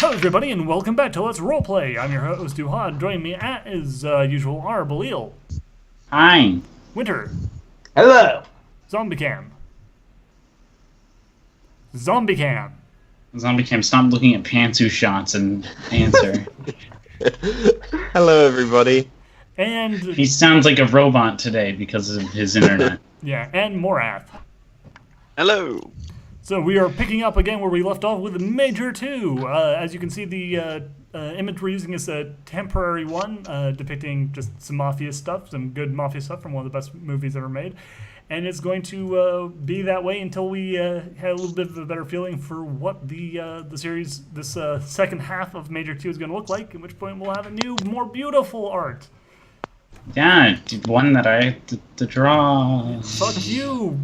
Hello everybody and welcome back to Let's Roleplay. I'm your host Duhad. Joining me as usual are Balil, Hi. Winter, Hello. Zombie Cam. Zombie Cam, stop looking at pantsu shots and answer. Hello, everybody. And He sounds like a robot today because of his internet. yeah, and Morath. Hello. So we are picking up again where we left off with Major 2. As you can see, the image we're using is a temporary one, depicting just some mafia stuff, some good mafia stuff from one of the best movies ever made. And it's going to be that way until we have a little bit of a better feeling for what the series, this second half of Major 2 is going to look like, at which point we'll have a new, more beautiful art. Yeah, one that I had to draw. Fuck you,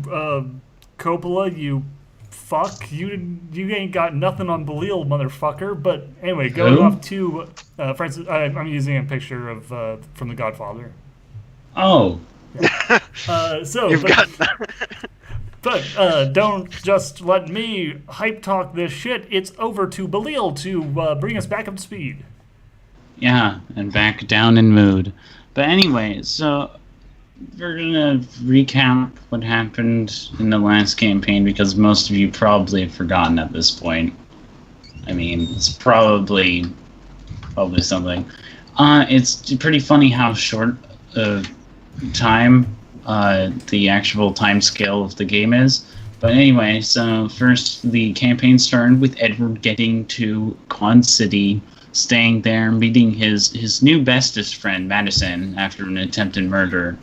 Coppola, you fuck. You ain't got nothing on Balil, motherfucker. But anyway, going Who? off to Francis. I'm using a picture of from The Godfather. Oh, So, You've got but don't just let me hype talk this shit. It's over to Balil to bring us back up to speed. yeah, and back down in mood. But anyway, so we're gonna recap what happened in the last campaign because most of you probably have forgotten at this point. I mean, it's probably something. It's pretty funny how short of time the actual time scale of the game is. But anyway, so first the campaign started with Edward getting to Quad City, staying there, meeting his new bestest friend, Madison, after an attempted murder,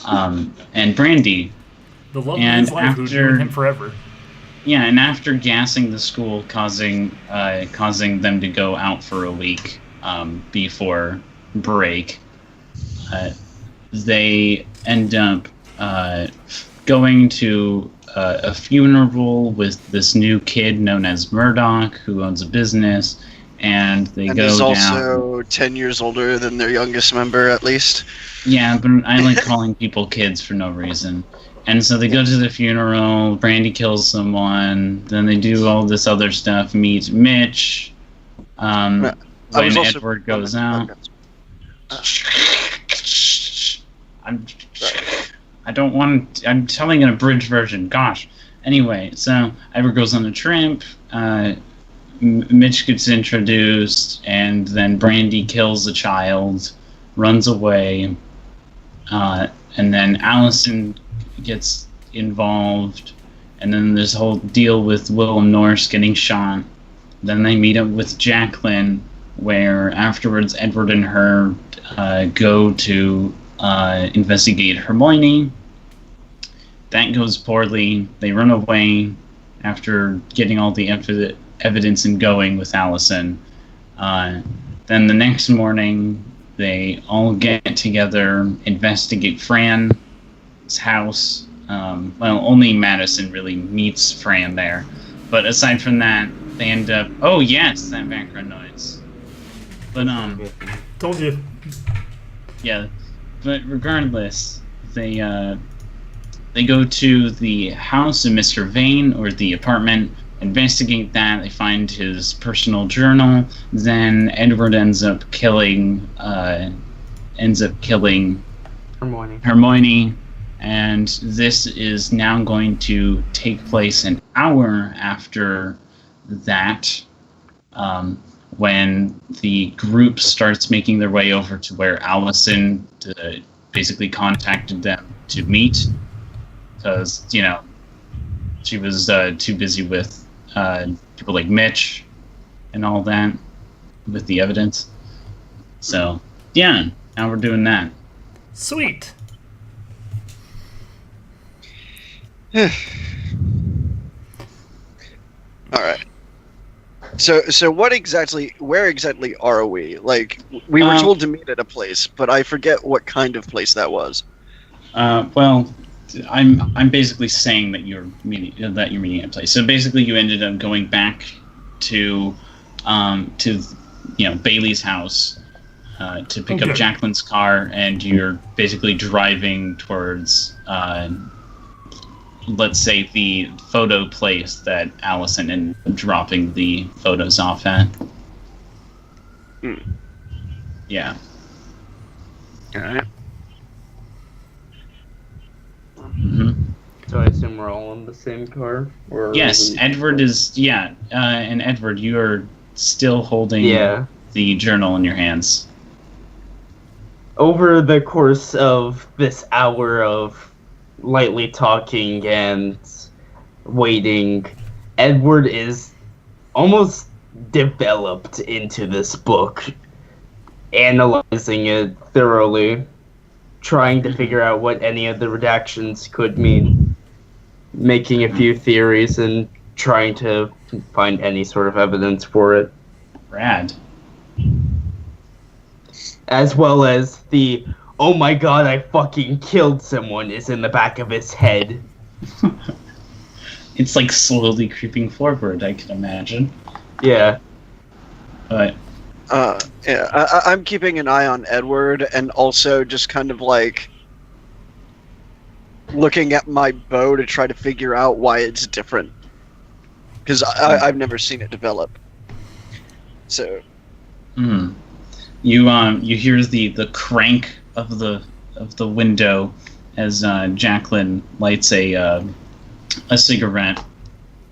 and Brandy. The love of And his life, who's been after- with him forever. Yeah, and after gassing the school, causing them to go out for a week before break, they end up going to a funeral with this new kid known as Murdoch, who owns a business, and they and go is down. also 10 years older than their youngest member, at least. Yeah, but I like calling people kids for no reason. And so they go to the funeral, Brandy kills someone, then they do all this other stuff, meet Mitch, I when was also- Edward goes out. I'm telling an abridged version, gosh. Anyway, so Edward goes on a trip, Mitch gets introduced, and then Brandy kills a child, runs away, and then Allison gets involved, and then this whole deal with Willem Norse getting shot. Then they meet up with Jacqueline, where afterwards Edward and her go to investigate Hermione. That goes poorly. They run away after getting all the evidence and going with Allison. Then the next morning, they all get together, investigate Fran's house. Well, only Madison really meets Fran there. But aside from that, they end up... Oh, yes, that background noise. But, Told you. yeah. But regardless, they go to the house of Mr. Vane, or the apartment, investigate that. They find his personal journal. Then Edward ends up killing Hermione, and this is now going to take place an hour after that, when the group starts making their way over to where Allison basically contacted them to meet, because, you know, she was too busy with people like Mitch and all that, with the evidence. So, yeah, now we're doing that. Sweet. All right. So where exactly are we? Like, we were told to meet at a place, but I forget what kind of place that was. Well, I'm basically saying that you're meeting at a place. So basically, you ended up going back to Bailey's house to pick up Jacqueline's car, and you're basically driving towards, let's say, the photo place that Allison ended up dropping the photos off at. Yeah. All right. hmm So I assume we're all in the same car? Or Yes, Edward is. Yeah, and Edward, you are still holding the journal in your hands. Over the course of this hour of lightly talking and waiting, Edward is almost developed into this book, analyzing it thoroughly, trying to figure out what any of the redactions could mean, making a few theories, and trying to find any sort of evidence for it. Rad. As well as the, oh my god, I fucking killed someone is in the back of his head. It's like slowly creeping forward, I can imagine. Yeah. But Yeah, I'm keeping an eye on Edward, and also just kind of like looking at my bow to try to figure out why it's different, because I've never seen it develop. So. You hear the crank of the window as Jacqueline lights a cigarette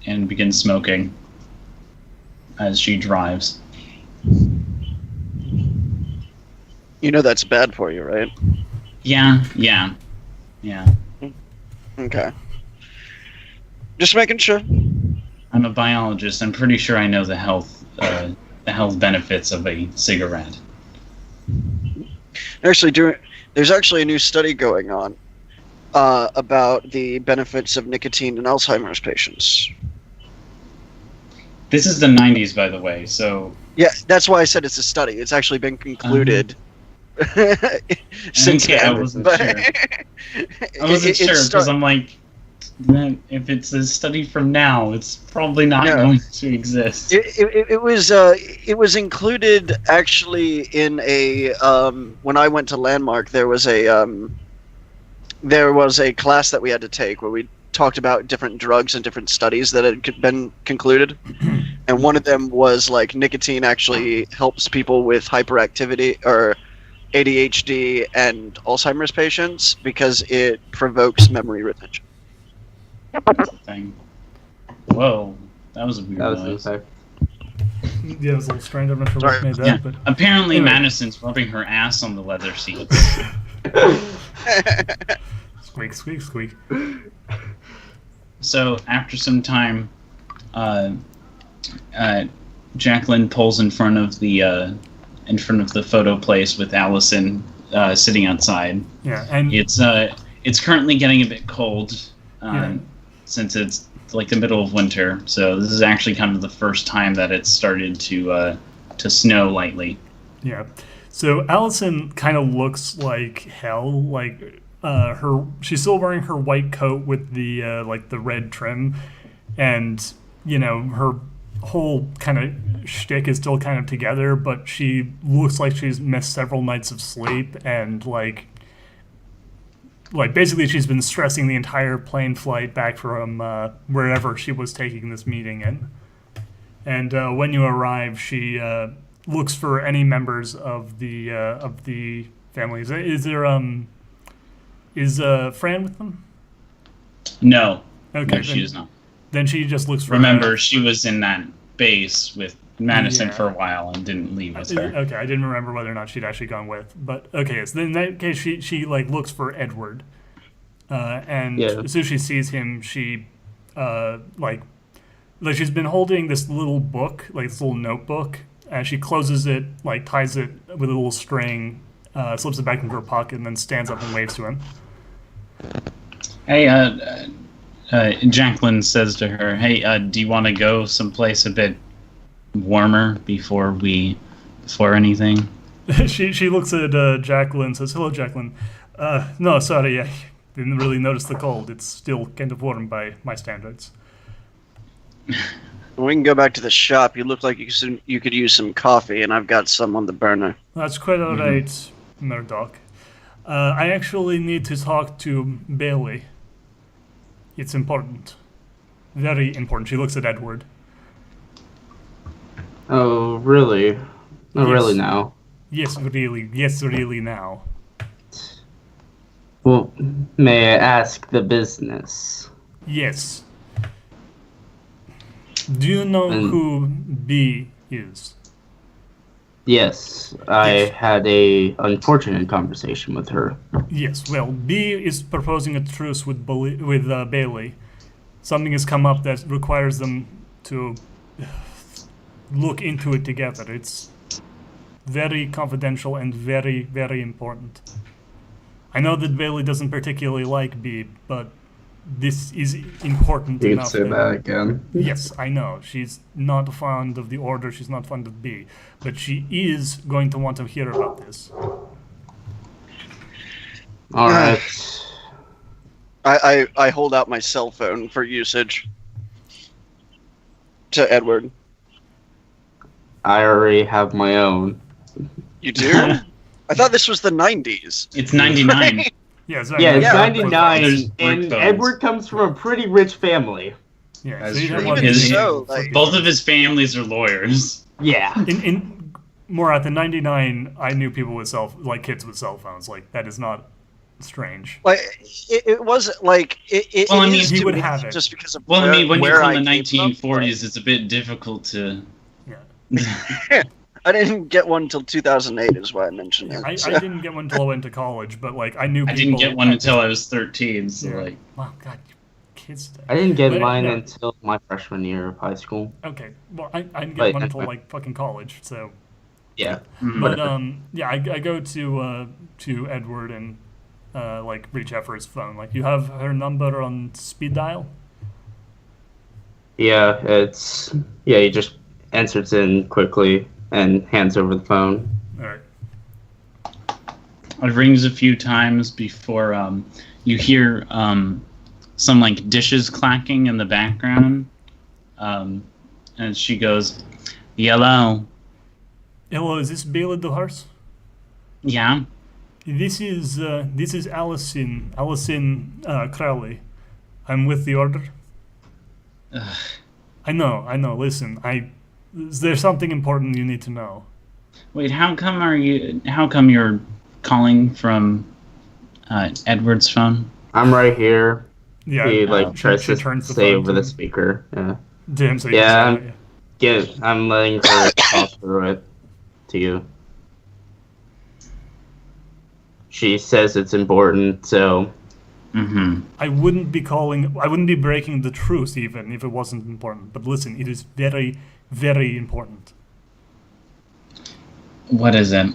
and begins smoking as she drives. You know that's bad for you, right? Yeah. Okay. Just making sure. I'm a biologist. I'm pretty sure I know the health benefits of a cigarette. There's actually a new study going on about the benefits of nicotine in Alzheimer's patients. This is the 90s, by the way, so... Yeah, that's why I said it's a study. It's actually been concluded since okay, then. I wasn't sure. I wasn't sure, because I'm like, if it's a study from now, it's probably not going to exist. It was included actually in a when I went to Landmark. There was a class that we had to take where we talked about different drugs and different studies that had been concluded, and one of them was like nicotine actually helps people with hyperactivity or ADHD and Alzheimer's patients because it provokes memory retention. Thing. Whoa, that was a weird noise. Yeah, it was a little strange. I'm not sure Sorry. what made that. Yeah. But Apparently, anyway. Madison's rubbing her ass on the leather seat. Squeak, squeak, squeak. So after some time, Jacqueline pulls in front of the photo place with Allison sitting outside. Yeah, and it's currently getting a bit cold Yeah. since it's like the middle of winter. So this is actually kind of the first time that it's started to snow lightly. yeah. So Allison kind of looks like hell. Like she's still wearing her white coat with the like the red trim, and her whole kind of shtick is still kind of together, but she looks like she's missed several nights of sleep, and like basically she's been stressing the entire plane flight back from wherever she was taking this meeting in. And when you arrive, she looks for any members of the family. Is Fran with them? No, Okay, no, she is not. Then she just looks for. Remember, she was in that base with Madison Yeah. for a while and didn't leave with her. Okay, I didn't remember whether or not she'd actually gone with, but okay. So then in that case, she like looks for Edward, and as soon as she sees him, she like she's been holding this little book, like this little notebook, and she closes it, like ties it with a little string, slips it back into her pocket, and then stands up and waves to him. Hey, Jacqueline says to her, "Hey, do you want to go someplace a bit warmer before anything?" She looks at Jacqueline and says, "Hello, Jacqueline. No, sorry, I didn't really notice the cold. It's still kind of warm by my standards." We can go back to the shop. You look like you could use some coffee, and I've got some on the burner. That's quite all right, Murdoch. I actually need to talk to Bailey. It's important. Very important. She looks at Edward. Oh, really? Not Yes. really now. Yes, really now. Well, may I ask the business? Yes. Do you know And- who B is? Yes, I Yes. had a unfortunate conversation with her. Yes, well, B is proposing a truce with Bailey. Something has come up that requires them to look into it together. It's very confidential and very, very important. I know that Bailey doesn't particularly like B, but this is important You can enough. say that again. Yes, I know. She's not fond of the Order, she's not fond of B, but she is going to want to hear about this. All right. I hold out my cell phone for usage to Edward. I already have my own. You do? I thought this was the 90s. It's 99. Yeah, it's Yeah, it's Yeah. 99, There's and work phones. Edward comes from a pretty rich family. Yeah, That's so you true. don't want Even to- so, like- Both of his families are lawyers. Yeah. in more at the 99, I knew people with kids with cell phones. Like, that is not strange. Like it wasn't like it. Well, I it mean- is He to would me have it. just because of Well, I mean, when you're where from I the came from, 1940s, it's a bit difficult to. Yeah. I didn't get one until 2008, is why I mentioned it. I didn't get one until I went to college, but like I knew I people. didn't get one until I was 13, so Yeah. like. Wow, God, you kids. Today. I didn't get But, mine yeah. until my freshman year of high school. Okay, well, I didn't get Wait, one until okay. like fucking college. So, Yeah. Mhm. but yeah, I go to Edward and like reach out for his phone. Like, you have her number on speed dial. Yeah, he just answers in quickly and hands over the phone. All right. It rings a few times before you hear some like dishes clacking in the background, and she goes, "Hello, Hello, is this Bela Duhars? yeah, This is Allison Crowley. I'm with the Order. Ugh. I know. Listen, there's something important you need to know. wait, how come you're calling from Edward's phone?" I'm right here. Yeah, He tries she to turns the say phone over to the speaker. Yeah. him, so Yeah, you can say, I'm letting her talk through it to you. She says it's important, so Mm-hmm. I wouldn't be breaking the truce even if it wasn't important. But listen, it is very, very important. What is it?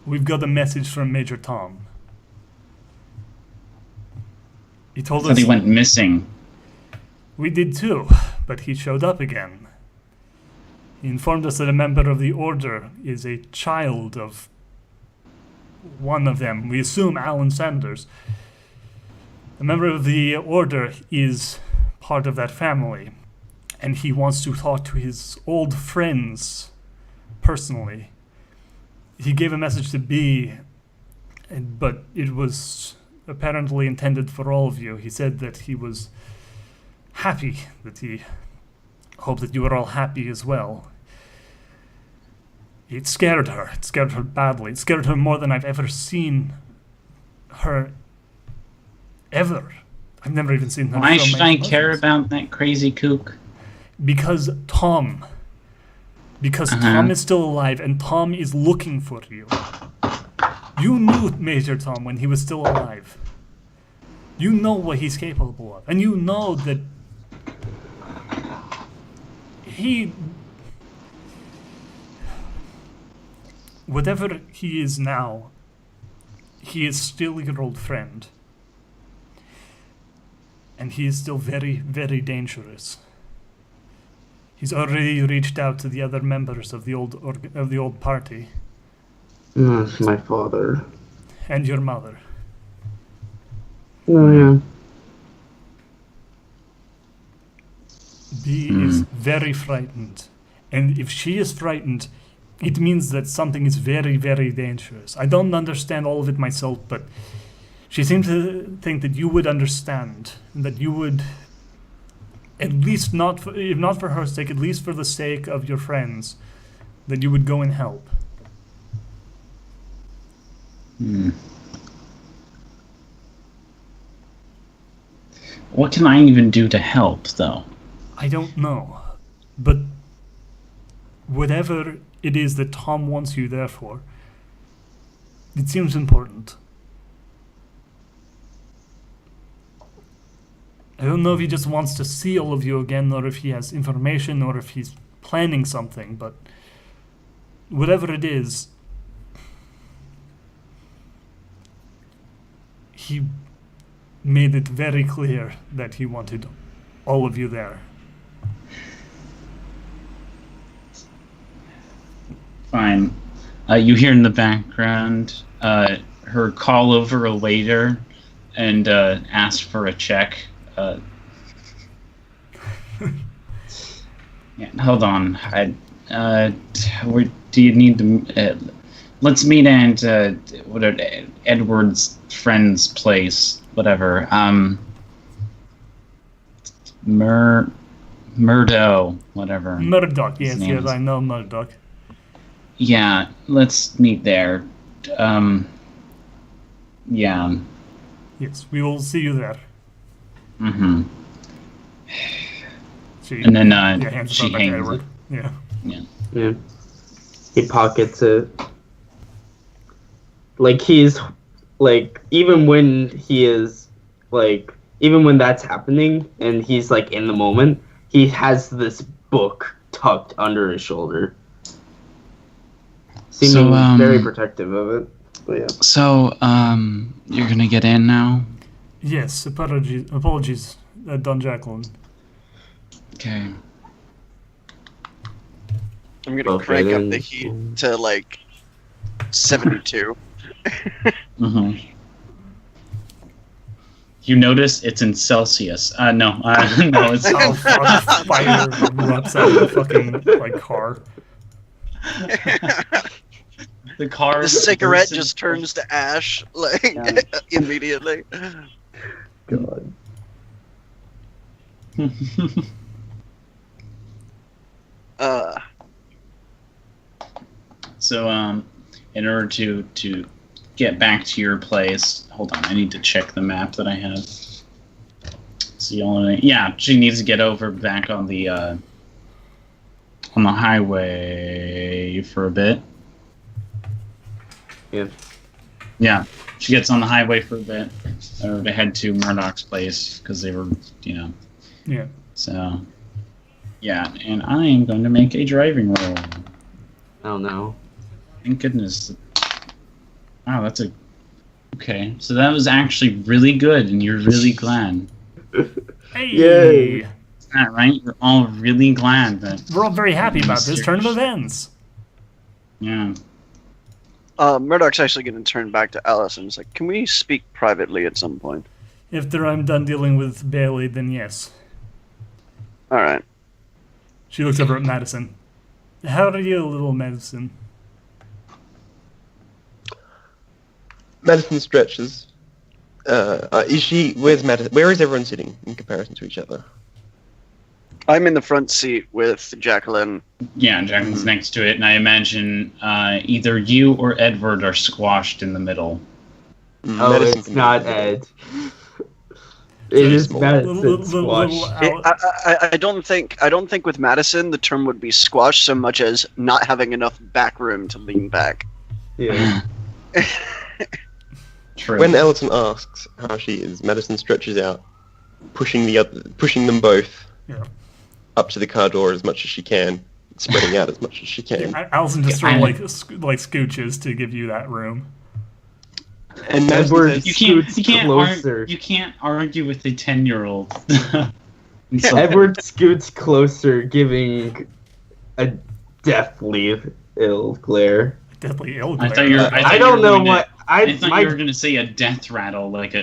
We've got a message from Major Tom. He told That us he went missing. we did too, but he showed up again. He informed us that a member of the Order is a child of one of them. We assume Alan Sanders. A member of the Order is part of that family, and he wants to talk to his old friends personally. He gave a message to B, but it was apparently intended for all of you. He said that he was happy, that he hoped that you were all happy as well. It scared her. It scared her badly. It scared her more than I've ever seen her. Ever. I've never even seen her. Why show should my I care emotions. about that crazy kook? Because Tom. Uh-huh. Tom is still alive and Tom is looking for you. You knew Major Tom when he was still alive. You know what he's capable of. And you know that he... Whatever he is now, he is still your old friend. And he is still very, very dangerous. He's already reached out to the other members of the old party it's my father. and your mother. Oh yeah. B is very frightened. And if she is frightened, it means that something is very, very dangerous. I don't understand all of it myself, but she seems to think that you would understand, that you would, at least not, if not for her sake, at least for the sake of your friends, that you would go and help. What can I even do to help, though? I don't know, but whatever it is that Tom wants you there for, it seems important. I don't know if he just wants to see all of you again, or if he has information, or if he's planning something, but whatever it is, he made it very clear that he wanted all of you there. Fine. You hear in the background her call over a waiter and ask for a check. Yeah, hold on. Where do you need to? Let's meet at Edward's friend's place. Whatever. Murdo. Whatever. Murdoch, his yes, name yes, is. I know Murdoch. Yeah, let's meet there. Yeah. Yes, we will see you there. Mm-hmm. She, And then hands the she phone back to hangs Edward. it. Yeah. Yeah. He pockets it. Like he's like even when he is like even when that's happening and he's like in the moment, he has this book tucked under his shoulder. Seeming very protective of it. But yeah. So, you're gonna get in now? Yes, apologies, Don Jacqueline. Okay. I'm gonna Both crank up in. the heat to like 72. Mm-hmm. You notice it's in Celsius. No, no, it's Oh, fuck, fire erupts out of the fucking, like, car. the car. The cigarette just turns to ash, like, Yeah. immediately. God. So, in order to get back to your place, hold on, I need to check the map that I have. It's the only, yeah, she needs to get over back on the highway for a bit. Yeah. Yeah, she gets on the highway for a bit, or to head to Murdoch's place because they were, Yeah. So, yeah, and I am going to make a driving roll. Oh no. Thank goodness. Wow, that's a... Okay, so that was actually really good, and you're really glad. Hey! Yay. Isn't that right? We're all really glad that... We're all very happy about this Mr. turn of events. Yeah. Murdoch's actually going to turn back to Alice and is like, can we speak privately at some point? After I'm done dealing with Bailey, then yes. Alright. She looks over at Madison. How are you, little Madison? Madison stretches. Is she? Where's Madison? Where is everyone sitting in comparison to each other? I'm in the front seat with Jacqueline. Yeah, Jacqueline's next to it, and I imagine either you or Edward are squashed in the middle. Oh, Madison it's can be not in the middle. Ed. It is small. Madison squash. I don't think with Madison the term would be squash so much as not having enough back room to lean back. Yeah. True. When Ellison asks how she is, Madison stretches out, pushing them both Yeah. up to the car door as much as she can, spreading out as much as she can. Allison just sort I- of like scooches to give you that room. And Madison Edward- says, You can't argue with a 10-year-old. Edward scoots closer, giving a deathly ill glare. Deathly ill. I glare. thought you were. I don't know what I thought my you were gonna say a death rattle, like a.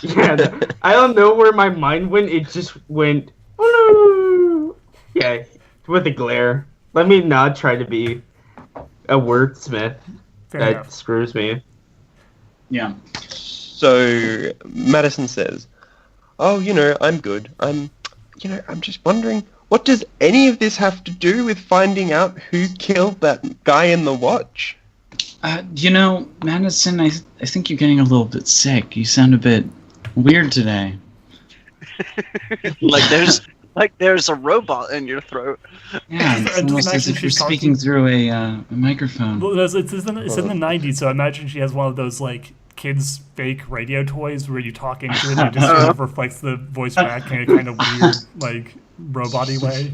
yeah. I don't know where my mind went. It just went. "Woo." Yeah, with a glare. Let me not try to be a wordsmith. Fair That enough. screws me. Yeah. So Madison says, "Oh, I'm good. I'm just wondering What does any of this have to do with finding out who killed that guy in the watch? Madison, I think you're getting a little bit sick. You sound a bit weird today. There's a robot in your throat. Yeah, it's And almost as imagine if you're she's speaking talking- through a microphone. Well, it's in the 90s, so I imagine she has one of those like kids' fake radio toys where you talk into it and it just sort of reflects the voice back in a kind of weird, like, robot-y way.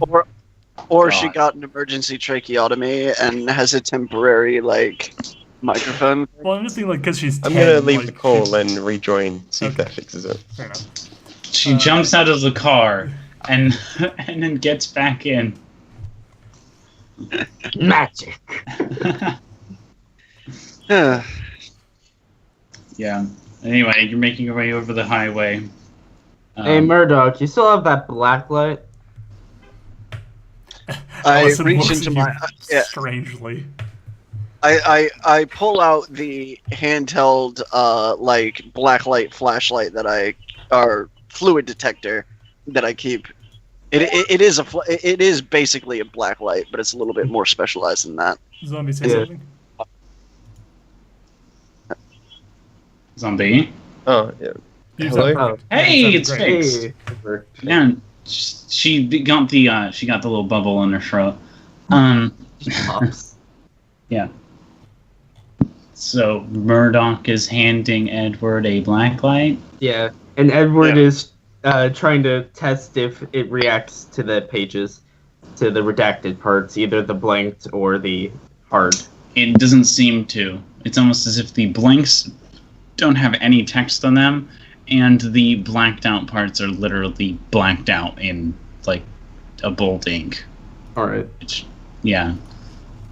Or she God. got an emergency tracheotomy and has a temporary microphone. Well, I'm just thinking, like, because she's 10, I'm gonna leave like, the call and rejoin, see if Okay. that fixes it. Fair enough. She jumps out of the car and and then gets back in. Magic. Yeah. Anyway, you're making your way over the highway. Hey, Murdoch, you still have that black light? I Allison reach looks into at my you yeah. strangely. I pull out the handheld blacklight flashlight or fluid detector that I keep. It is basically a black light, but it's a little bit more specialized than that. Zombie say Yeah. something? Zombie. Oh, yeah. You Hello? sound Oh. perfect. Hey, You it's sound great. fixed. Hey. Yeah, she got the little bubble in her throat. Pops. Yeah. So Murdoch is handing Edward a black light. Yeah, and Edward Yeah. is trying to test if it reacts to the pages, to the redacted parts, either the blanked or the hard. It doesn't seem to. It's almost as if the blanks don't have any text on them, and the blacked out parts are literally blacked out in like a bold ink. All right.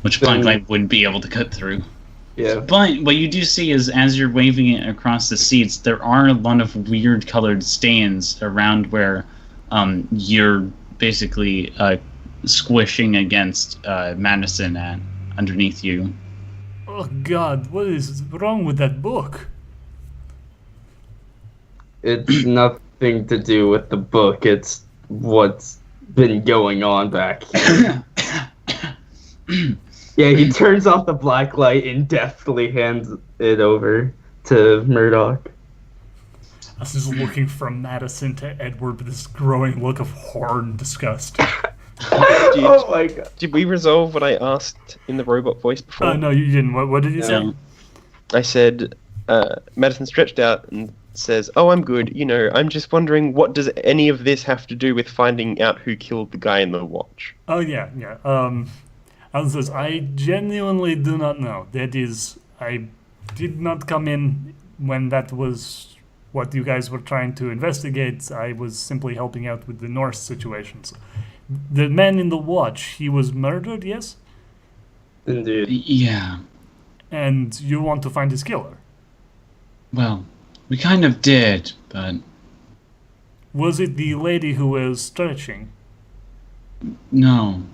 Which black Then- light wouldn't be able to cut through. Yeah. But what you do see is, as you're waving it across the seats, there are a lot of weird colored stains around where you're basically squishing against Madison underneath you. Oh God, what is wrong with that book? It's nothing to do with the book. It's what's been going on back here. Yeah, he turns off the black light and deftly hands it over to Murdoch. I was just looking from Madison to Edward with this growing look of horror and disgust. Oh my god. Did we resolve what I asked in the robot voice before? Oh no, you didn't. What did you say? So, I said, Madison stretched out and says, "Oh, I'm good. I'm just wondering, what does any of this have to do with finding out who killed the guy in the watch?" Oh yeah. Alan says, I genuinely do not know. That is, I did not come in when that was what you guys were trying to investigate. I was simply helping out with the Norse situations. The man in the watch, he was murdered, yes? Indeed. yeah. And you want to find his killer. Well, we kind of did, but Was it the lady who was stretching? no.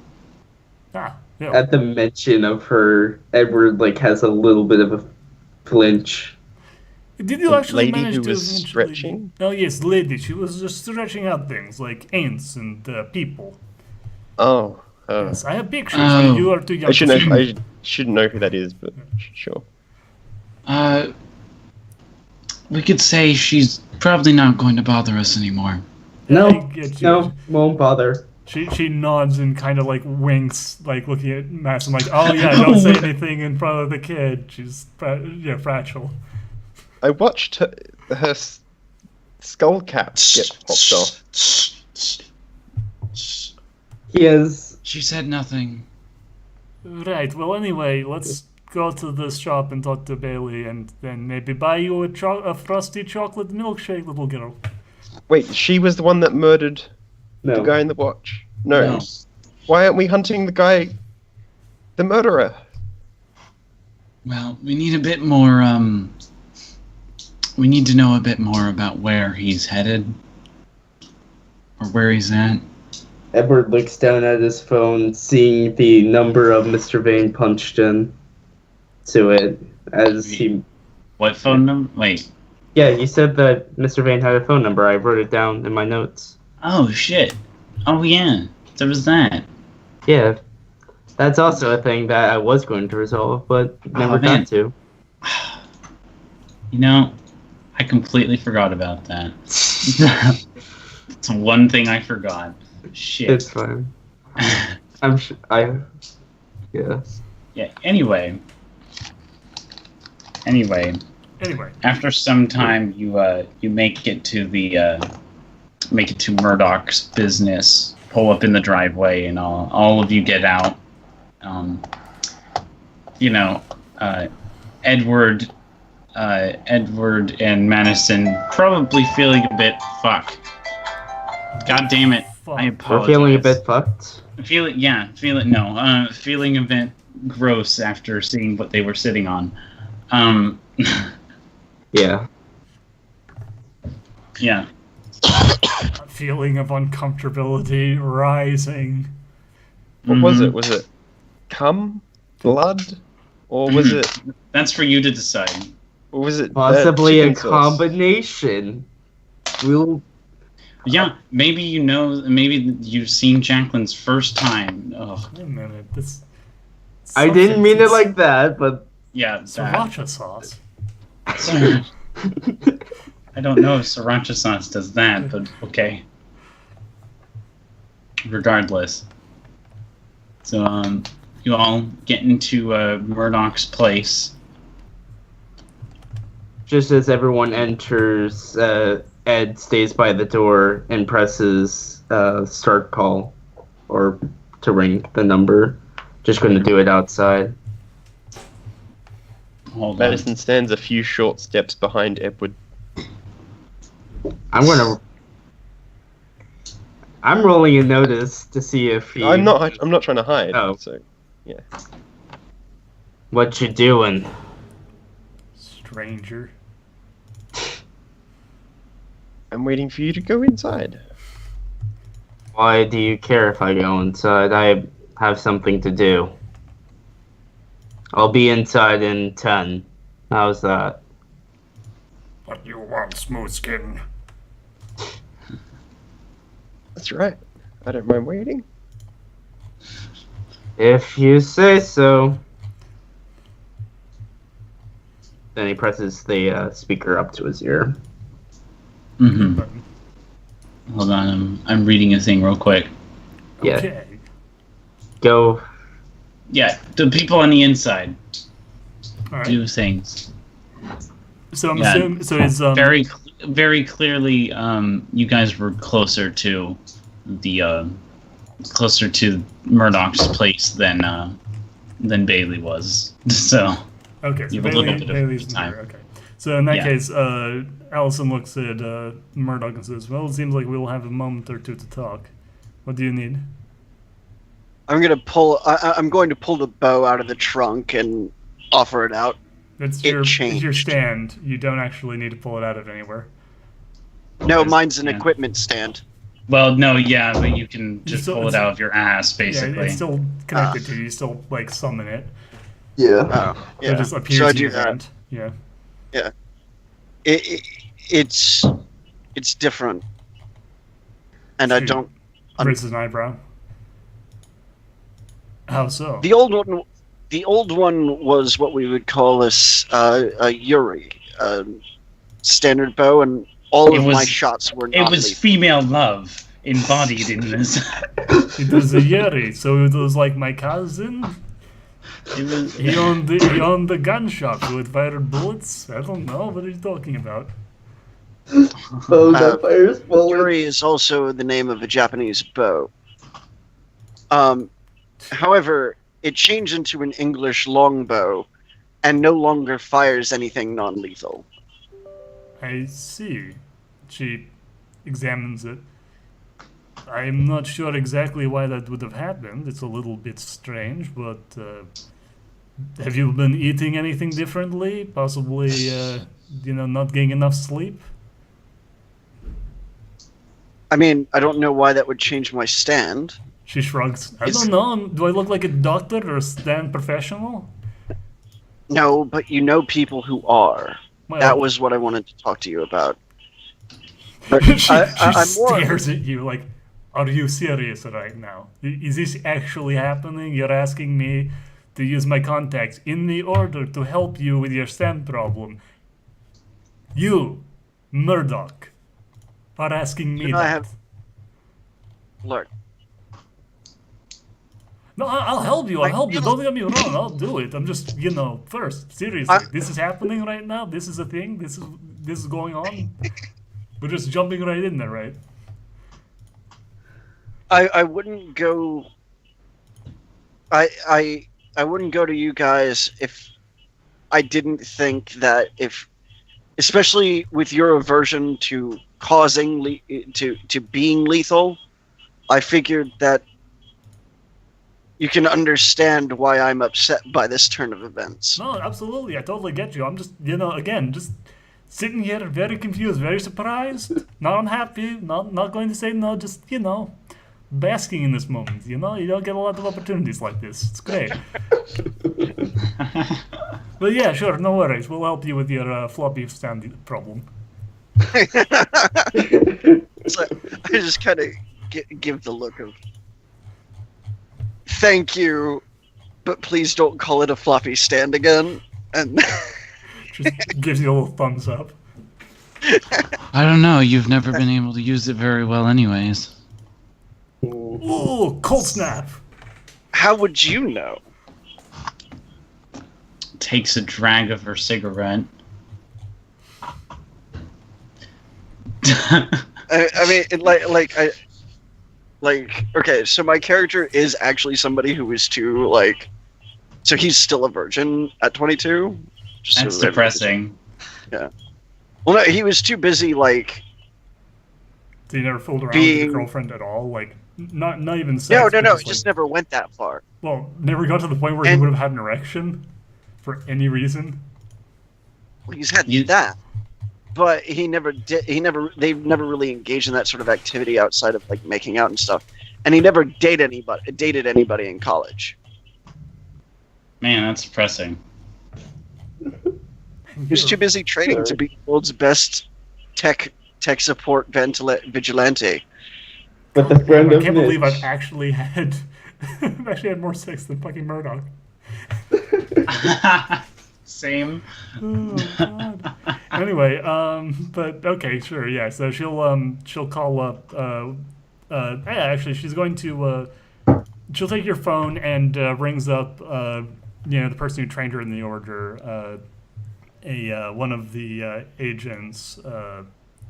Ah, yeah. At the mention of her, Edward has a little bit of a flinch. Did you The actually lady manage who to was eventually... stretching? Oh yes, lady. She was just stretching out things like ants and people. Oh, Yes, I have pictures, Oh. but you are too young. I shouldn't to know. see. I shouldn't know who that is, but sure. We could say she's probably not going to bother us anymore. I No, get you. no, won't bother. She nods and kind of like winks, like looking at Max and like, oh yeah, don't say anything in front of the kid. She's fragile. I watched her skull cap get popped off. He has. She said nothing. Right. Well, anyway, let's go to the shop and talk to Bailey, and then maybe buy you a frosty chocolate milkshake, little girl. Wait, she was the one that murdered the No. guy in the watch? No. Why aren't we hunting the guy, the murderer? Well, we need a bit more, we need to know a bit more about where he's headed. Or where he's at. Edward looks down at his phone, seeing the number of Mr. Vane punched in to it as he. What phone number? Wait. Yeah, you said that Mr. Vane had a phone number. I wrote it down in my notes. Oh, shit. Oh, yeah. There was that. Yeah, that's also a thing that I was going to resolve, but never man. got to. You know, I completely forgot about that. It's one thing I forgot. Shit. It's fine. I'm sure. Yeah. Yeah. Anyway, Anyway, after some time, you make it to Murdoch's business. Pull up in the driveway, and all of you get out. Edward and Madison probably feeling a bit fucked. God damn it! I apologize. We're feeling a bit fucked. Feeling a bit gross after seeing what they were sitting on. Yeah. Yeah. a feeling of uncomfortability rising. What was it? Was it cum, blood, or was it? That's for you to decide. Or was it Possibly a chicken sauce? combination. We'll. Yeah, maybe you've seen Jacqueline's first time. Ugh. Wait a minute, this. I didn't mean it like that, but Yeah, that. Sriracha sauce. I don't know if sriracha sauce does that, but okay. Regardless. So, you all get into Murdoch's place. just as everyone enters, Ed stays by the door and presses start call, or to ring the number. Just going to do it outside. Hold on. Madison stands a few short steps behind Edward. I'm rolling a notice to see if he. I'm not trying to hide. Oh. So, yeah. What you doing? Stranger. I'm waiting for you to go inside. Why do you care if I go inside? I have something to do. I'll be inside in 10. How's that? What you want, smooth skin? That's right. I don't mind waiting. If you say so. Then he presses the speaker up to his ear. Mm-hmm. Hold on, I'm reading a thing real quick. Yeah. Okay. Go. Yeah, the people on the inside All right. do things. So I'm Yeah. assuming. So is Very clearly, you guys were closer to Murdoch's place than Bailey was. So okay. So you have a little bit of Bailey's time. here. Okay. So in that Yeah. case, Allison looks at Murdoch and says, "Well, it seems like we'll have a moment or two to talk. What do you need?" I'm going to pull the bow out of the trunk and offer it out. It's It your changed. stand. You don't actually need to pull it out of anywhere. No, mine's an Yeah. equipment stand. Well, no, yeah, but you can just still- pull it out of your ass, Yeah, basically. it's still connected to you. You still like summon it. Yeah. Oh, So yeah. it just appears So I in do your that. hand. Yeah. It's different, and I Shoot. don't. Raises an eyebrow. How so? The old one was what we would call a Yuri, standard bow, and all It of was- my shots were It not was lethal. female love embodied in this. It was a Yuri, so it was like my cousin. It was, He owned the gun shop who had fired bullets. I don't know. What are you talking about? Oh, that fires bullets. Yuri is also the name of a Japanese bow. However, it changed into an English longbow, and no longer fires anything non-lethal. I see. She examines it. I'm not sure exactly why that would have happened. It's a little bit strange, but have you been eating anything differently? Possibly, not getting enough sleep? I mean, I don't know why that would change my stand. She shrugs. I It's- don't know. Do I look like a doctor or a stand professional? No, but you know people who are. Well, That was what I wanted to talk to you about. But she I'm more. stares at you like, Are you serious right now? Is this actually happening? You're asking me to use my contacts in the order to help you with your sand problem. You, Murdoch, are asking me You know, that. Look, No, I'll help you. I'll I help you. feel- Don't get me wrong. I'll do it. I'm just, first, seriously, this is happening right now. This is a thing. This is going on. We're just jumping right in there, right? I wouldn't go. I wouldn't go to you guys if I didn't think that especially with your aversion to causing to being lethal, I figured that you can understand why I'm upset by this turn of events. No, absolutely. I totally get you. I'm just, again, just sitting here very confused, very surprised, not unhappy, not going to say no, just, basking in this moment. You don't get a lot of opportunities like this. It's great. But yeah, sure, no worries. We'll help you with your floppy stand problem. So I just kind of give the look of thank you, but please don't call it a floppy stand again. And Just gives you a little thumbs up. I don't know. You've never been able to use it very well, anyways. Ooh, cold snap. how would you know? Takes a drag of her cigarette. I mean, okay, so my character is actually somebody who is too so he's still a virgin at 22. Just so That's that- depressing. Well, no, he was too busy So you never fooled around with Being- your girlfriend at all? Like, not even sex. No, but it just never went that far. Well, never got to the point where he And- would have had an erection for any reason. Well, he's had You- that, but he never did. They've never really engaged in that sort of activity outside of making out and stuff. And he never dated anybody in college. Man, that's depressing. He was too busy training to be the world's best tech support vigilante. But the friend I of can't believe Mitch. I've actually had more sex than fucking Murdoch. Same. Oh, God. Anyway, but okay, sure, yeah. So she'll call up. Actually, she's going to. She'll take your phone and rings up. The person who trained her in the order. One of the agents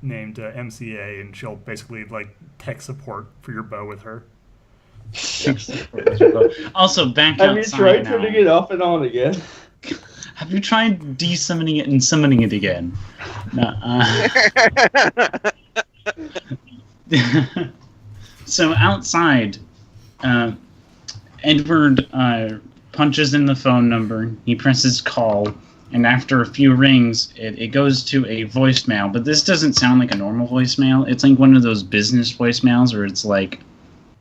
named MCA, and she'll basically tech support for your bow with her. Also, back Have you outside tried now. turning it off and on again? Have you tried de-summoning it and summoning it again? No, So outside, Edward punches in the phone number. He presses call, and after a few rings, it goes to a voicemail. But this doesn't sound like a normal voicemail. It's like one of those business voicemails where it's like,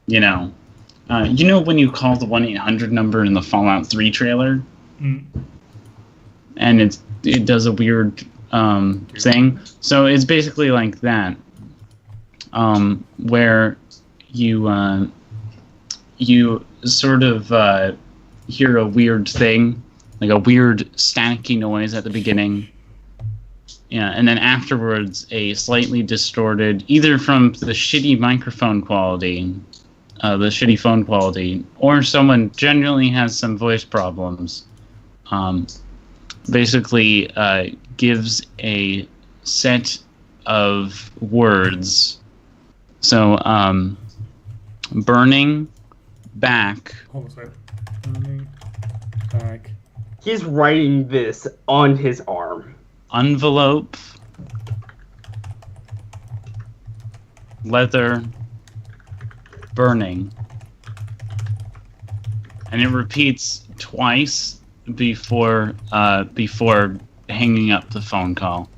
when you call the 1-800 number in the Fallout 3 trailer, and it does a weird thing. So it's basically like that, where you sort of hear a weird thing, like a weird staticky noise at the beginning. Yeah, and then afterwards a slightly distorted, either from the shitty microphone quality, the shitty phone quality, or someone generally has some voice problems. Basically gives a set of words. So, burning back. Hold on a second. Turning back. He's writing this on his arm. Envelope. Leather. Burning. And it repeats twice before hanging up the phone call.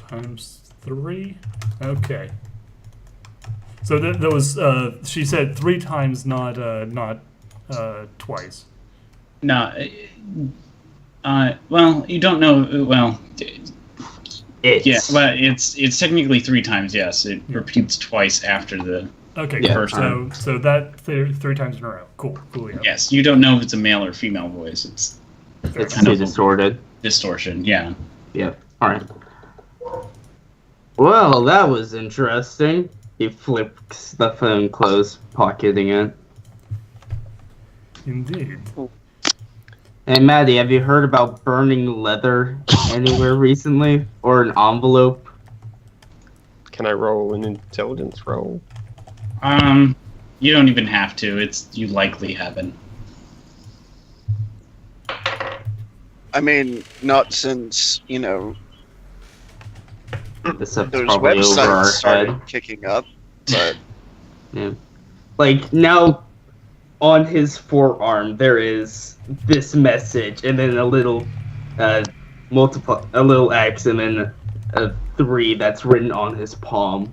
Times 3. Okay. So that was she said 3 times, not twice. No. Well, you don't know. Well, It's yeah. Well, it's technically 3 times. Yes, it repeats twice after the Okay, Yeah, cool. So that 3 times in a row. Cool. Yeah. Yes, you don't know if it's a male or female voice. It's It's kind too of distorted. distortion. Yeah. Yep. Alright. Well, that was interesting. He flips the phone closed, pocketing it. Indeed. Hey, Maddie, have you heard about burning leather anywhere recently? Or an envelope? Can I roll an intelligence roll? You don't even have to. You likely haven't. I mean, not since, This stuff's those probably over websites our started head. kicking up, but Yeah. Like, now, on his forearm, there is this message, and then a little, a little X, and then a 3 that's written on his palm.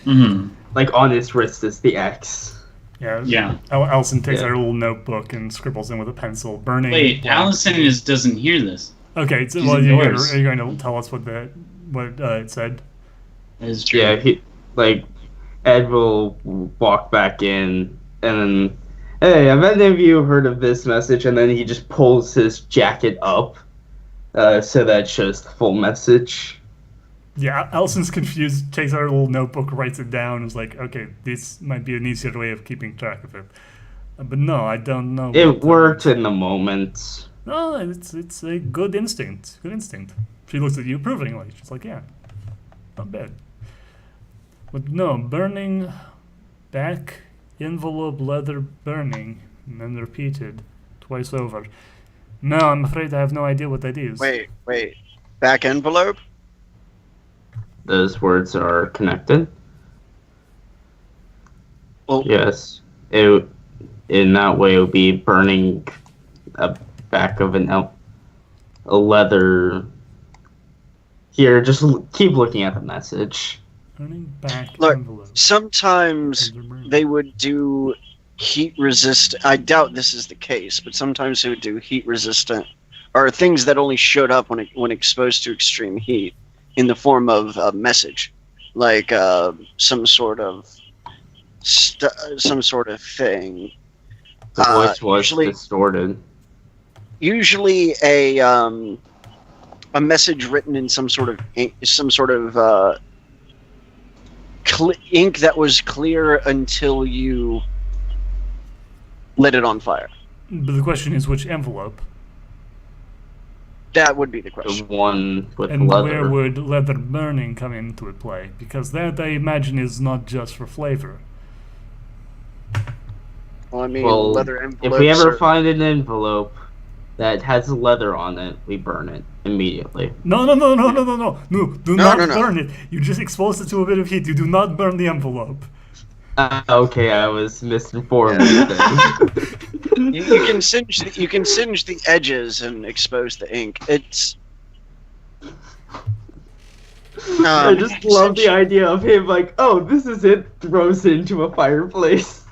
Mm-hmm. Like, on his wrist is the X. Yeah. Allison takes Yeah. out her little notebook and scribbles in with a pencil. Burning. Wait, blank. Allison doesn't hear this. Okay, so She's are you indoors. going to tell us what it said? That is true. Yeah, Ed will walk back in, and then, hey, have any of you heard of this message? And then he just pulls his jacket up, so that shows the full message. Yeah, Allison's confused, takes out her little notebook, writes it down, and is like, okay, this might be an easier way of keeping track of it. But no, I don't know. It worked in the moment. No, it's a good instinct. Good instinct. She looks at you approvingly. She's like, yeah, not bad. But no, burning, back, envelope, leather, burning, and then repeated twice over. No, I'm afraid I have no idea what that is. wait. Back envelope? Those words are connected. Well, Yes. In that way, it would be burning a back of a leather. Here, just keep looking at the message. Burning back Look, envelope. sometimes leather burning. they would do heat resistant. I doubt this is the case, but sometimes they would do heat resistant, or things that only showed up when exposed to extreme heat, in the form of a message, like some sort of thing. The voice was usually- distorted. Usually a message written in some sort of ink, ink that was clear until you lit it on fire. But the question is, which envelope? That would be the The question. one with And leather. where would leather burning come into play? Because that, I imagine, is not just for flavor. Well, I mean, Well, leather if envelopes. we ever are- find an envelope that has leather on it, we burn it immediately. No, do No, not no, no. burn it. You just expose it to a bit of heat. You do not burn the envelope. Okay, I was misinformed. then. you can singe the edges and expose the ink. It's. I just love the idea of him like, oh, this is it, throws it into a fireplace.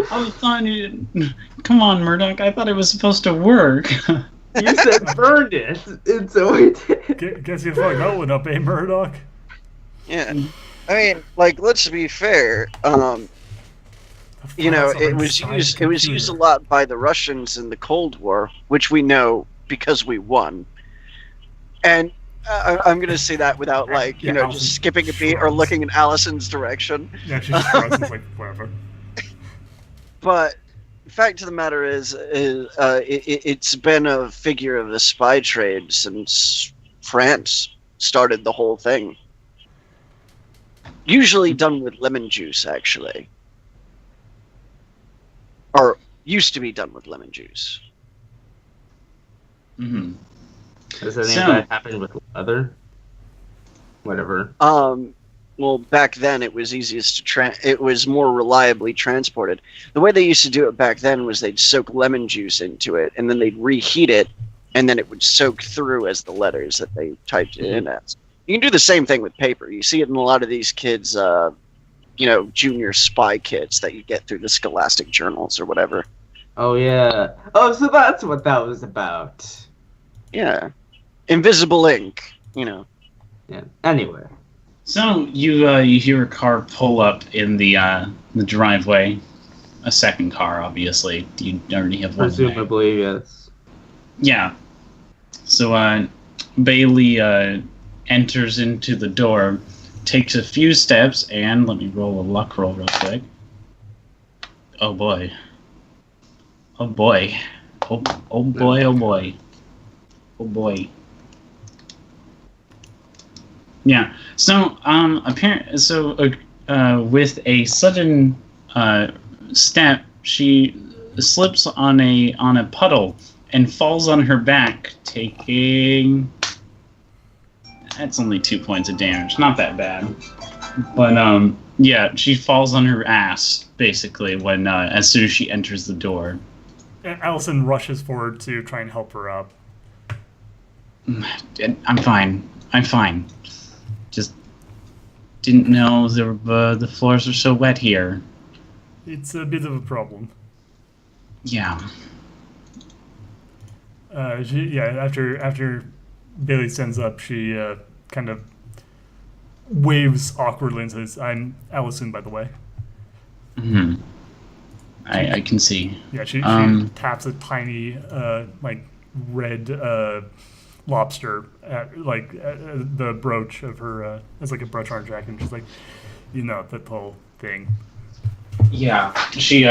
I thought you didn't. Come on, Murdoch. I thought it was supposed to work. You said burn it, and so it did. Guess you fucked that one up, eh, Murdoch? Yeah, I mean, like, let's be fair. It was used a lot by the Russians in the Cold War, which we know because we won. And I'm gonna say that without Allison just skipping a beat or shrugs. looking in Allison's direction. Yeah, she shrugs. It's like, whatever. But the fact of the matter is it's been a figure of the spy trade since France started the whole thing. Usually done with lemon juice, actually. Or used to be done with lemon juice. Mm-hmm. Does any So- of that happen with leather? Whatever. Well, back then it was easiest to it was more reliably transported. The way they used to do it back then was they'd soak lemon juice into it, and then they'd reheat it, and then it would soak through as the letters that they typed it in as. You can do the same thing with paper. You see it in a lot of these kids, junior spy kits that you get through the Scholastic journals or whatever. Oh yeah. Oh, so that's what that was about. Yeah. Invisible ink, Yeah. Anyway. So you hear a car pull up in the driveway, a second car, obviously. You already have one. There. Presumably, yes. Yeah. So Bailey enters into the door, takes a few steps, and let me roll a luck roll real quick. Oh boy. Oh boy. Oh boy. Oh boy. Oh boy. Yeah. So with a sudden step, she slips on a puddle and falls on her back, taking. That's only 2 points of damage. Not that bad. But yeah, she falls on her ass basically when as soon as she enters the door. Allison rushes forward to try and help her up. I'm fine. I'm fine. Just didn't know the floors are so wet here. It's a bit of a problem. Yeah. After Bailey stands up, she kind of waves awkwardly and says, "I'm Allison, by the way." Hmm. I can see. Yeah, she taps a tiny red lobster at the brooch of her as like a brooch on her jacket, and she's like, that whole thing. Yeah, she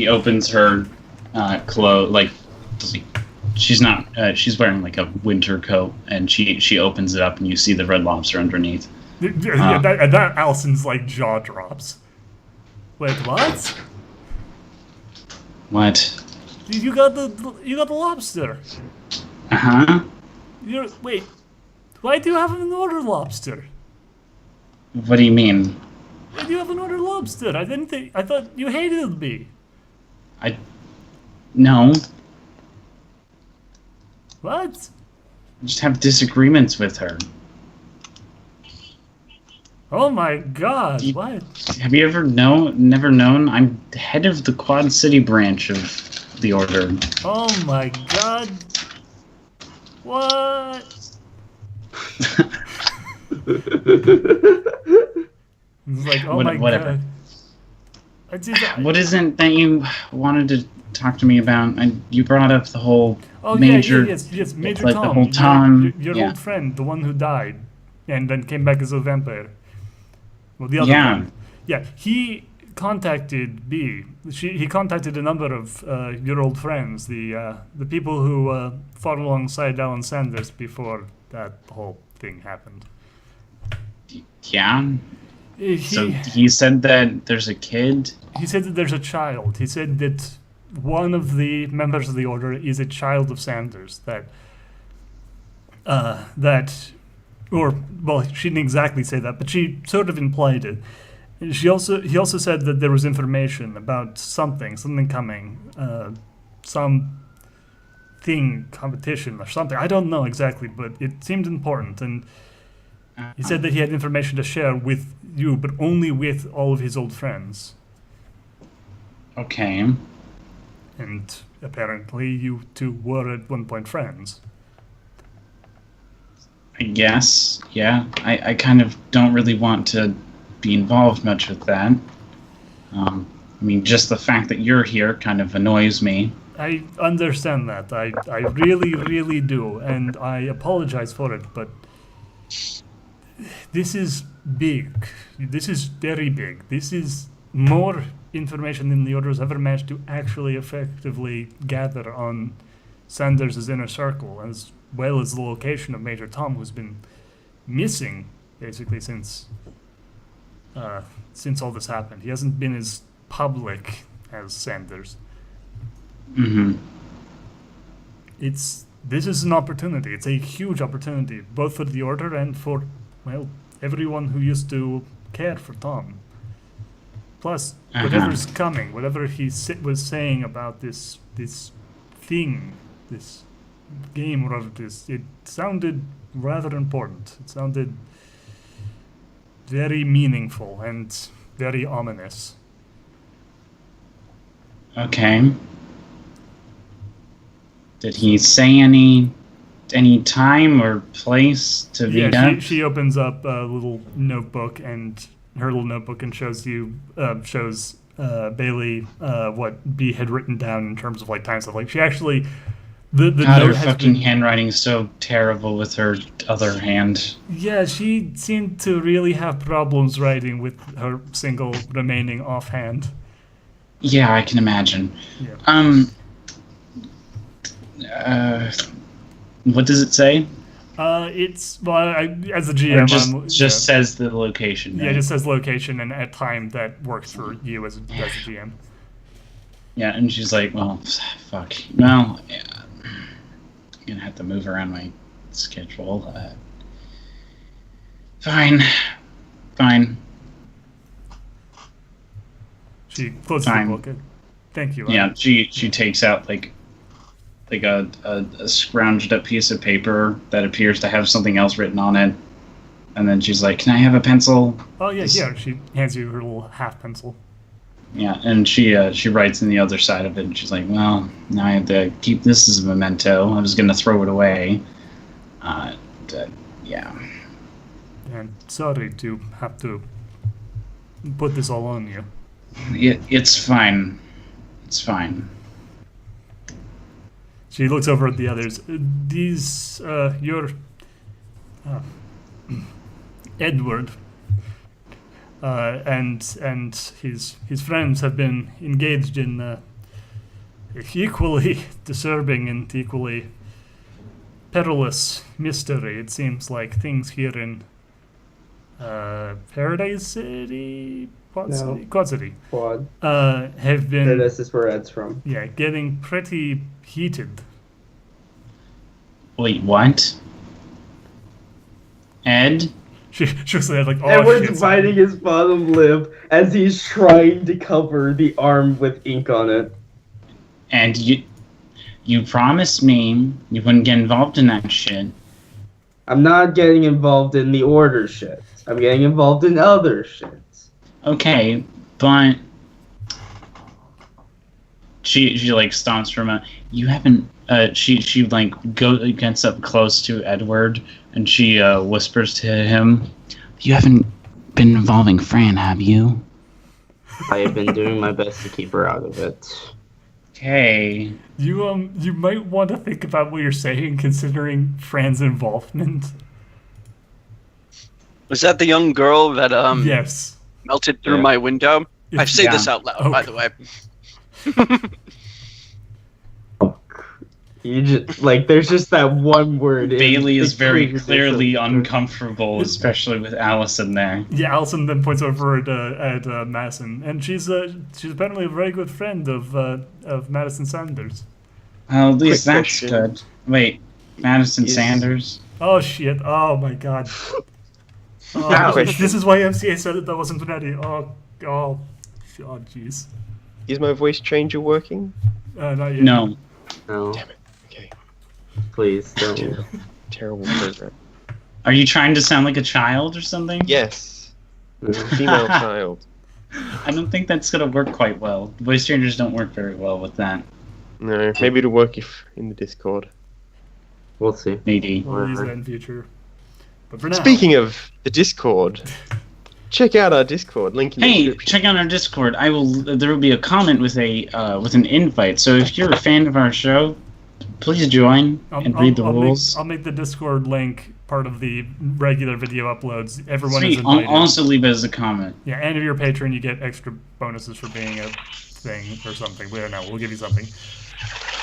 opens her clothes she's not she's wearing like a winter coat, and she opens it up and you see the red lobster underneath. Yeah, that Allison's like jaw drops. Wait, what? What? You got the lobster. Uh-huh. Wait, why do you have an ordered lobster? What do you mean? Why do you have an ordered lobster? I thought you hated me. No. What? I just have disagreements with her. Oh my god, what? Have you never known? I'm the head of the Quad City branch of the Order. Oh my god. What? It's like, oh my whatever. God. What isn't that you wanted to talk to me about? You brought up the whole Major... Yes, Major like Tom. the whole Tom... Your old friend, the one who died, and then came back as a vampire. Well, the other one. Yeah, he contacted B. He contacted a number of your old friends, the people who fought alongside Alan Sanders before that whole thing happened. Yeah? So he said that there's a kid? He said that there's a child. He said that one of the members of the Order is a child of Sanders. She didn't exactly say that, but she sort of implied it. He also said that there was information about something coming, competition or something. I don't know exactly, but it seemed important. And he said that he had information to share with you, but only with all of his old friends. Okay. And apparently you two were at one point friends. I guess, yeah. I kind of don't really want to be involved much with that. I mean, just the fact that you're here kind of annoys me. I understand that. I really, really do. And I apologize for it, but this is big. This is very big. This is more information than the Order's ever managed to actually effectively gather on Sanders' inner circle, as well as the location of Major Tom, who's been missing basically since all this happened. He hasn't been as public as Sanders. Mm-hmm. This is an opportunity. It's a huge opportunity, both for the Order and for, everyone who used to care for Tom. Plus, whatever's coming, whatever he was saying about this thing, this game, whatever it is, it sounded rather important. It sounded very meaningful and very ominous. Okay. Did he say any any time or place to meet Yeah, up? she opens up a little notebook and shows Bailey what B had written down in terms of like time stuff. Like she actually the God, her note has fucking been, handwriting is so terrible with her other hand. yeah, she seemed to really have problems writing with her single remaining offhand. Yeah, I can imagine. Yeah. What does it say? It's as a Or GM, just says the location. yeah, Right? it just says location and a time that works for you as a GM. Yeah, and she's like, well, fuck. Well, yeah, I'm gonna have to move around my schedule. Fine. She closes Fine. the book. Thank you. Yeah, she takes out like a scrounged up piece of paper that appears to have something else written on it, and then she's like, "Can I have a pencil?" Oh yeah. She hands you her little half pencil. Yeah, and she writes in the other side of it, and she's like, "Well, now I have to keep this as a memento. I was gonna throw it away." Yeah. And sorry to have to put this all on you. It's fine. It's fine. She looks over at the others. These, your Edward, and his friends have been engaged in equally disturbing and equally perilous mystery. It seems like things here in Paradise City, Quad City, Quad. have been This is where Ed's from. getting pretty heated. Wait, what? Ed? She was like, oh, Edward's shit, biting his bottom lip as he's trying to cover the arm with ink on it. And you promised me you wouldn't get involved in that shit. I'm not getting involved in the order shit. I'm getting involved in other shit. Okay, but she like stomps for a moment. You haven't. She like gets up close to Edward and she whispers to him, "You haven't been involving Fran, have you?" I have been doing my best to keep her out of it. Okay. You might want to think about what you're saying, considering Fran's involvement. Was that the young girl that Yes. melted through Yeah. my window? I say Yeah. this out loud, by the way. You just like there's just that one word. in Bailey is the very previous clearly episode. uncomfortable, especially with Allison there. Yeah, Allison then points over at Madison, and she's apparently a very good friend of Madison Sanders. Well, at least Quick that's question. good. Wait, Madison Is- Sanders? Oh shit! Oh my god! Oh, Ouch. this is why MCA said that wasn't ready. Oh jeez. Is my voice changer working? Not yet. No. No, Okay. please don't. Terrible program. Are you trying to sound like a child or something? Yes. Female child. I don't think that's gonna work quite well. Voice changers don't work very well with that. No, maybe it'll work if in the Discord. We'll see. Maybe. We'll use that in future. But for now, Speaking of the Discord, check out our Discord. Link in the Hey, description. check out our Discord. There will be a comment with an invite. So if you're a fan of our show, please join and read the rules. I'll make the Discord link part of the regular video uploads. Everyone Sweet. is invited. I'll also leave it as a comment. Yeah, and if you're a patron, you get extra bonuses for being a thing or something. We don't know. We'll give you something.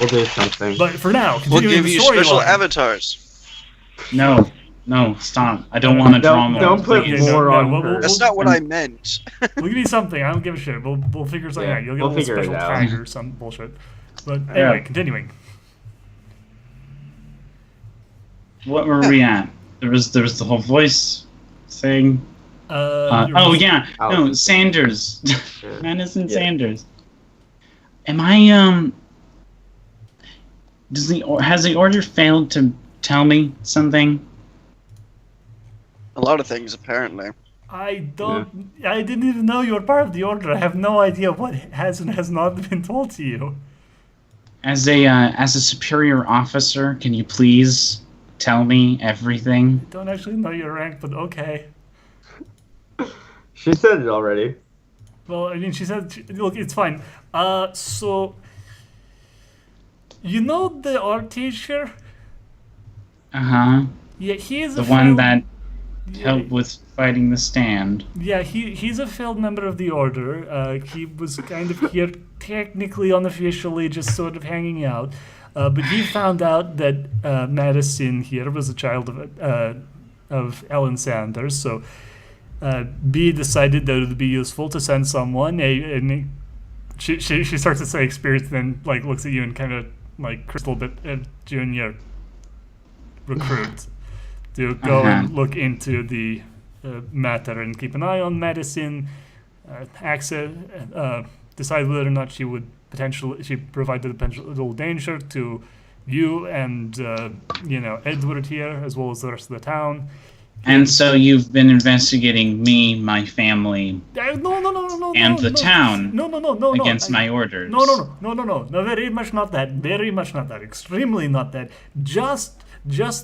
We'll do something. But for now, We'll continuing give the you special storyline. avatars. No, stop. I don't want a drama. don't put please. more No, on we'll- her. That's not what I meant. We'll give you something. I don't give a shit. We'll figure something Yeah, out. You'll get we'll a little figure it special out. tag or some bullshit. But anyway, Yeah. continuing. What were we at? There was the whole voice thing. You're- Yeah, no, Allison. Sanders, Yeah. Madison Yeah. Sanders. Am I has the order failed to tell me something? A lot of things, apparently. I didn't even know you were part of the order. I have no idea what has and has not been told to you. As a superior officer, can you please tell me everything? Don't actually know your rank, but okay. She said it already. Well, I mean, she said, look, it's fine. So, you know the art teacher? Uh-huh. Yeah, he is The a one failed- that yeah, helped with fighting the stand. Yeah, he's a failed member of the order. He was kind of here, technically, unofficially, just sort of hanging out. But he found out that Madison here was a child of Ellen Sanders, so B decided that it would be useful to send someone. She starts to say experience, then like looks at you and kind of like crystal bit junior recruit to go and look into the matter and keep an eye on Madison, decide whether or not she provided a potential danger to you and Edward here as well as the rest of the town. And so you've been investigating me, my family, No, and the town no, against my orders. No, very much not that. Very much not that. Extremely not that. Just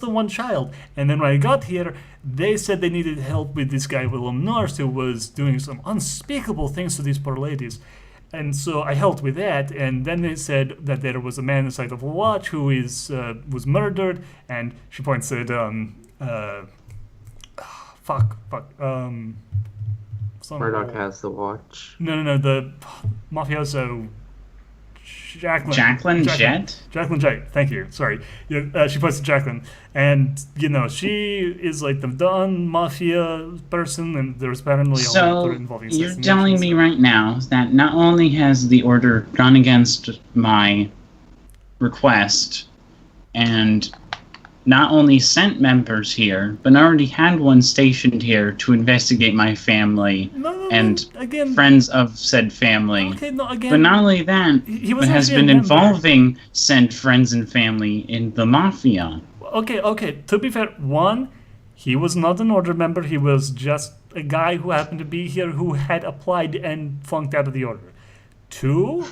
the one child. And then when I got here, they said they needed help with this guy, Willem Norse, who was doing some unspeakable things to these poor ladies. And so I helped with that, and then they said that there was a man inside of a watch who was murdered, and she points at Murdoch has the watch. No, the mafioso Jacqueline. Jacqueline Jett? Jacqueline Jett, thank you. Sorry. Yeah, she points to Jacqueline. And, she is like the Don Mafia person, and there's apparently a whole So involving you're telling me right now that not only has the order gone against my request and not only sent members here, but already had one stationed here to investigate my family and again, friends of said family. Okay, no, again. But not only that, he was but has actually a been member. involving said friends and family in the mafia. Okay. To be fair, one, he was not an order member. He was just a guy who happened to be here who had applied and flunked out of the order. Two,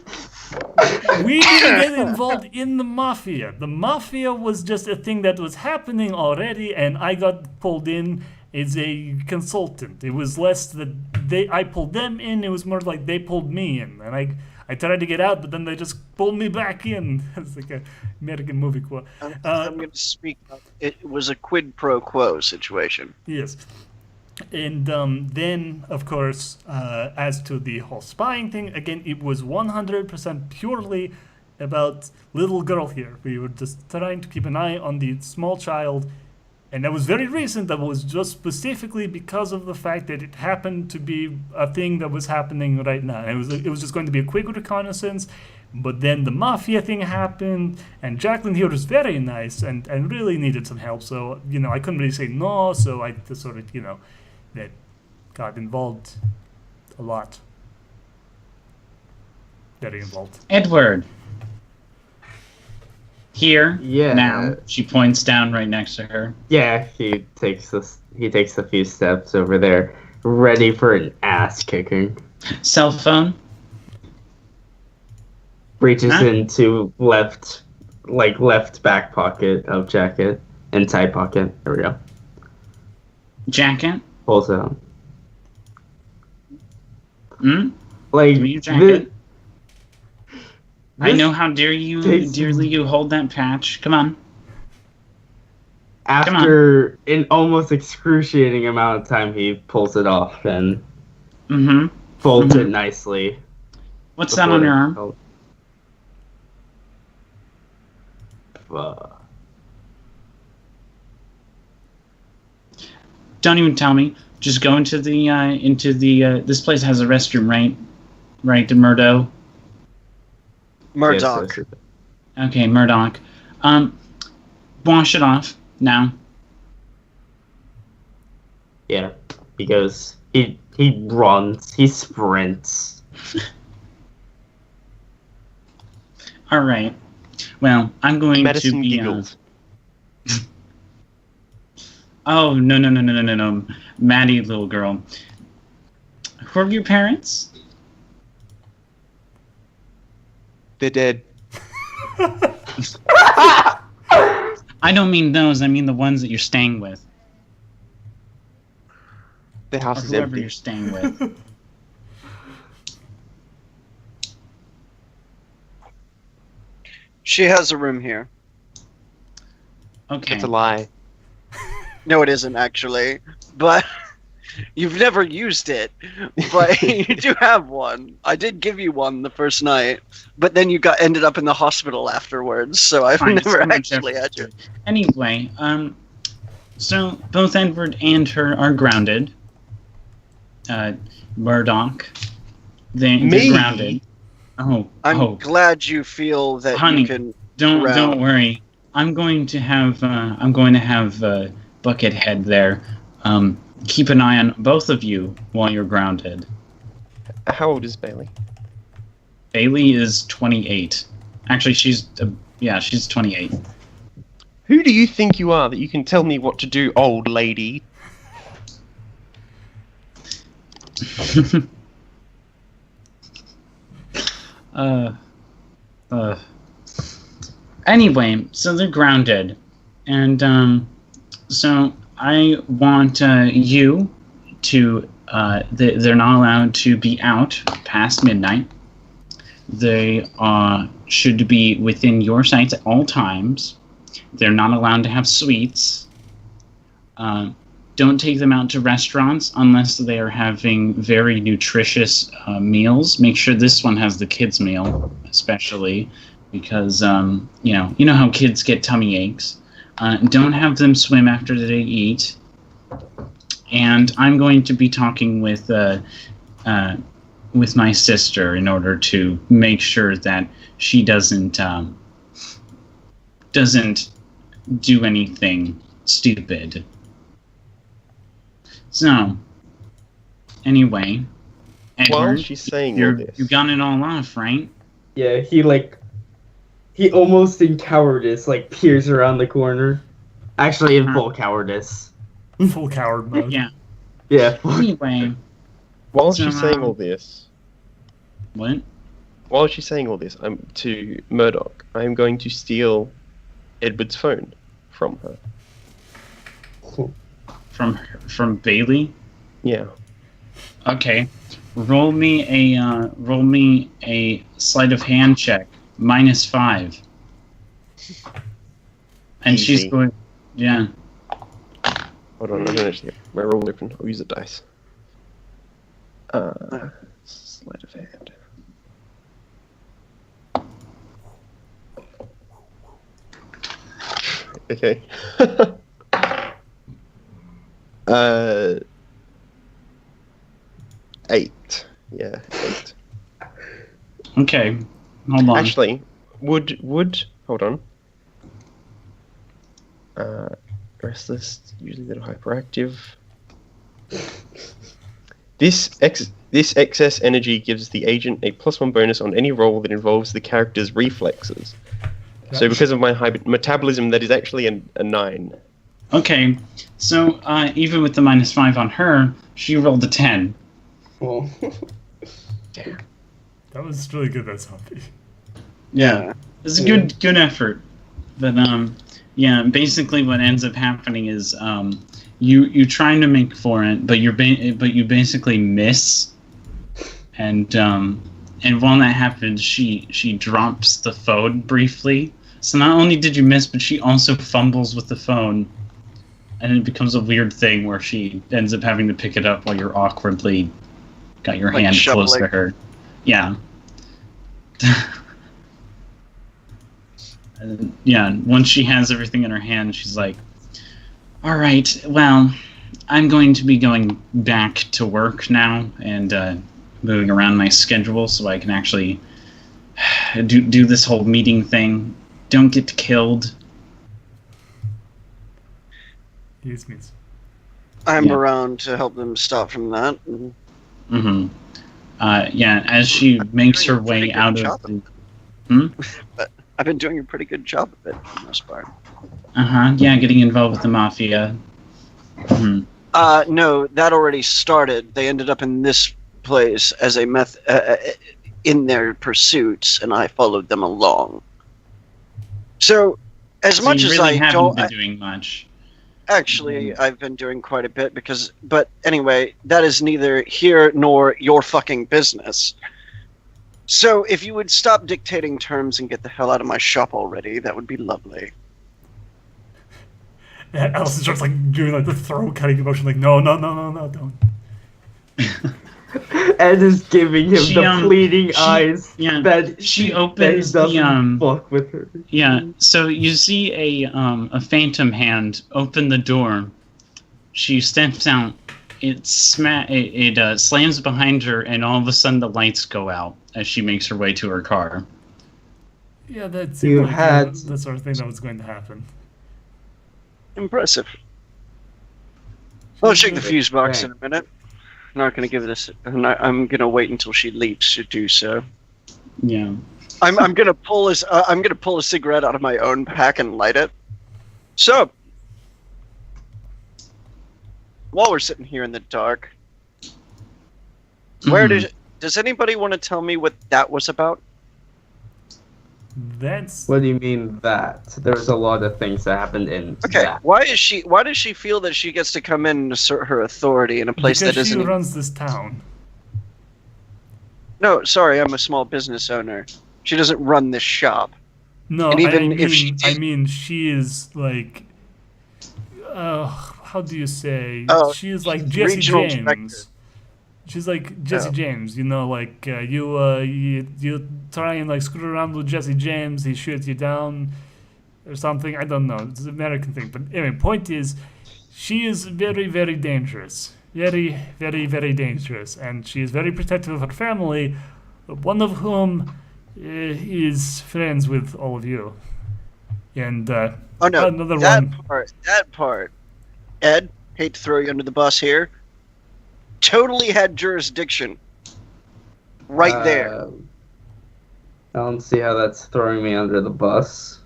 we didn't get involved in the mafia. The mafia was just a thing that was happening already, and I got pulled in as a consultant. It was less that I pulled them in. It was more like they pulled me in, and I tried to get out, but then they just pulled me back in. It's like a American movie quote. I'm going to speak up. It was a quid pro quo situation. Yes. And then, of course, as to the whole spying thing, again, it was 100% purely about little girl here. We were just trying to keep an eye on the small child, and that was very recent. That was just specifically because of the fact that it happened to be a thing that was happening right now. And it was just going to be a quick reconnaissance, but then the mafia thing happened, and Jacqueline here was very nice and really needed some help. So, I couldn't really say no, so I just sort of, that got involved a lot. Very involved. Edward. Here. Yeah. Now. She points down right next to her. Yeah, he takes a few steps over there, ready for an ass kicking. Cell phone. Reaches Huh? into left back pocket of jacket and side pocket. There we go. Jacket. Pulls it out. Hmm? Like Give me your jacket. I this know how dearly you hold that patch. Come on. After an almost excruciating amount of time, he pulls it off and folds it nicely. What's that on your arm? Don't even tell me. Just go into the this place has a restroom, right? Right, Murdo. Murdoch. Yes, Okay, Murdoch. Wash it off now. yeah. He goes. He runs. He sprints. All right. Well, I'm going Madison to be. giggles. Oh no, Maddie, little girl. Who are your parents? They're dead. I I don't mean those. I mean the ones that you're staying with, The or house is whoever empty. you're staying with. She has a room here. Okay. It's a lie. No, it isn't actually, but you've never used it. But you do have one. I did give you one the first night, but then you ended up in the hospital afterwards. So I've Fine, never so much actually had you. effort. Anyway, so both Edward and her are grounded. Murdoch, they're Me? grounded. I'm glad you feel that Honey, you can. don't ground. worry. I'm going to have Buckethead there. Keep an eye on both of you while you're grounded. How old is Bailey? Bailey is 28. Actually, she's 28. Who do you think you are that you can tell me what to do, old lady? Anyway, so they're grounded, and so I want you to. They're not allowed to be out past midnight. They should be within your sights at all times. They're not allowed to have sweets. Don't take them out to restaurants unless they are having very nutritious meals. Make sure this one has the kids' meal, especially because you know how kids get tummy aches. Don't have them swim after they eat. And I'm going to be talking with my sister in order to make sure that she doesn't do anything stupid. So, anyway, Edward, While she's saying all this, you got it all off, right? Yeah, he almost in cowardice, peers around the corner. Actually, in full cowardice. Full coward mode. Yeah. Yeah. Anyway, while So, she's saying all this, what? while she's saying all this, I'm to Murdoch. I am going to steal Edward's phone from her. From Bailey? Yeah. Okay. Roll me a sleight of hand check. -5. And she's Easy. going. Yeah. Hold on, I don't actually have my roll open. I'll use a dice. Sleight of hand. Okay. 8. Yeah, 8. Okay. Hold on. Actually, would hold on. Restless, usually they're hyperactive. This excess energy gives the agent a +1 bonus on any roll that involves the character's reflexes. So because of my high metabolism, that is actually a 9. Okay. So even with the -5 on her, she rolled a 10. Well, That was really good, that zombie. Yeah. It's a good effort. But yeah, basically what ends up happening is you trying to make for it, but you basically miss, and while that happens, she drops the phone briefly. So not only did you miss, but she also fumbles with the phone, and it becomes a weird thing where she ends up having to pick it up while you're awkwardly got your hand close to her. Yeah. And, yeah, once she has everything in her hand, she's like, all right, well, I'm going to be going back to work now and moving around my schedule so I can actually do this whole meeting thing. Don't get killed. Use means. I'm Yeah. around to help them stop from that. Mm-hmm. Yeah, as she makes her Doing a pretty way good out job of the... But I've been doing a pretty good job of it for the most part. Yeah, getting involved with the mafia. Mm-hmm. No, that already started. They ended up in this place as a in their pursuits, and I followed them along. So, As So much you as really I haven't don't, been doing much. actually, I've been doing quite a bit but anyway, that is neither here nor your fucking business. So if you would stop dictating terms and get the hell out of my shop already, that would be lovely. And Allison starts like doing like the throat cutting motion, like no, don't. Ed is giving him She, the pleading eyes. yeah, that she that opens he doesn't the fuck with her. Yeah, so you see a phantom hand open the door. She steps out. It slams behind her, and all of a sudden the lights go out as she makes her way to her car. Yeah, that You seemed like had- the sort of thing that was going to happen. Impressive. I'll check the fuse box in a minute. I'm not going to give this. I'm going to wait until she leaves to do so. Yeah. I'm going to pull a cigarette out of my own pack and light it. So, while we're sitting here in the dark, does anybody want to tell me what that was about? That's What do you mean that? There's a lot of things that happened in Okay, that. why does she feel that she gets to come in and assert her authority in a place because that she isn't? runs this town. No, sorry, I'm a small business owner. She doesn't run this shop. No, And even I mean, if she did- I mean, she is like, how do you say? Oh, she is like Jesse regional James. director. She's like Jesse Oh. James, you know, like you try and like screw around with Jesse James, he shoots you down, or something. I don't know. It's an American thing, but anyway, point is, she is very, very dangerous, very, very, very dangerous, and she is very protective of her family, one of whom is friends with all of you, and Oh no, another that one. part. Ed, hate to throw you under the bus here. Totally had jurisdiction. Right there. I don't see how that's throwing me under the bus.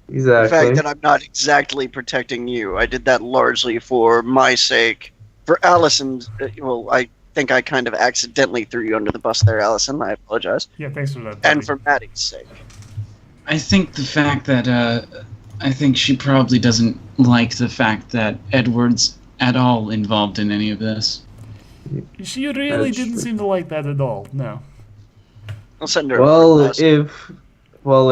The Exactly. fact that I'm not exactly protecting you. I did that largely for my sake. For Allison's, well, I think I kind of accidentally threw you under the bus there, Allison. I apologize. Yeah, thanks for that. And buddy. for Maddie's sake. I think the fact that I think she probably doesn't like the fact that Edward's at all involved in any of this. She really That's didn't true. seem to like that at all. No. I'll send her. Well, a request.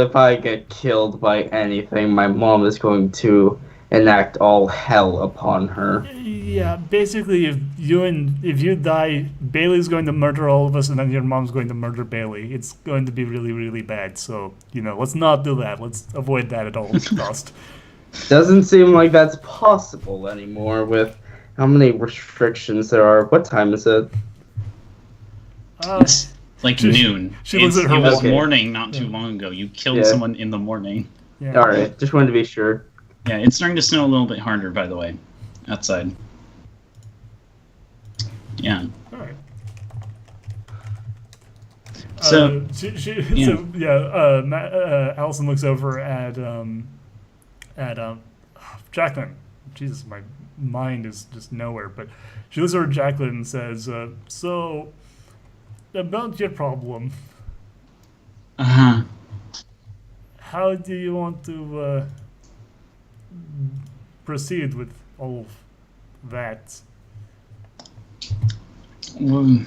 if I get killed by anything, my mom is going to enact all hell upon her. Yeah, basically, if you die, Bailey's going to murder all of us, and then your mom's going to murder Bailey. It's going to be really, really bad. So let's not do that. Let's avoid that at all cost. Doesn't seem like that's possible anymore with how many restrictions there are. What time is it? It's like She- noon. she looks at her It was watch. morning not too Yeah. long ago. You killed Yeah. someone in the morning. Yeah. All right, just wanted to be sure. Yeah, it's starting to snow a little bit harder, by the way, outside. Yeah. All right. So, Allison looks over at Jacqueline. Jesus, my mind is just nowhere. But she looks over at Jacqueline and says, "So, about your problem, uh-huh. how do you want to proceed with all of that?" Well,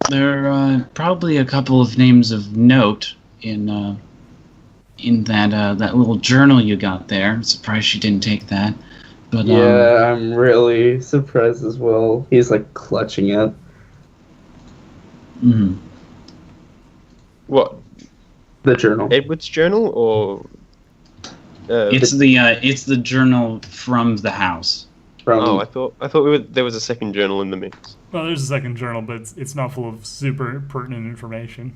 there are probably a couple of names of note in that little journal you got there. I'm surprised she didn't take that. But Yeah, I'm really surprised as well. He's like clutching it. mhm. What? The journal. Edward's journal or? it's the journal from the house. From Oh, I thought there was a second journal in the mix. Well, there's a second journal, but it's not full of super pertinent information.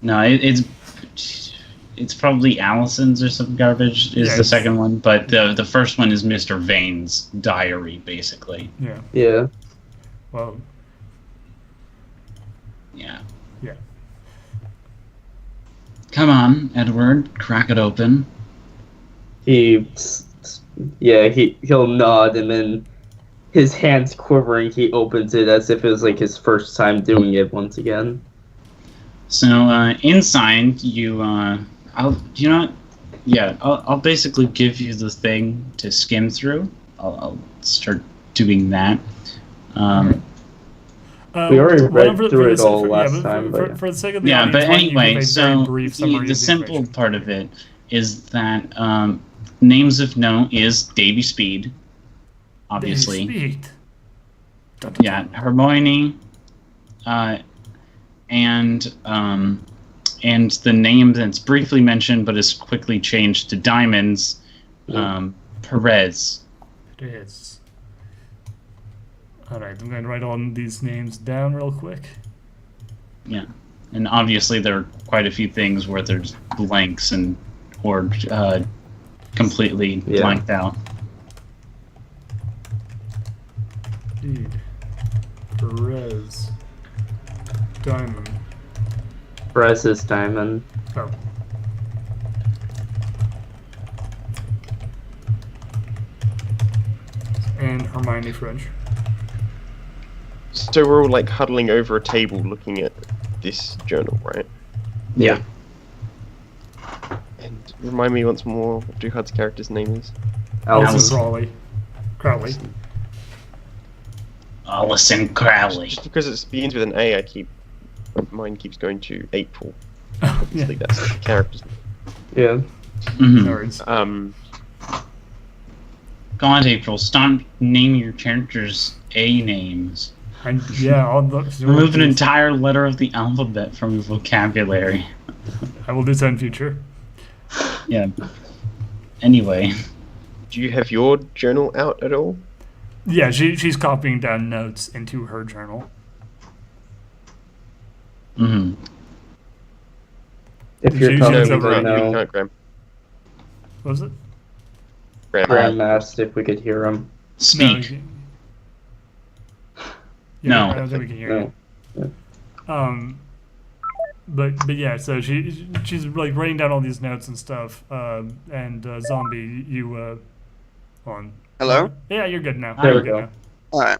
No, it's probably Allison's or some garbage is Yeah, the it's- second one, but the first one is Mr. Vane's diary, basically. Yeah. yeah. Well, Yeah. yeah. Come on, Edward, crack it open. He'll nod, and then his hands quivering, he opens it as if it was like his first time doing it once again. So inside, you You know what? Yeah, I'll basically give you the thing to skim through. I'll start doing that. We already read through it all for last time, but for the sake of the Yeah, audience, but why don't you give anyway, a so very brief summary of the simple information? part of it is that names of note is Davy Speed, obviously. Davy Speed. Dun, dun, Yeah, dun. Hermione, and the name that's briefly mentioned but is quickly changed to Diamonds, Perez. It is. Alright, I'm going to write all these names down real quick. Yeah, and obviously there are quite a few things where there's blanks or completely blanked out. Speed. Perez. Diamond. Perez is Diamond. Oh. And Hermione French. So we're all like huddling over a table looking at this journal, right? Yeah. And remind me once more what Duhad's character's name is. Alison Crowley. Alison Crowley. Just because it begins with an A, mine keeps going to April. Yeah. Obviously, that's the character's name. Yeah. Mhm. Nerds. God, April, stop naming your characters A names. And yeah, all the Remove an entire letter of the alphabet from your vocabulary. I will do so in future. Yeah. Anyway. Do you have your journal out at all? Yeah, she's copying down notes into her journal. Mm-hmm. If you're She's coming over to it. You know, can't, Graham. What was it? Graham asked if we could hear him. Speak. No, No. I don't think we can hear you. But yeah, so she's like writing down all these notes and stuff. And Zombie, you on? Hello? Yeah, you're good now. There You're we good go. now. All right.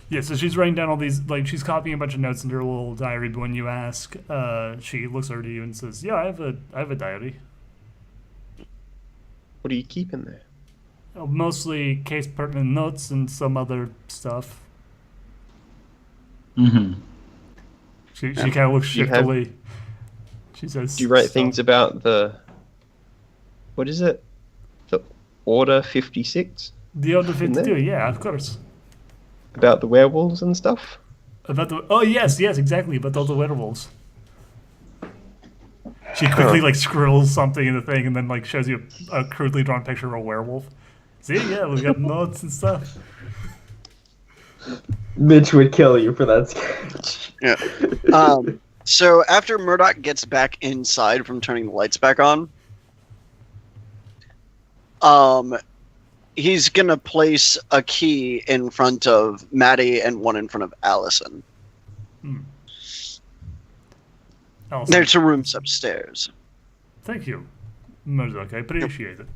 Yeah, so she's writing down all these, like, she's copying a bunch of notes into her little diary, but when you ask, she looks over to you and says, yeah, I have a diary. What do you keep in there? Mostly case pertinent notes and some other stuff. Mm-hmm. She kind of looks You have- shiftily. She says, Do you write "Stop." things about what is it? The Order 56? The other in there? 52, yeah, of course. About the werewolves and stuff? Yes, exactly, about all the werewolves. She quickly like scribbles something in the thing and then like shows you a crudely drawn picture of a werewolf. See, yeah, we got notes and stuff. Mitch would kill you for that sketch. Yeah. So after Murdoch gets back inside from turning the lights back on, he's gonna place a key in front of Maddie and one in front of Allison. Allison, There's two rooms upstairs. thank you, Murdoch. I appreciate it.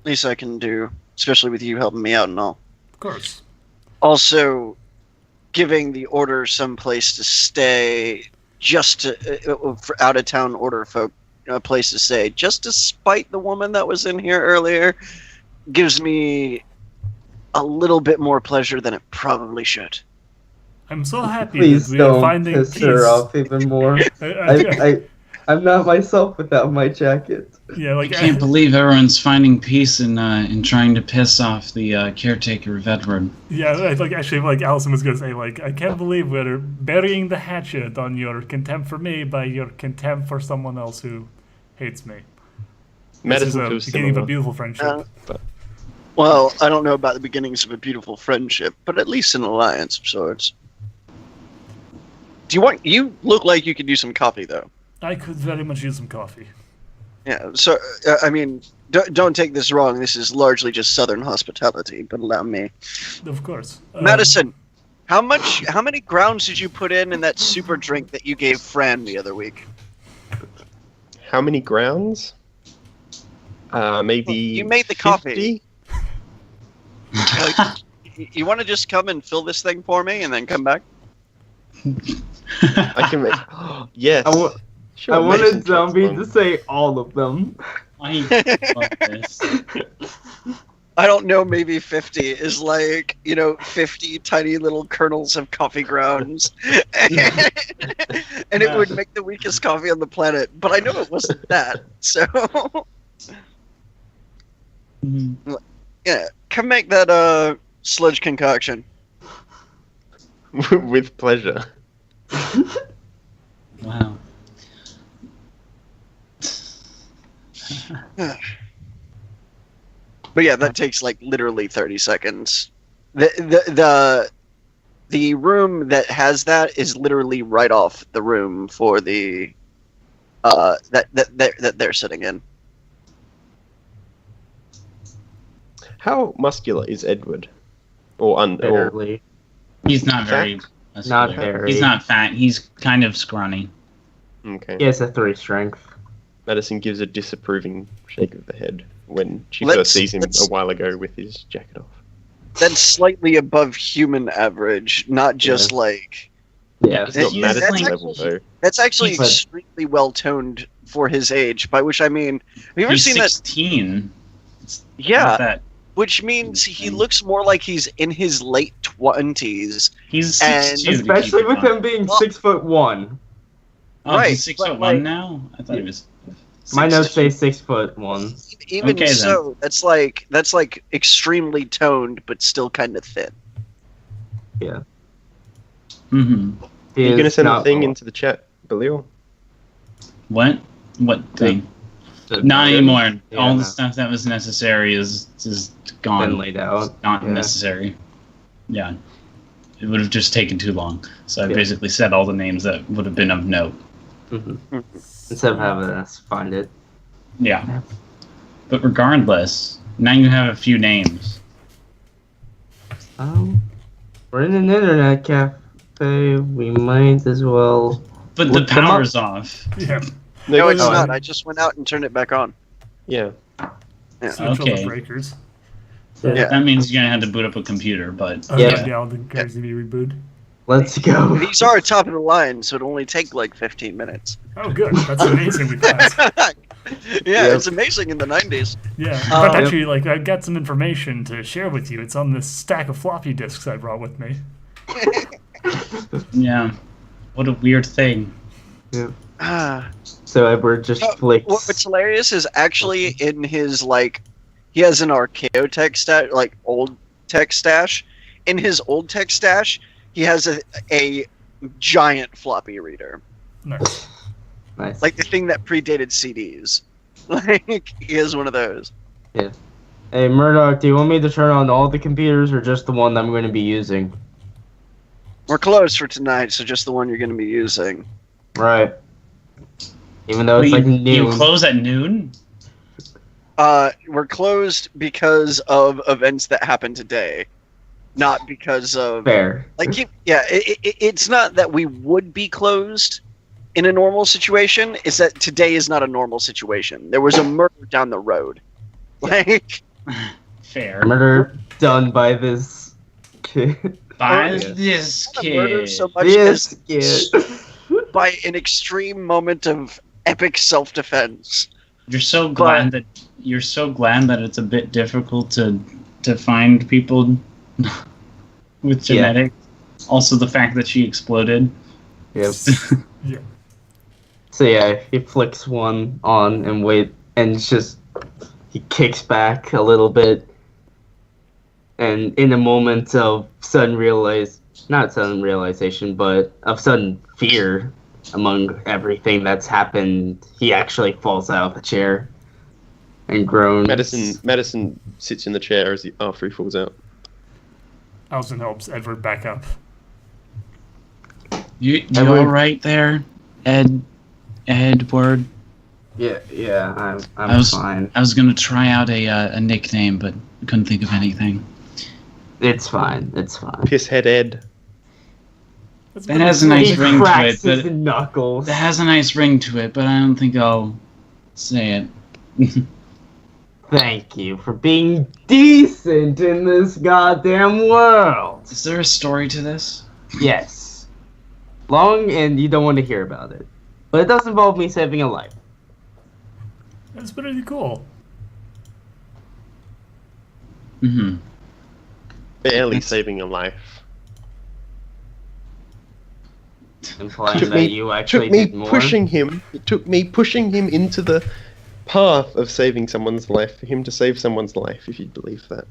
Least I can do, especially with you helping me out and all. Of course. Also, giving the order some place to stay, just to, for out of town order folk, a place to stay, just despite the woman that was in here earlier, gives me a little bit more pleasure than it probably should. I'm so happy Please that we are don't finding piss peace. her off even more. I'm not myself without my jacket. Yeah, like I can't believe everyone's finding peace in trying to piss off the caretaker of Edward. Yeah, like actually, like Allison was gonna say, like, I can't believe we're burying the hatchet on your contempt for me by your contempt for someone else who hates me. This is Madison a feels beginning of a similar. beautiful friendship. Well, I don't know about the beginnings of a beautiful friendship, but at least an alliance of sorts. You look like you could use some coffee, though. I could very much use some coffee. Yeah, so, I mean, don't take this wrong. This is largely just Southern hospitality, but allow me. Of course. Madison, how many grounds did you put in that super drink that you gave Fran the other week? How many grounds? Maybe You made the 50? coffee. You want to just come and fill this thing for me and then come back? I can make. Yes. Sure, I wanted Mason Zombie trots to along. say all of them. I love this. I don't know, maybe 50 is like, 50 tiny little kernels of coffee grounds. And it would make the weakest coffee on the planet. But I know it wasn't that. So, yeah, come make that sludge concoction. With pleasure. Wow. But yeah, that takes like literally 30 seconds. The room that has that is literally right off the room for the that they're sitting in. How muscular is Edward? Or Barely. He's not very Fat? muscular. Not very. He's not fat. He's kind of scrawny. okay. He has a 3 strength. Madison gives a disapproving shake of the head when she Let's- first sees him let's- a while ago with his jacket off. That's slightly above human average, not just like. Yeah. It's not He's Madison like- level though. That's actually But- extremely well toned for his age. By which I mean, have you ever He's seen that? 16. It's Yeah, not that. which means he looks more like he's in his late 20s. He's And- 6'2", to Especially keep with in mind. him being Well- 6'1". Oh, Right, he's 6'1" but, like- now. I thought he was. My notes say 6'2". 6'1". Even Okay, then. so, that's like extremely toned, but still kind of thin. Mm-hmm. He Are you going to is send the not thing tall. into the chat, Belil? What? What thing? The Not burden? anymore. Yeah, All the no. stuff that was necessary is gone. Been laid out. Not Yeah. necessary. Yeah. It would have just taken too long. So I Yeah. basically said all the names that would have been of note. Mhm. Instead of having us find it. Yeah. But regardless, now you have a few names. We're in an internet cafe. We might as well. But the Look them up. power's off. Yeah. No, it's Oh, not. I just went out and turned it back on. Yeah. Switch all Okay. the breakers. Yeah. That means you're gonna have to boot up a computer, but Yeah. Yeah, all the cars to be rebooted. Let's go. These are top of the line, so it'll only take like 15 minutes. Oh, good. That's amazing. We passed. Yeah, Yep. it's amazing in the 90s. Yeah. Um, But actually, like, I've got some information to share with you. It's on this stack of floppy disks I brought with me. yeah. What a weird thing. Ah. So Edward just flicks. What's hilarious is actually in his like, he has an archeo tech stash, like old tech stash. In his old tech stash, he has a giant floppy reader, Nice. Nice. like the thing that predated CDs. Like he has one of those. Hey Murdoch, do you want me to turn on all the computers or just the one that I'm going to be using? We're closed for tonight, so just the one you're going to be using. Right. Even though it's Wait, like noon. you close at noon? We're closed because of events that happened today, not because of Fair. It's not that we would be closed in a normal situation. It's that today is not a normal situation. There was a murder down the road. Like, Fair. Murder done by this kid. By Yeah. this not a murder kid. so much This as kid. by an extreme moment of epic self-defense. You're so glad that it's a bit difficult to find people with genetics. Also, the fact that she exploded. Yep. Yeah. So yeah, he flicks one on and it's just he kicks back a little bit, and in a moment of not sudden realization, but of sudden fear among everything that's happened, he actually falls out of the chair and groans. Madison sits in the chair after he falls out. Alison helps Edward back up. You Edward. all right there, Edward? Yeah, I'm I was fine. I was gonna try out a nickname, but couldn't think of anything. It's fine. Pisshead Ed. That's That has a nice He ring to cracks it, his but knuckles. that has a nice ring to it. But I don't think I'll say it. Thank you for being decent in this goddamn world. Is there a story to this? Yes. Long and you don't want to hear about it. but it does involve me saving a life. That's pretty cool. Mm-hmm. Barely saving a life. Implying that you actually took me did more. It took me pushing him into the path of saving someone's life for him to save someone's life, if you believe that.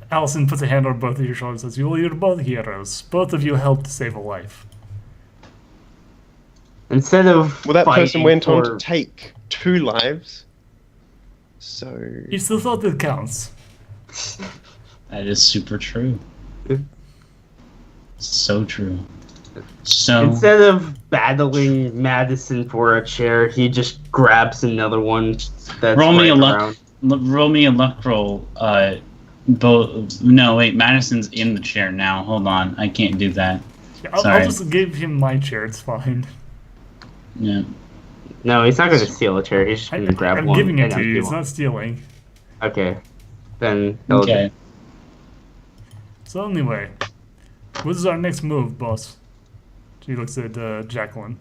Allison puts a hand on both of your shoulders and says, "You're both heroes. Both of you helped save a life." Instead of Well, that person fighting went on for- to take 2 lives. So You still thought that counts. That is super true. Yeah. So true. So Instead of battling Madison for a chair, he just grabs another one that's roll me a right luck. around. Roll me a luck roll. Both. No, wait. Madison's in the chair now. Hold on. I can't do that. Yeah, I'll Sorry. just give him my chair. It's fine. Yeah. No, he's not going to steal a chair. He's just going to grab I'm one. giving it and to you. empty It's one. not stealing. Okay. Then he'll Okay. So anyway, what is our next move, boss? She looks at Jacqueline.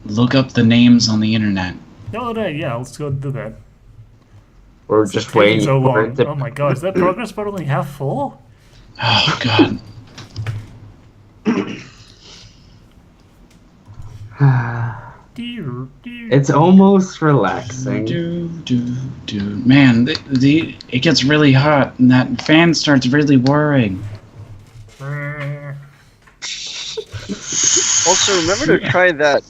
Look up the names on the internet. Oh, right, yeah, let's go do that. We're It's just taking waiting so for long. it to... Oh my god, is that progress bar only half full? Oh God. Dear. It's almost relaxing. Man, it gets really hot, and that fan starts really whirring. Also, remember to try that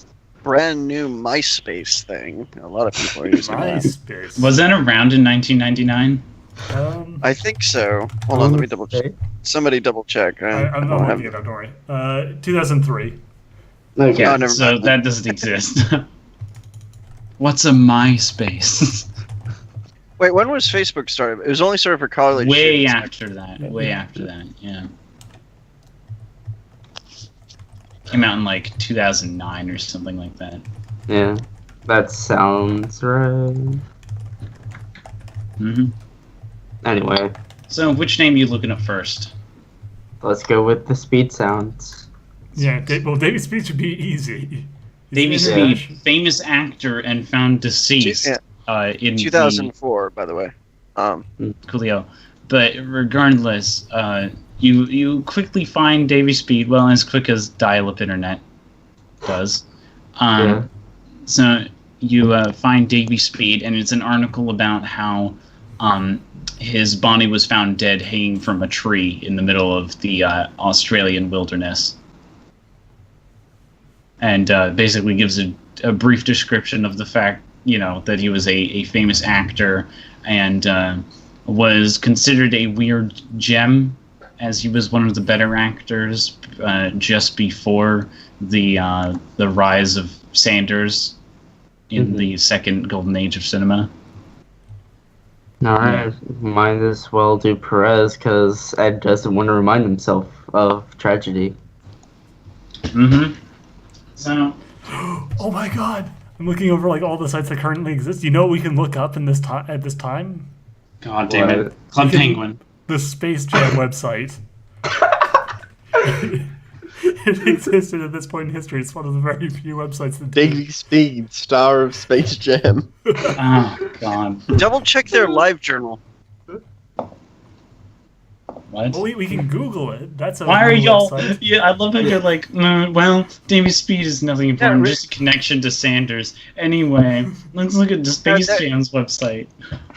brand new MySpace thing. A lot of people are using that. MySpace. Was that around in 1999? I think so. Hold on, let me double check. Somebody double check. I'm not looking it up, don't worry. 2003. Okay. Oh, never So mind. that doesn't exist. What's a MySpace? Wait, when was Facebook started? It was only started for college Way students. after that. Way after that. Yeah. Came out in like 2009 or something like that. Yeah, that sounds right. Mm-hmm. Anyway, So, which name are you looking up first? let's go with the speed sounds. Yeah, well, David Speed should be easy. Davy He's Speed, international. famous actor and found deceased in 2004, by the way. Coolio. But regardless, you quickly find Davy Speed, well, as quick as dial-up internet does. Yeah. So you find Davy Speed, and it's an article about how his body was found dead hanging from a tree in the middle of the Australian wilderness. And basically gives a brief description of the fact, that he was a famous actor and was considered a weird gem, as he was one of the better actors just before the rise of Sanders in the second golden age of cinema. Alright, might as well do Perez, because Ed doesn't want to remind himself of tragedy. Mm-hmm. So, Oh my god! I'm looking over like all the sites that currently exist. You know what we can look up in this time at this time? God damn it. What? Club You can- Penguin. The Space Jam website. It existed at this point in history. It's one of the very few websites that do. Davy Speed, star of Space Jam. Oh, God. Double check their live journal. What? Well, we can Google it. That's a Why are real y'all... website. Yeah, I love how you're like, well, Davy Speed is nothing important, Yeah, just a connection to Sanders. Anyway, let's look at the Space that- Jam's website.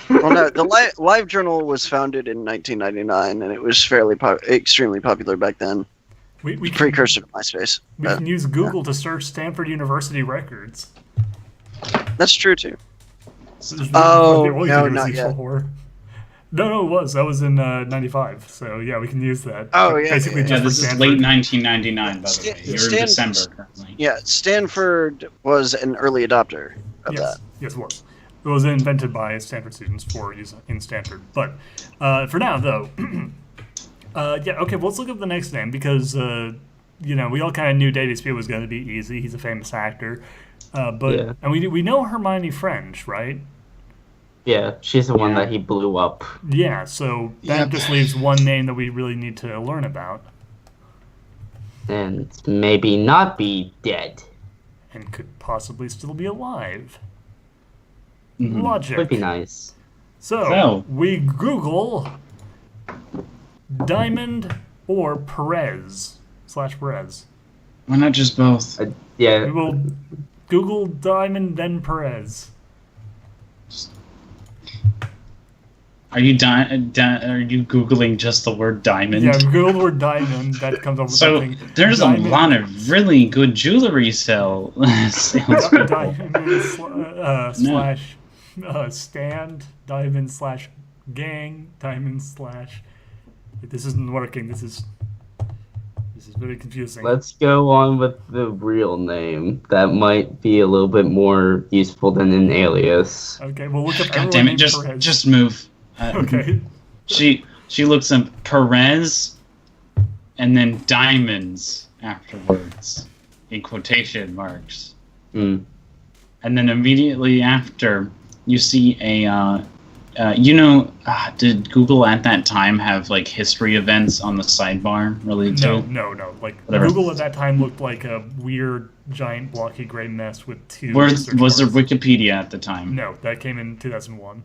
Well, no, the live journal was founded in 1999, and it was fairly extremely popular back then. We can, Precursor to MySpace. we can use Google to search Stanford University records. That's true too. This is Oh, what the old no, university's not yet. for. No, it was. That was in 95. So, yeah, we can use that. Oh, yeah, Basically yeah, Yeah, just this for is Stanford. late 1999, by the way. You're in Stan- December currently. Yeah, Stanford was an early adopter of Yes, that. yes, it was. It was invented by Stanford students for use in Stanford. But for now, though, yeah, okay, well, let's look up the next name because, we all kind of knew Davy Speed was going to be easy. He's a famous actor. But Yeah. and we know Hermione French, right? Yeah, she's the one that he blew up. Yeah, so that Yep. just leaves one name that we really need to learn about. And maybe not be dead. and could possibly still be alive. Mhm. Logic. Would be nice. So, we Google Diamond or Perez/Perez. Why not just both? We Yeah. will Google Diamond, then Perez. Are you are you googling just the word diamond? Yeah, Google the word diamond. That comes up with So something. there's Diamond- a lot of really good jewelry salespeople. Diamond slash stand. Diamond slash gang. Diamond slash. This isn't working. This is very confusing. Let's go on with the real name. That might be a little bit more useful than an alias. Okay, we'll look up God everyone damn it! named Just Perez. just move. Okay. She looks up Perez, and then diamonds afterwards, in quotation marks. Hmm. And then immediately after, you see a, did Google at that time have like history events on the sidebar related to? No. Like Whatever. Google at that time looked like a weird, giant, blocky gray mess with two. Was search there bars. Wikipedia at the time? No, that came in 2001.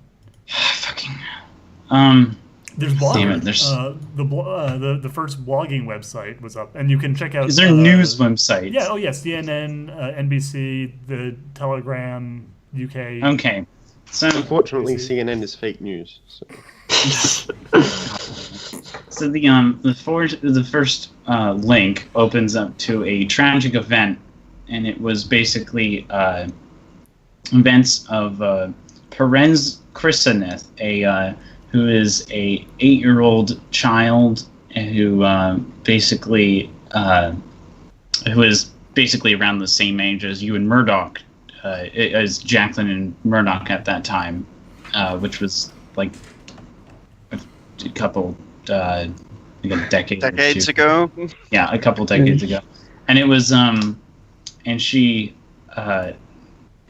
Fucking. There's bloggers. Damn it, there's- the first blogging website was up, and you can check out. Is there news websites? Yeah. Oh yeah. CNN, NBC, the Telegram, UK. Okay. So Unfortunately, CNN is fake news. So. So the first link opens up to a tragic event, and it was basically events of Perez Christeneth, who is a 8-year-old child who who is basically around the same age as you and Murdoch, as Jacqueline and Murdoch at that time, which was like a couple. Like a decade or Decades two. ago. Yeah, a couple decades ago, and it was and she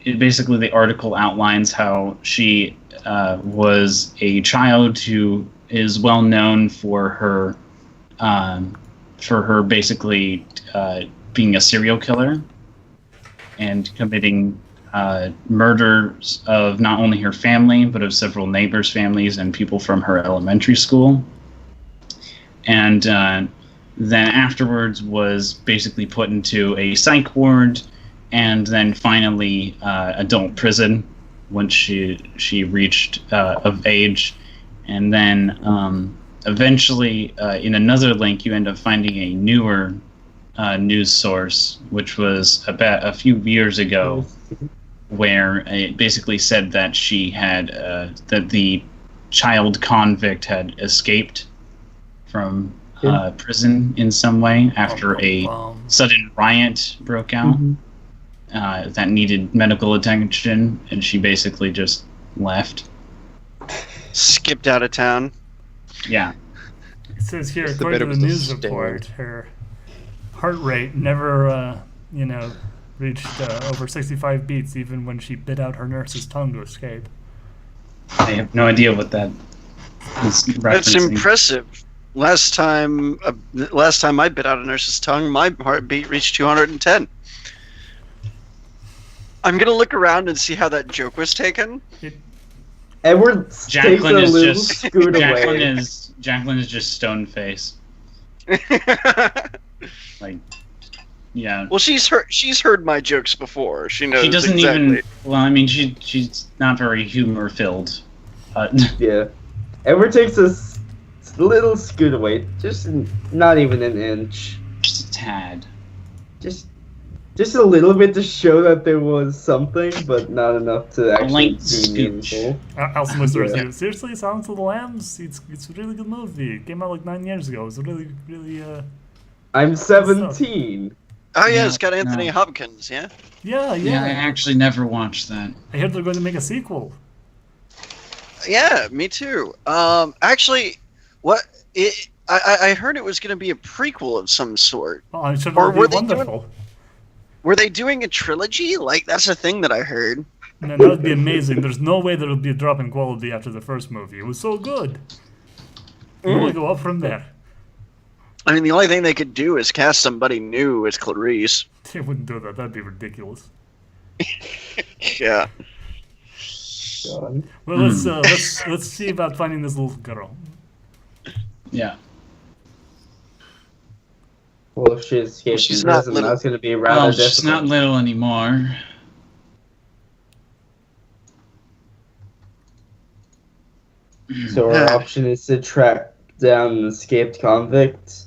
basically the article outlines how she was a child who is well known for her basically being a serial killer and committing murders of not only her family but of several neighbors' families and people from her elementary school. And then afterwards was basically put into a psych ward, and then finally adult prison once she reached of age, and then eventually in another link you end up finding a newer news source, which was about a few years ago, where it basically said that she had that the child convict had escaped from prison in some way after a sudden riot broke out that needed medical attention, and she basically just left. Skipped out of town. Yeah. It says here, the according to better the was the news stand. report, her heart rate never, reached over 65 beats, even when she bit out her nurse's tongue to escape. I have no idea what that is That's referencing. impressive. Last time I bit out a nurse's tongue, my heartbeat reached 210. I'm gonna look around and see how that joke was taken. Edward takes a Jacqueline is little just scoot away. Jacqueline is just stone face. Like, yeah. Well, she's heard my jokes before. She knows. She doesn't exactly. even. Well, I mean, she's not very humor filled. Yeah. Edward takes a little scoot away, just not even an inch. Just a tad. Just a little bit to show that there was something, but not enough to actually light be scooch. meaningful. Alison whispers Yeah. to you, seriously, Silence of the Lambs? It's a really good movie. It came out like 9 years ago. It was a really, I'm 17. Oh yeah, No, it's got Anthony no. Hopkins. Yeah. Yeah. Yeah, I actually never watched that. I heard they're going to make a sequel. Yeah, me too. Actually, I heard it was going to be a prequel of some sort. Oh, I'm sure Or that'll were be they doing- wonderful. Were they doing a trilogy? Like, that's a thing that I heard. No, that would be amazing. There's no way there would be a drop in quality after the first movie. It was so good. You want to go up from there. I mean, the only thing they could do is cast somebody new as Clarice. They wouldn't do that. That'd be ridiculous. Yeah. God. Well, let's see about finding this little girl. Yeah. Well, if she escaped She's from not prison, little. that's going to be rather Well, difficult. she's not little anymore. So our option is to track down an escaped convict.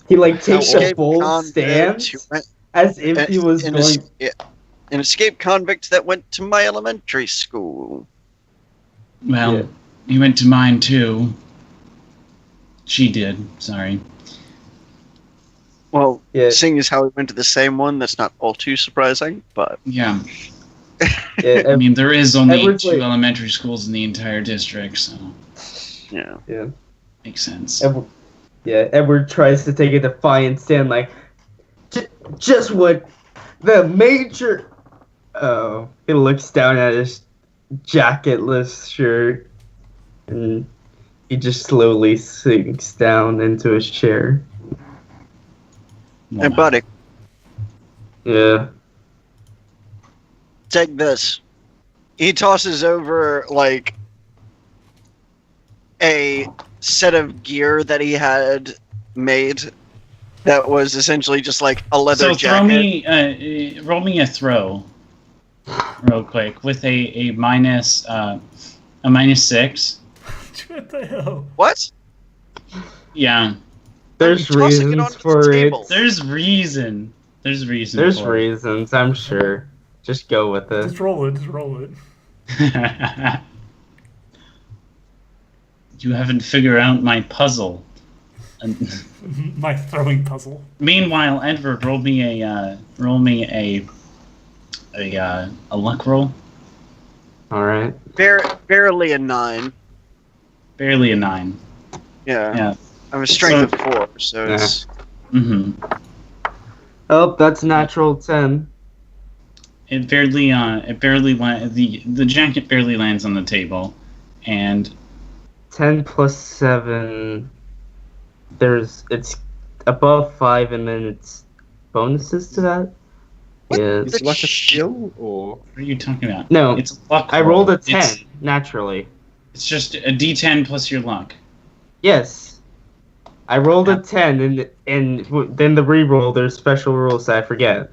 He takes a Escaped bold convict stance who went- as if he was going. An escaped convict that went to my elementary school. Well, Yeah. he went to mine too. She did. Sorry. Well, Yeah. seeing as how we went to the same one, that's not all too surprising, but Yeah. Yeah, I mean, there is only Edward's 2 like- elementary schools in the entire district, so yeah. yeah. makes sense. Edward tries to take a defiant stand, just what the major. Oh, he looks down at his jacketless shirt, and he just slowly sinks down into his chair. Hey, buddy, Yeah. take this. He tosses over, a set of gear that he had made that was essentially just a leather So jacket. roll me a throw, real quick, with a minus 6. What the hell? What? Yeah, There's I'm tossing it reasons onto the for it. table. there's reason. There's reason. There's for it. reasons, I'm sure. Just go with it. Just roll it. Just roll it. You haven't figured out my puzzle. And My throwing puzzle. meanwhile, Edward, roll me a luck roll. All right. Barely a 9. Barely a 9. Yeah. Yeah. I'm a strength of 4, so it's... Mm-hmm. Oh, that's natural 10. The jacket barely lands on the table, and 10 plus 7. It's above 5, and then it's bonuses to that. What? Yeah. Is it like a skill or? what are you talking about? No, It's a luck I roll. rolled a 10 It's, naturally. it's just a D10 plus your luck. Yes, I rolled a 10, and then the reroll. There's special rules that I forget.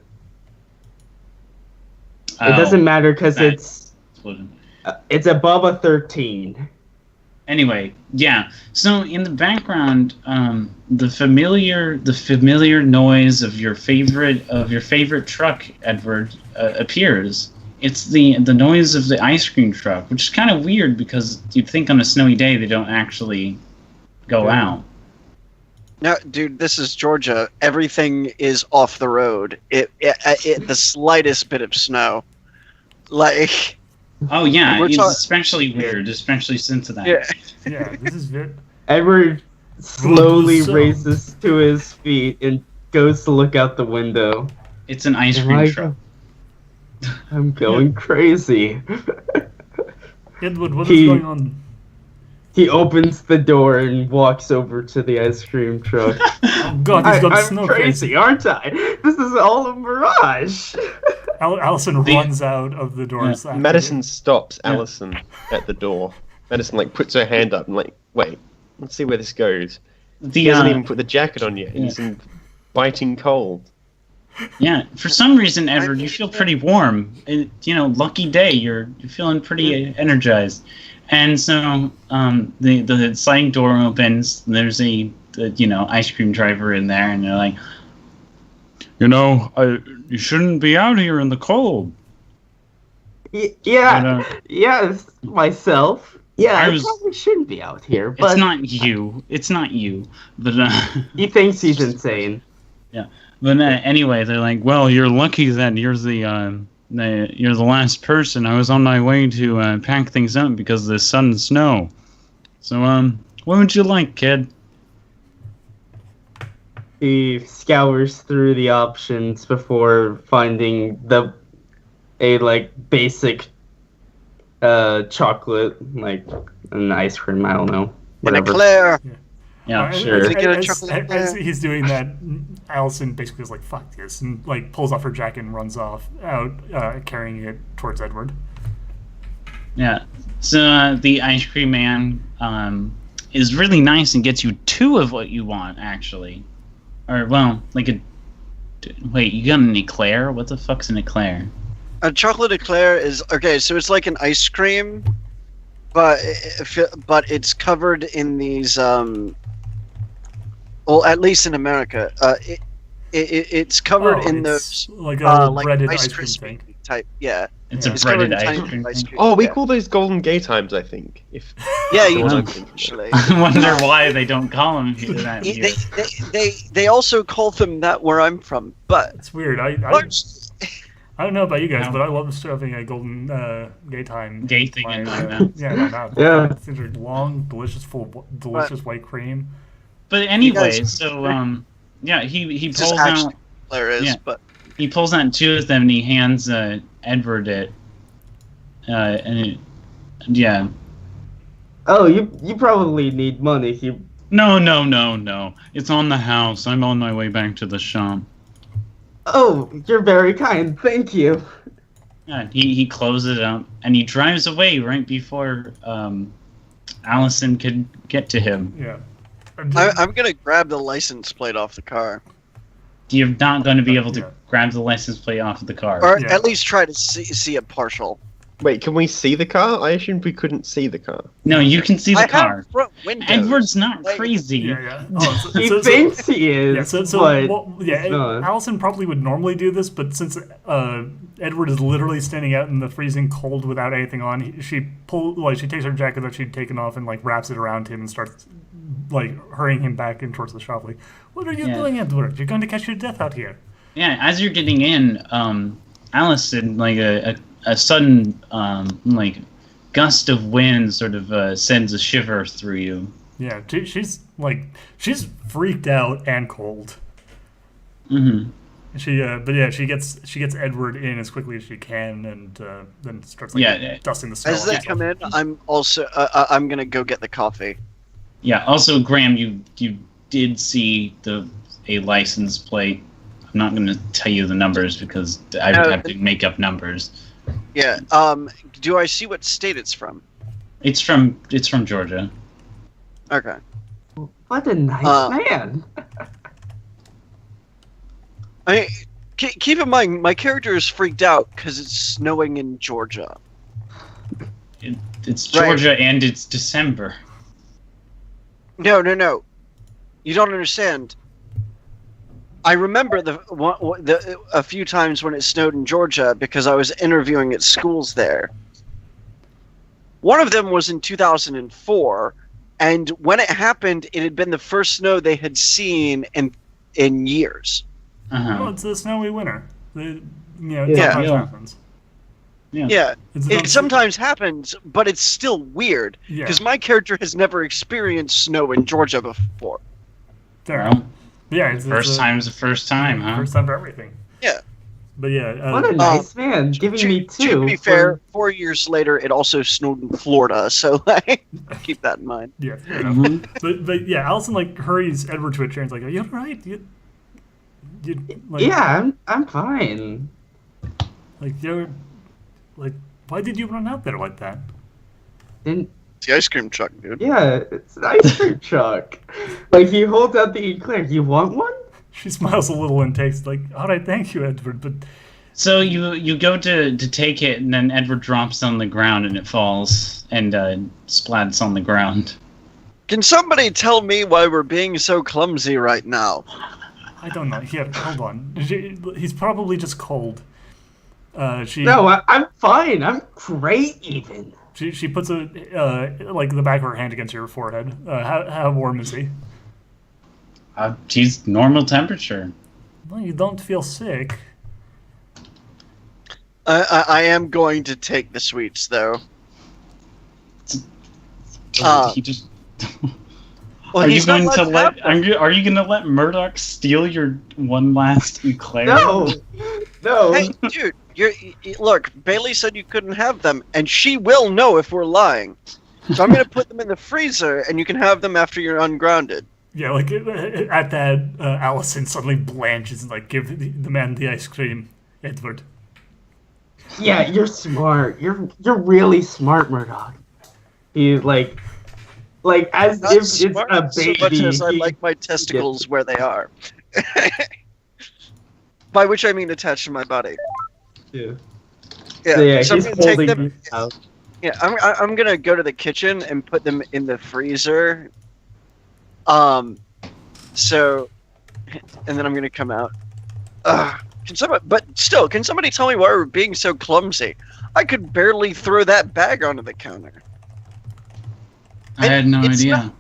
It doesn't matter because that- it's above a 13. Anyway, yeah. So in the background, the familiar noise of your favorite truck, Edward, appears. It's the noise of the ice cream truck, which is kind of weird because you'd think on a snowy day they don't actually go out. No, dude, this is Georgia. Everything is off the road. The slightest bit of snow. Oh yeah, We're it's talk- especially weird, especially Cincinnati. Yeah. Yeah, this is it. Edward slowly So- raises to his feet and goes to look out the window. It's an ice Am cream I- truck. I'm going crazy. Edward, what is He- going on? He opens the door and walks over to the ice cream truck. Oh God, he's got I'm snow crazy, aren't I? This is all a mirage. Allison runs out of the doors. after Madison stops Allison at the door. Madison puts her hand up and wait, let's see where this goes. He hasn't even put the jacket on yet, and he's in biting cold. Yeah, for some reason, Edward, you feel pretty warm. Lucky day. You're feeling pretty energized. And so the sliding door opens. And there's a ice cream driver in there, and they're like, you shouldn't be out here in the cold. Yeah, yes, myself. Yeah, I was- probably shouldn't be out here, but It's not you. It's not you. But he thinks he's insane. but anyway, they're like, well, you're lucky that you're you're the last person. I was on my way to pack things up because of the sudden snow. So, what would you like, kid? He scours through the options before finding a basic chocolate, an ice cream, I don't know. And a Whatever. Claire. Yeah, As- sure. Take it a As, chocolate as eclair. he's doing that, Allison basically is like, "Fuck this," and like pulls off her jacket and runs off, carrying it towards Edward. Yeah. So the ice cream man is really nice and gets you 2 of what you want, actually. Or, well, like a... Wait, you got an eclair? What the fuck's an eclair? A chocolate eclair is okay. So it's like an ice cream, but it's covered in these. Well, at least in America, it's covered in it's those like a like breaded Rice ice cream Krispie thing. type. Yeah, It's Yeah. a It's covered breaded in ice tiny cream ice thing. cream. Oh, we Yeah. call those golden gay times, I think. If Yeah, you Golden do gay. actually. I wonder why they don't call him that here. They also call them that where I'm from, but It's weird. I don't know about you guys, but I love shoving a golden gay time. Gay thing in my uh, mouth. Yeah, my mouth. Yeah. These are long, delicious, delicious white cream. But anyway, guys- so yeah, he it's just pulls actually out Claire is, Yeah. but he pulls out 2 of them and he hands Edward it. Yeah. Oh, you probably need money. No. It's on the house. I'm on my way back to the shop. Oh, you're very kind. Thank you. Yeah, he closes it up and he drives away right before Allison could get to him. Yeah. I'm gonna grab the license plate off the car, You're not going to be able to Yeah. grab the license plate off of the car. or Yeah. at least try to see it partial. wait, can we see the car? I assumed we couldn't see the car. No, you can see the I car. have front windows. Edward's not Like- crazy. Yeah. Oh, He thinks he is, Yeah, so but well, yeah, it's not. Allison probably would normally do this, but since Edward is literally standing out in the freezing cold without anything on, she takes her jacket that she'd taken off and like wraps it around him and starts like hurrying him back in towards the shop. Like, what are you Yeah. doing, Edward? You're going to catch your death out here. Yeah, as you're getting in, Allison, like a sudden like gust of wind sort of sends a shiver through you. Yeah, she's freaked out and cold. Mm-hmm. She gets Edward in as quickly as she can, and then starts like dusting the snow. As they off. come in, I'm also I'm gonna go get the coffee. Yeah. Also, Graham, you did see a license plate. I'm not going to tell you the numbers because I would have to make up numbers. Yeah. Do I see what state it's from? It's from Georgia. Okay. what a nice man. Keep in mind, my character is freaked out because it's snowing in Georgia. It's Right. Georgia and it's December. No. You don't understand. I remember a few times when it snowed in Georgia because I was interviewing at schools there. One of them was in 2004, and when it happened, it had been the first snow they had seen in years. Uh-huh. Oh, it's a snowy winter. It Yeah. sometimes Yeah. happens. Yeah, It's it sometimes happens, but it's still weird Yeah. because my character has never experienced snow in Georgia before. Fair. Well, Yeah, it's first a- time's the first time, huh? First time for everything. Yeah. But yeah, What a nice man, giving me 2. To be fair, 4 years later, it also snowed in Florida, so like, keep that in mind. yeah, fair enough. Mhm. But yeah, Allison like hurries Edward to a chair and is like, "Are you all right? You like, Yeah, I'm fine. like you're like, why did you run out there like that?" And It's the ice cream truck, dude. yeah, it's an ice cream truck. Like he holds out the eclair. You want one? She smiles a little and takes like, "All right, thank you, Edward." But So you go to take it, and then Edward drops on the ground, and it falls and splats on the ground. Can somebody tell me why we're being so clumsy right now? I don't know. Here, hold on. He's probably just cold. No, I'm fine. I'm great even. She puts like the back of her hand against your forehead. How warm is he? He's normal temperature. Well, you don't feel sick. I am going to take the sweets, though. He just. Well, Are you he's not going to allowed let? Are you going to let Murdoch steal your one last eclair? No, no. Hey, dude, look, Bailey said you couldn't have them, and she will know if we're lying. So I'm going to put them in the freezer, and you can have them after you're ungrounded. Yeah, like at that, Allison suddenly blanches and like give the man the ice cream. Edward. Yeah, you're smart. You're really smart, Murdoch. He like as Not if it's smart a baby. so much as I he- like my testicles where they are. By which I mean attached to my body. Yeah. Yeah, So, yeah, so I'm he's gonna take holding them. you out. Yeah, I'm gonna go to the kitchen and put them in the freezer. So, and then I'm gonna come out. Can somebody tell me why we're being so clumsy? I could barely throw that bag onto the counter. I had no It's idea. not-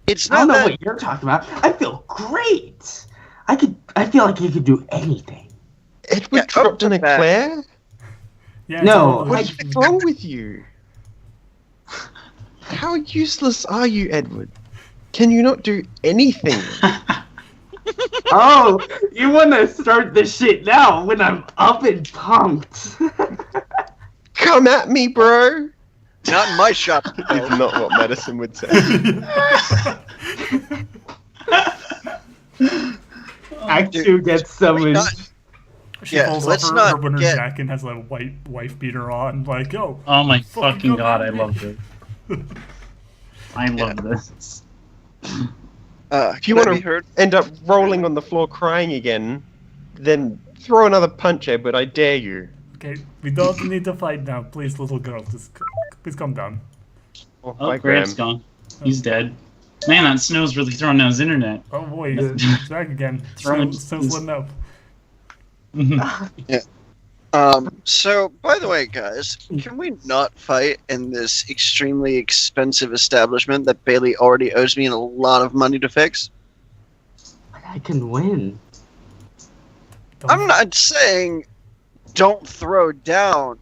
It's I don't not know that. what you're talking about. I feel great. I feel like you could do anything. Edward Yeah, dropped an open that. eclair? Yeah, No, it's What's wrong with you? How useless are you, Edward? Can you not do anything? Oh, you want to start this shit now when I'm up and pumped? Come at me, bro! Not in my shop. Is not what Madison would say. Act Dude, 2 gets summoned. She Yeah, pulls let's off her not winter get- jacket and has a white wife beater on. Like, oh, Oh my Fucking fucking go god, I at me. love this. I love this. If you Let want me to heard. end up rolling on the floor crying again, then throw another punch, Edward, I dare you. okay, we don't need to fight now. Please, little girl, just please calm down. Oh, Oh, my Graham's Graham. gone. He's dead. Man, that snow's really throwing down his internet. Oh boy, Yeah. it's back again. Throwing- Snow's letting up. So, by the way, guys, can we not fight in this extremely expensive establishment that Bailey already owes me a lot of money to fix? I can win. I'm not saying don't throw down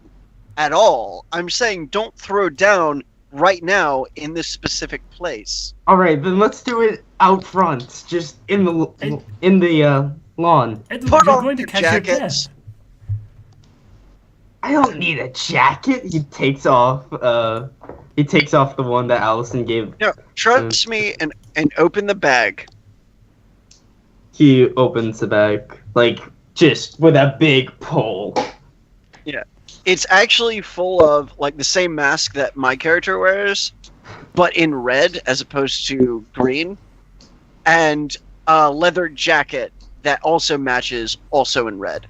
at all. I'm saying don't throw down right now in this specific place. All right, then let's do it out front, just in the lawn. Edward, Put you're on going to your catch your jackets. death. I don't need a jacket. He takes off the one that Allison gave. No, trust me and open the bag. He opens the bag, like, just with a big pull. It's actually full of like the same mask that my character wears, but in red as opposed to green, and a leather jacket that also matches, also in red.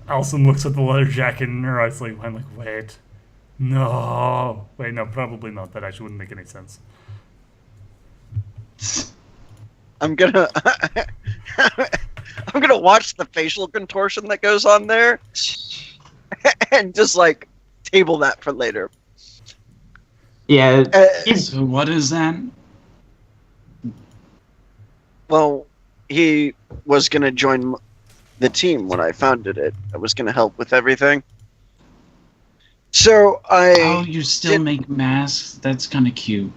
Allison looks at the leather jacket and her eyes like, I'm like, wait. No. Wait, no, probably not. That actually wouldn't make any sense. I'm gonna I'm gonna watch the facial contortion that goes on there and just like table that for later. Yeah, So what is that? Well, he was gonna join the team when I founded it. I was gonna help with everything. So Oh, you still did- make masks? That's kind of cute.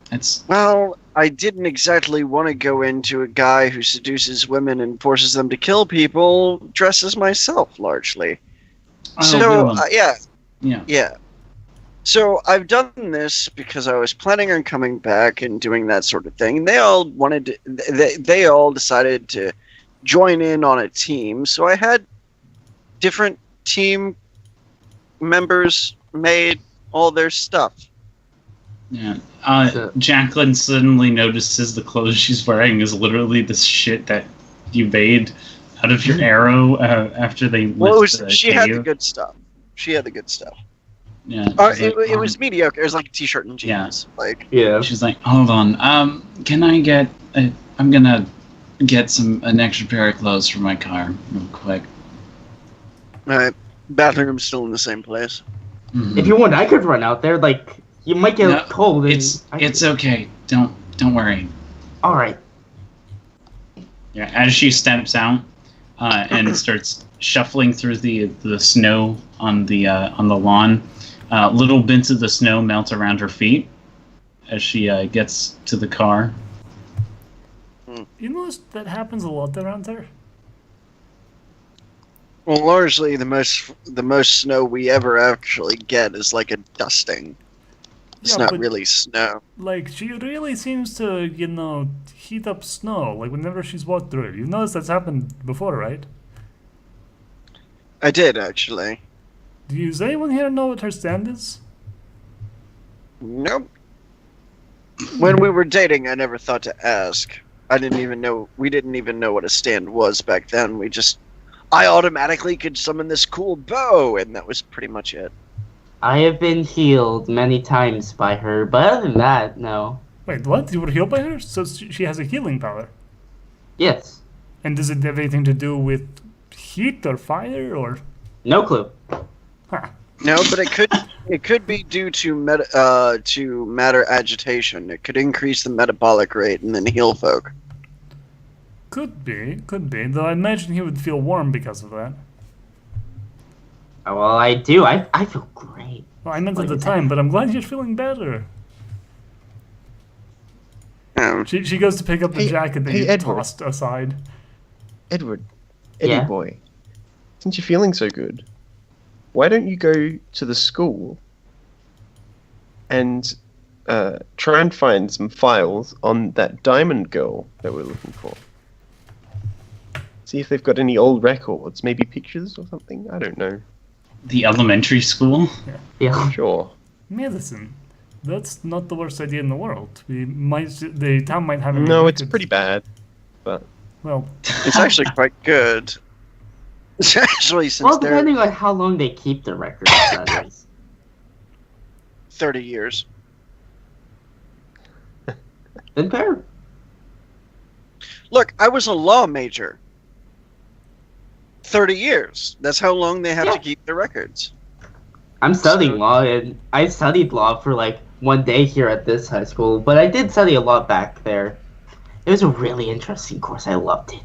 That's Well, I didn't exactly want to go into a guy who seduces women and forces them to kill people dressed as myself, largely. oh, So, good one. yeah. Yeah. So I've done this because I was planning on coming back and doing that sort of thing. They all wanted to, they all decided to join in on a team. So I had different team members made all their stuff. Yeah. So- Jacqueline suddenly notices the clothes she's wearing is literally the shit that you made out of your arrow after they Well, left the she had the cave. good stuff. She had the good stuff. Yeah. she's It like, was mediocre. It was like a t-shirt and jeans. Yeah. Like, yeah. She's like, hold on. Can I get? I'm gonna get an extra pair of clothes for my car real quick. bathroom's still in the same place. Mhm. If you want, I could run out there. Like, you might get No, cold. And It's okay. Don't worry. all right. Yeah. As she steps out and starts shuffling through the snow on the lawn, little bits of the snow melt around her feet as she gets to the car. You notice that happens a lot around there? Well, largely the most snow we ever actually get is like a dusting. It's Yeah, not but- really snow. Like, she really seems to, heat up snow, like, whenever she's walked through it. You've noticed that's happened before, right? I did, actually. Does anyone here know what her stand is? Nope. When we were dating, I never thought to ask. We didn't even know what a stand was back then. I automatically could summon this cool bow, and that was pretty much it. I have been healed many times by her, but other than that, no. Wait, what? You were healed by her? So she has a healing power. Yes. And does it have anything to do with heat or fire or? No clue. Huh. No, but it could be due to matter agitation. It could increase the metabolic rate and then heal folk. Could be. Though I imagine he would feel warm because of that. Well, I do. I feel great. Well, I meant at the time, but I'm glad you're feeling better. She goes to pick up the jacket that you Edward. tossed aside. Edward, Eddie Yeah? boy, since you're feeling so good, why don't you go to the school and try and find some files on that diamond girl that we're looking for? See if they've got any old records, maybe pictures or something. I don't know. The elementary school? Yeah. Sure. Medicine. That's not the worst idea in the world. The town might have. No, it's pretty bad. But Well, It's actually quite good. Especially since Well, they're depending on how long they keep the records, that is. 30 years. Then fair. Look, I was a law major. 30 years. That's how long they have Yeah. to keep the records. I'm studying law, and I studied law for like one day here at this high school, but I did study a lot back there. It was a really interesting course. I loved it.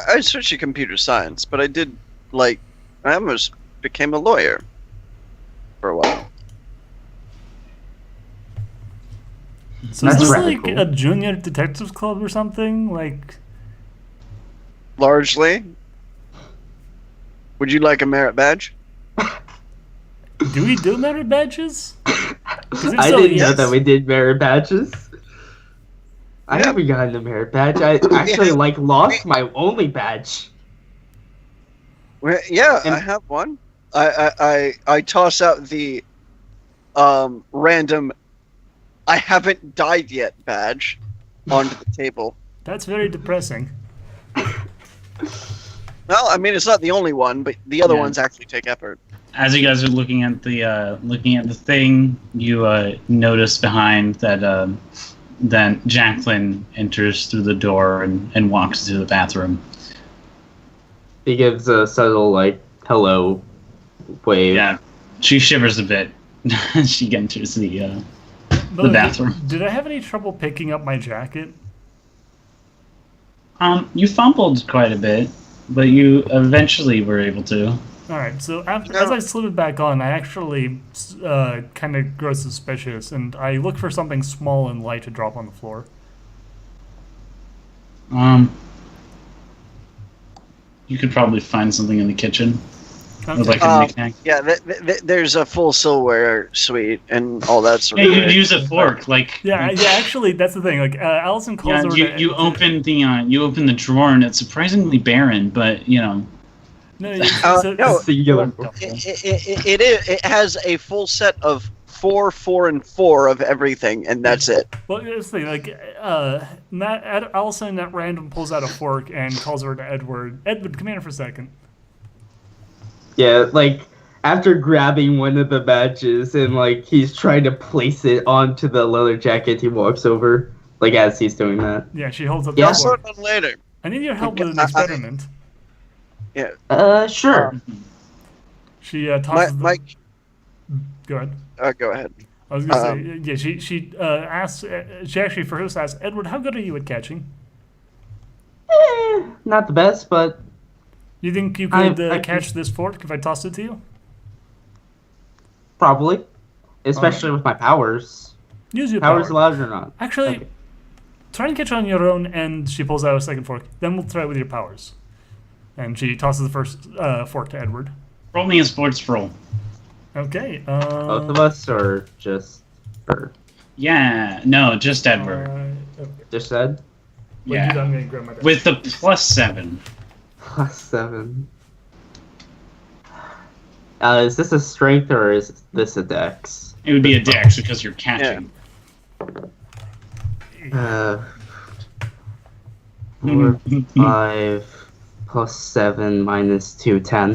I switched to computer science, but I almost became a lawyer for a while. so That's is this rather like cool. a junior detectives club or something? Like, Largely. Would you like a merit badge? do we do merit badges? 'Cause if I so, didn't know yes. that we did merit badges. I Yeah. haven't gotten a merit badge. I actually lost my only badge. Well, yeah, And- I have one. I toss out the random I haven't died yet badge onto the table. That's very depressing. Well, I mean, it's not the only one, but the other Yeah. ones actually take effort. As you guys are looking at the thing, you notice behind that Jacqueline enters through the door and walks to the bathroom. He gives a subtle hello wave. Yeah, she shivers a bit. She enters the But bathroom. Did I have any trouble picking up my jacket? You fumbled quite a bit, but you eventually were able to. All right. So as I slid it back on, I actually kind of grow suspicious, and I look for something small and light to drop on the floor. You could probably find something in the kitchen. Okay. With like a knick-knack. Yeah, there's a full silverware suite and all that sort Yeah, of you thing. could use a fork. Like yeah. Actually, that's the thing. Like, Allison calls yeah, over. you open the drawer and it's surprisingly barren, but you know. No, no. Singular. It has a full set of 4, 4, and 4 of everything, and that's it. Well, here's the thing. Like, Allison at random pulls out a fork and calls over to Edward. Edward, come here for a second. Yeah, after grabbing one of the badges and he's trying to place it onto the leather jacket, he walks over as he's doing that. Yeah, she holds up Yeah. the I'll fork. sort on later. I need your help with an I- experiment. Sure. She tosses the... Mike, Go ahead. go ahead. I was gonna say, yeah. She asks. She actually first asks Edward, "How good are you at catching? Not the best, but You think you could I catch this fork if I tossed it to you? probably. Especially with my powers. Use your Powers power. allowed or not. Actually, Okay. try and catch on your own." And she pulls out a second fork. Then we'll try it with your powers. And she tosses the first fork to Edward. Roll me a sports roll. Okay. Both of us, or just Or Yeah, no, just Edward. Okay. just said Wait, Yeah. dude, I'm gonna grab my dice. With the +7. +7. Is this a strength or is this a dex? It would be a dex because you're catching. 4, 5 +7 minus 2, 10.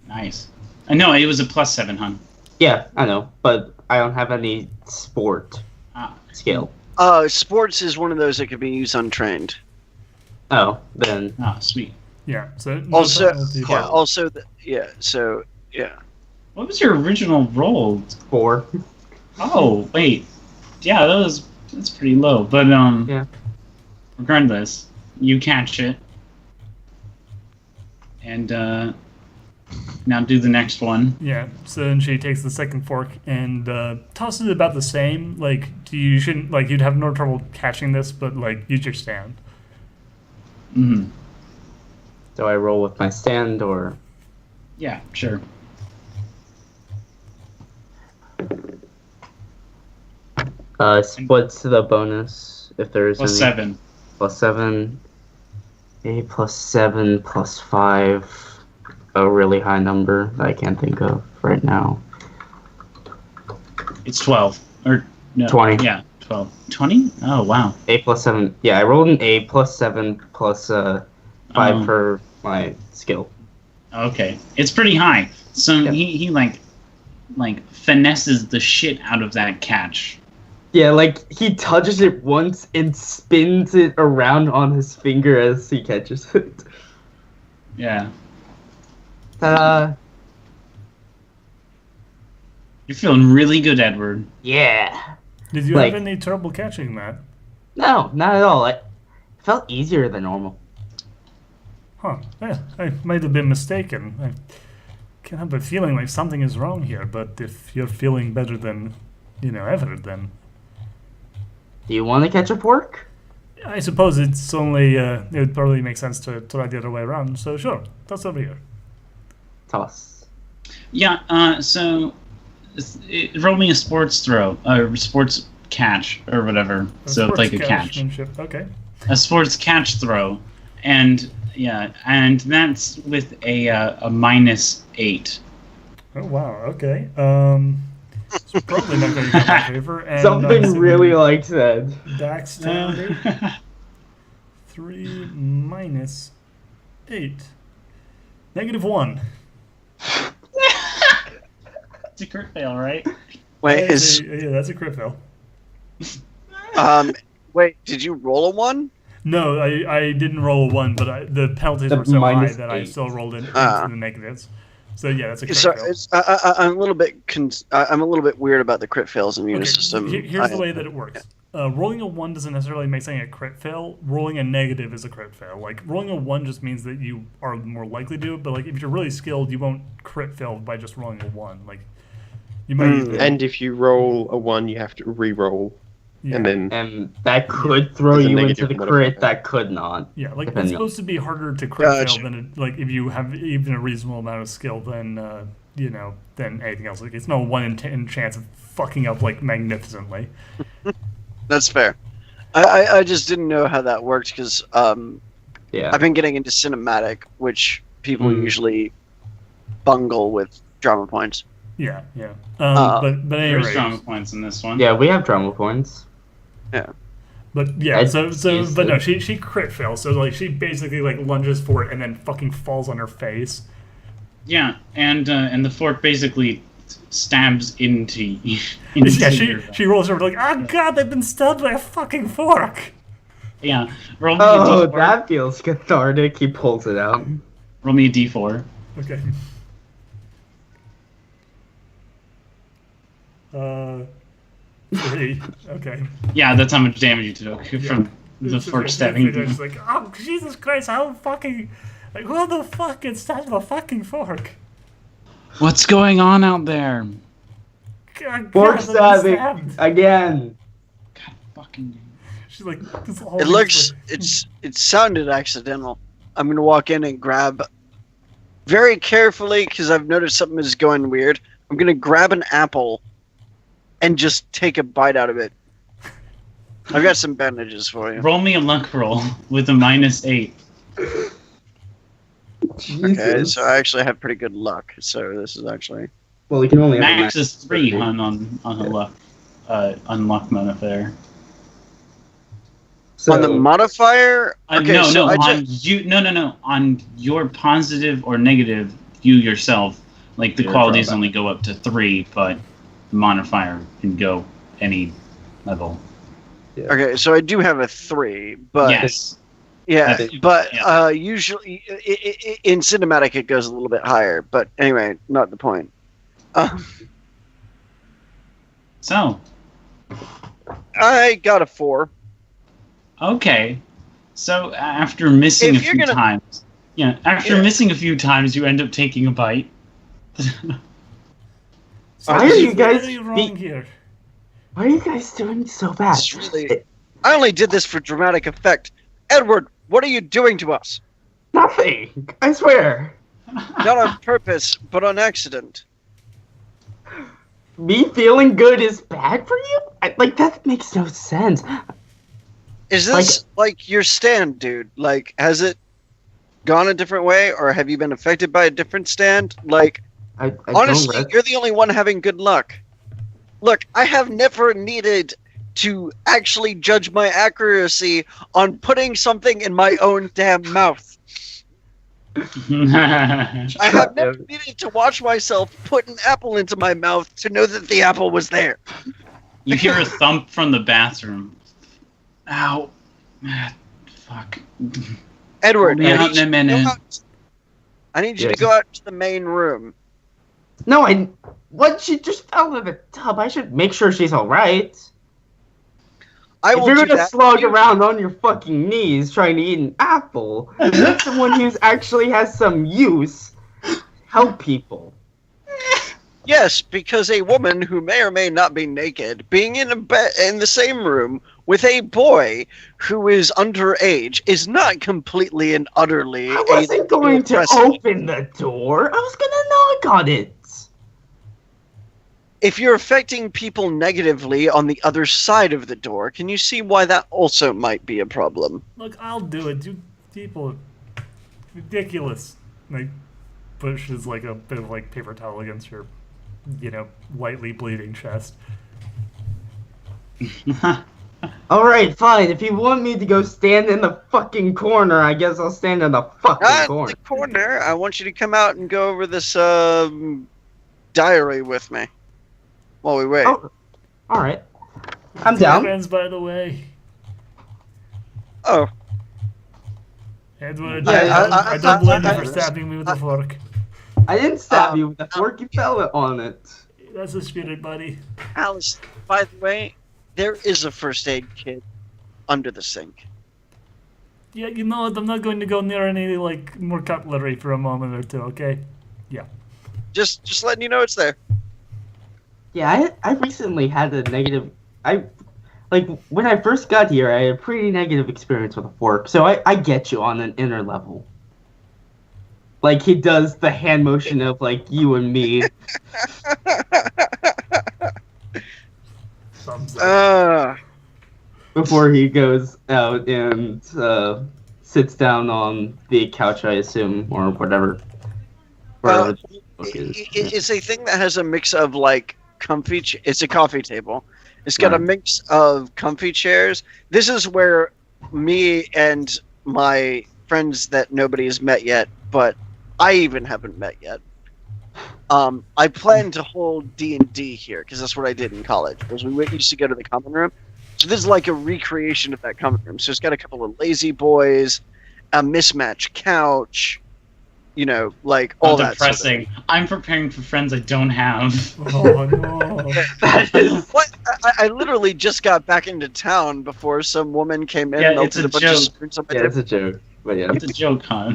Nice. No, it was a +7, hon. Yeah, I know, but I don't have any sport Ah. skill. Sports is one of those that could be used untrained. Oh, then Oh, sweet. Yeah. So no Also, penalty. yeah. What was your original roll? 4. Oh, wait. Yeah, that's pretty low. But Yeah. regardless, you catch it. And now do the next one. Yeah. So then she takes the second fork and tosses it about the same. Like you shouldn't like you'd have no trouble catching this, but like use your stand. Mhm. Do I roll with my stand or? Yeah, sure. What's the bonus if there is any? +7. +7. A +7 +5. A really high number that I can't think of right now. It's 12. Or no. 20. Yeah, 12. 20? Oh, wow. A +7. Yeah, I rolled an A +7 +5 Oh. for my skill. Okay. It's pretty high. So Yeah. he like finesses the shit out of that catch. Yeah, like he touches it once and spins it around on his finger as he catches it. Yeah. Ta-da! You're feeling really good, Edward. Yeah. Did you Like- have any trouble catching that? No, not at all. It felt easier than normal. Huh. Yeah, I might have been mistaken. I can't help but feeling like something is wrong here, but if you're feeling better than, ever, then Do you want to catch a pork? I suppose it's only, it would probably make sense to try the other way around, so sure, that's over here. Toss. Yeah, so roll me a sports throw, or sports catch, or whatever. So Sports like a catch. catchmanship, okay. A sports catch throw. And yeah, and that's with a -8. Oh, wow, okay. It's probably not going to go in my favor. And Something really like that. Dexterity. 3 minus 8. -1. It's a crit fail, right? Wait, Yeah, that's a crit fail. wait, did you roll a 1? No, I didn't roll a 1, but the penalties The were so high minus that I 8. still rolled into Ah. the negatives. So yeah, that's a crit So fail. I'm a little bit I'm a little bit weird about the crit fails in Okay, Unisystem. here's the way that it works. Rolling a 1 doesn't necessarily make something a crit fail. Rolling a negative is a crit fail. Like, rolling a 1 just means that you are more likely to do it, but, like, if you're really skilled, you won't crit fail by just rolling a 1. Like, you might... And if you roll a 1, you have to re-roll. yeah. And then And that could throw There's a you into negative the modifier. crit, that could not. Yeah, like, it's Depending on- supposed to be harder to crit Gotcha. fail than, like, if you have even a reasonable amount of skill than, than anything else. Like, it's no 1 in 10 chance of fucking up, like, magnificently. That's fair. I just didn't know how that worked because Yeah. I've been getting into cinematic, which people Mm. usually bungle with drama points. Yeah, yeah. Uh, But There's anyway... drama points in this one. Yeah, we have drama points. But yeah, I'd so use but no, it. she crit fails. So like she basically like lunges for it and then fucking falls on her face. Yeah, and the fork basically stabs into Yeah, your- she rolls over like, oh god, I've been stabbed by a fucking fork. Yeah, roll me a Oh, d4. that feels cathartic. He pulls it out. Roll me a d4. Okay. 3. Okay. Yeah, that's how much damage you took from the It's fork just- stabbing it's you. just like, oh Jesus Christ, how fucking like who the fuck gets stabbed with a fucking fork? What's going on out there? God, Fork I've been stabbing stabbed. again. God fucking. She's like, this all It these, looks like- it sounded accidental. I'm gonna walk in and grab very carefully because I've noticed something is going weird. I'm gonna grab an apple and just take a bite out of it. I've got some bandages for you. Roll me a luck roll with a -8. Okay, so I actually have pretty good luck. So this is actually Well, you can only have a Max is 3 of on a luck unluck modifier. So, on the modifier. Okay, no, so no, I on you. No. On your positive or negative, you yourself. Like the Your qualities drawback. only go up to 3, but the modifier can go any level. Okay, so I do have a 3, but Yes. yeah, That's- but yeah. usually in cinematic it goes a little bit higher. But anyway, not the point. So, I got a 4. okay. So after missing If a you're few gonna- times, missing a few times, you end up taking a bite. So Why this are is you guys very wrong here. why are you guys doing so bad? It's really. I only did this for dramatic effect. Edward, what are you doing to us? Nothing. I swear. Not on purpose, but on accident. Me feeling good is bad for you? That makes no sense. Is this like your stand, dude? Like, has it gone a different way, or have you been affected by a different stand? Like, I honestly, don't you're the only one having good luck. Look, I have never needed to actually judge my accuracy on putting something in my own damn mouth. I have never needed to watch myself put an apple into my mouth to know that the apple was there. You hear a thump from the bathroom. Ow. Fuck. Edward, Hold me I out need, you in a to go minute. out, I need you Yes. to go out to the main room. No, what? She just fell in the tub. I should make sure she's alright. I If will you're do gonna that. slog around on your fucking knees trying to eat an apple, let someone who's actually has some use help people. Yes, because a woman who may or may not be naked, being in in the same room with a boy who is underage, is not completely and utterly. I wasn't going to open the door. I was gonna knock on it. If you're affecting people negatively on the other side of the door, can you see why that also might be a problem? Look, I'll do it. You people, ridiculous. Like, pushes like a bit of like paper towel against your, lightly bleeding chest. Alright, fine. If you want me to go stand in the fucking corner, I guess I'll stand in the fucking Not in corner. the corner. I want you to come out and go over this diary with me while we wait. Oh, alright. I'm down. Friends, by the way. Oh, Edward, Yeah, I don't blame you I- for stabbing me with a fork. I didn't stab you with a fork, you fell on it. That's a spirit, buddy. Alice, by the way, there is a first aid kit under the sink. Yeah, you know what? I'm not going to go near any more cutlery for a moment or two. Okay. Just letting you know it's there. Yeah, I recently had a negative. When I first got here, I had a pretty negative experience with a fork, so I get you on an inner level. Like, he does the hand motion of, you and me. Thumbs up. Before he goes out and sits down on the couch, I assume, or whatever. Well, Wherever the book is. it's a thing that has a mix of comfy. It's a coffee table. It's got a Right. mix of comfy chairs. This is where me and my friends that nobody has met yet, but I even haven't met yet. I plan to hold D&D here because that's what I did in college. Was we used to go to the common room. So this is like a recreation of that common room. So it's got a couple of lazy boys, a mismatched couch, all All that. Sort of depressing. I'm preparing for friends I don't have. Oh no. That is- What? I literally just got back into town before some woman came in Yeah, and it's opened a a bunch of joke. spoons on my yeah, table. it's a joke. But yeah. It's a joke, hon.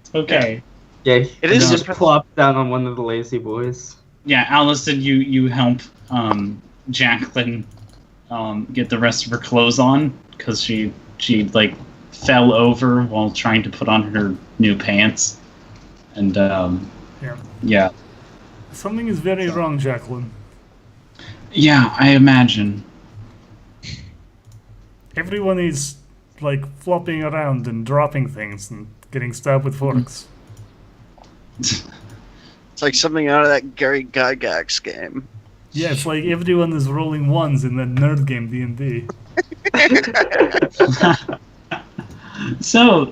It's okay. Yeah, It is he just depressing. plopped down on one of the lazy boys. Yeah, Alice said you help Jacqueline get the rest of her clothes on because she fell over while trying to put on her new pants, and Yeah. yeah, Something is very wrong, Jacqueline. Yeah, I imagine. Everyone is like flopping around and dropping things and getting stabbed with forks. It's like something out of that Gary Gygax game. Yeah, it's like everyone is rolling ones in the nerd game D&D. So,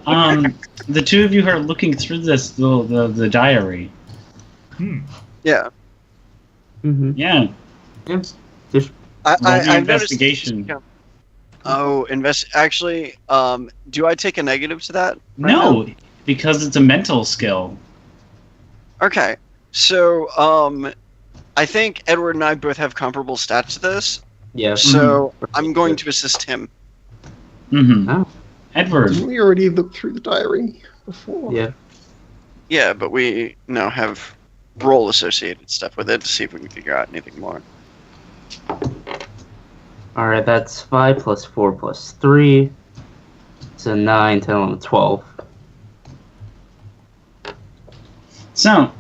the two of you are looking through the diary. Yeah. Mm-hmm. Yeah. Yeah. Just I Roll your noticed- investigation. Oh, Actually, do I take a negative to that? No, because it's a mental skill. Okay. So, I think Edward and I both have comparable stats to this. yeah. So I'm going to assist him. Mm-hmm. Oh. Edward. Didn't we already look through the diary before? Yeah. Yeah, but we now have role associated stuff with it to see if we can figure out anything more. All right, that's 5 plus 4 plus 3. So 9, 10, 11, 12. So,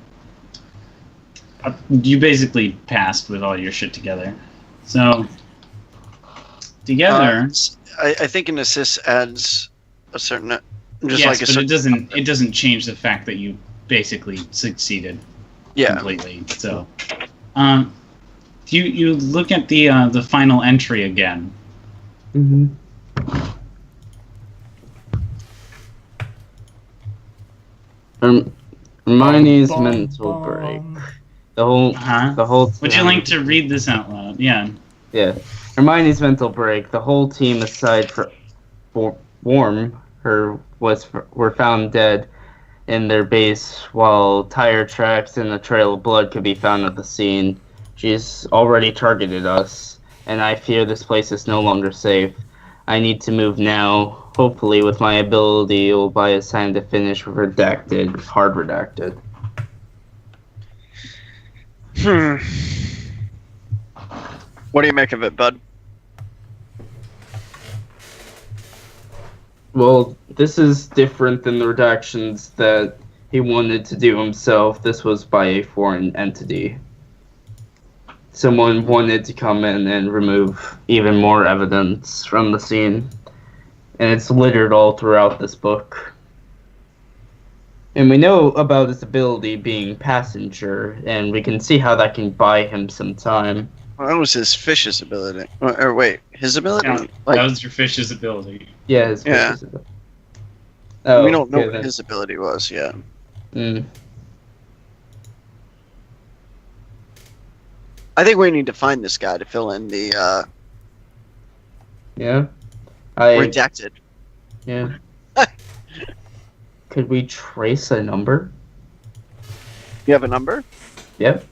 you basically passed with all your shit together. So, together. I think an assist adds a certain, just Yes, like a but certain. it doesn't change the fact that you basically succeeded Yeah. completely. So, you look at the final entry again. Mm-hmm. Hermione's mental break. The whole Would you like to read this out loud? Yeah. Yeah. Hermione's mental break. The whole team, aside for Worm, were found dead in their base, while tire tracks and a trail of blood could be found at the scene. She's already targeted us, and I fear this place is no longer safe. I need to move now. Hopefully, with my ability, it will buy us time to finish hard redacted. What do you make of it, bud? Well, this is different than the redactions that he wanted to do himself. This was by a foreign entity. Someone wanted to come in and remove even more evidence from the scene. And it's littered all throughout this book. And we know about his ability being passenger, and we can see how that can buy him some time. Well, that was his fish's ability. Or wait, his ability? Yeah, Like, that was your fish's ability. Yeah, his Yeah. Oh, we don't know okay, what then. his ability was yet. Mm. I think we need to find this guy to fill in the Yeah. redacted. Yeah. Could we trace a number? You have a number? Yep.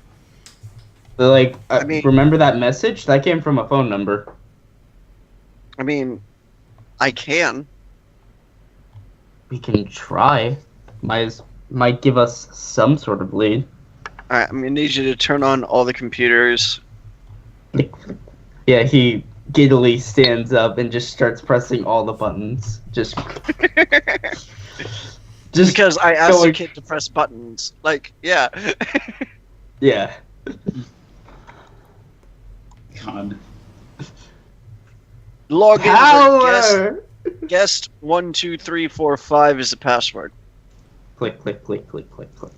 But like, I mean- remember that message? That came from a phone number. I mean, I can. We can try. Might give us some sort of lead. Alright, I'm gonna need you to turn on all the computers. Yeah, he giddily stands up and just starts pressing all the buttons. Just Because I asked the going- kid to press buttons. Like, yeah. yeah. God. Log in for Power! guest 12345 is the password. Click, click, click, click, click, click.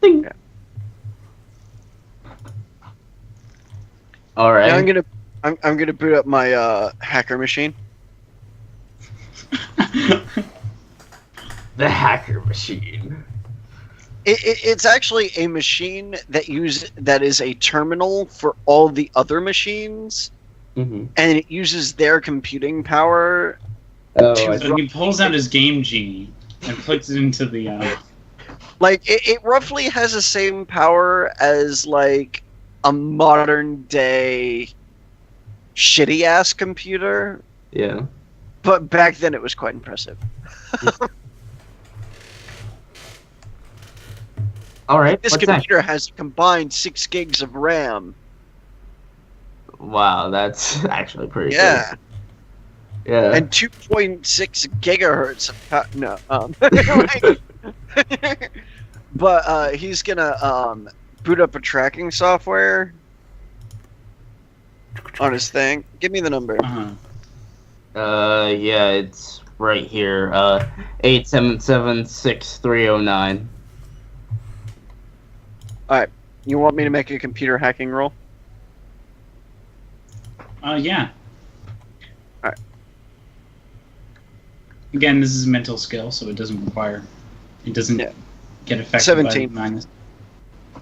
Ding. Yeah. All right. Now I'm gonna boot up my hacker machine. The hacker machine. It's actually a machine that is a terminal for all the other machines, Mm-hmm. and it uses their computing power. Oh, To- I So he pulls out his game genie and puts it into the. Like it roughly has the same power as like a modern day shitty ass computer, yeah. but back then it was quite impressive. All right. This What's that? computer has a combined 6 gigs of RAM. Wow, that's actually pretty Yeah. good. Yeah. And 2.6 gigahertz of no. But he's gonna boot up a tracking software on his thing. Give me the number. Yeah, it's right here. 8776309. You want me to make a computer hacking roll? Yeah. Alright. Again, this is a mental skill, so it doesn't Yeah. get affected 17. by minus.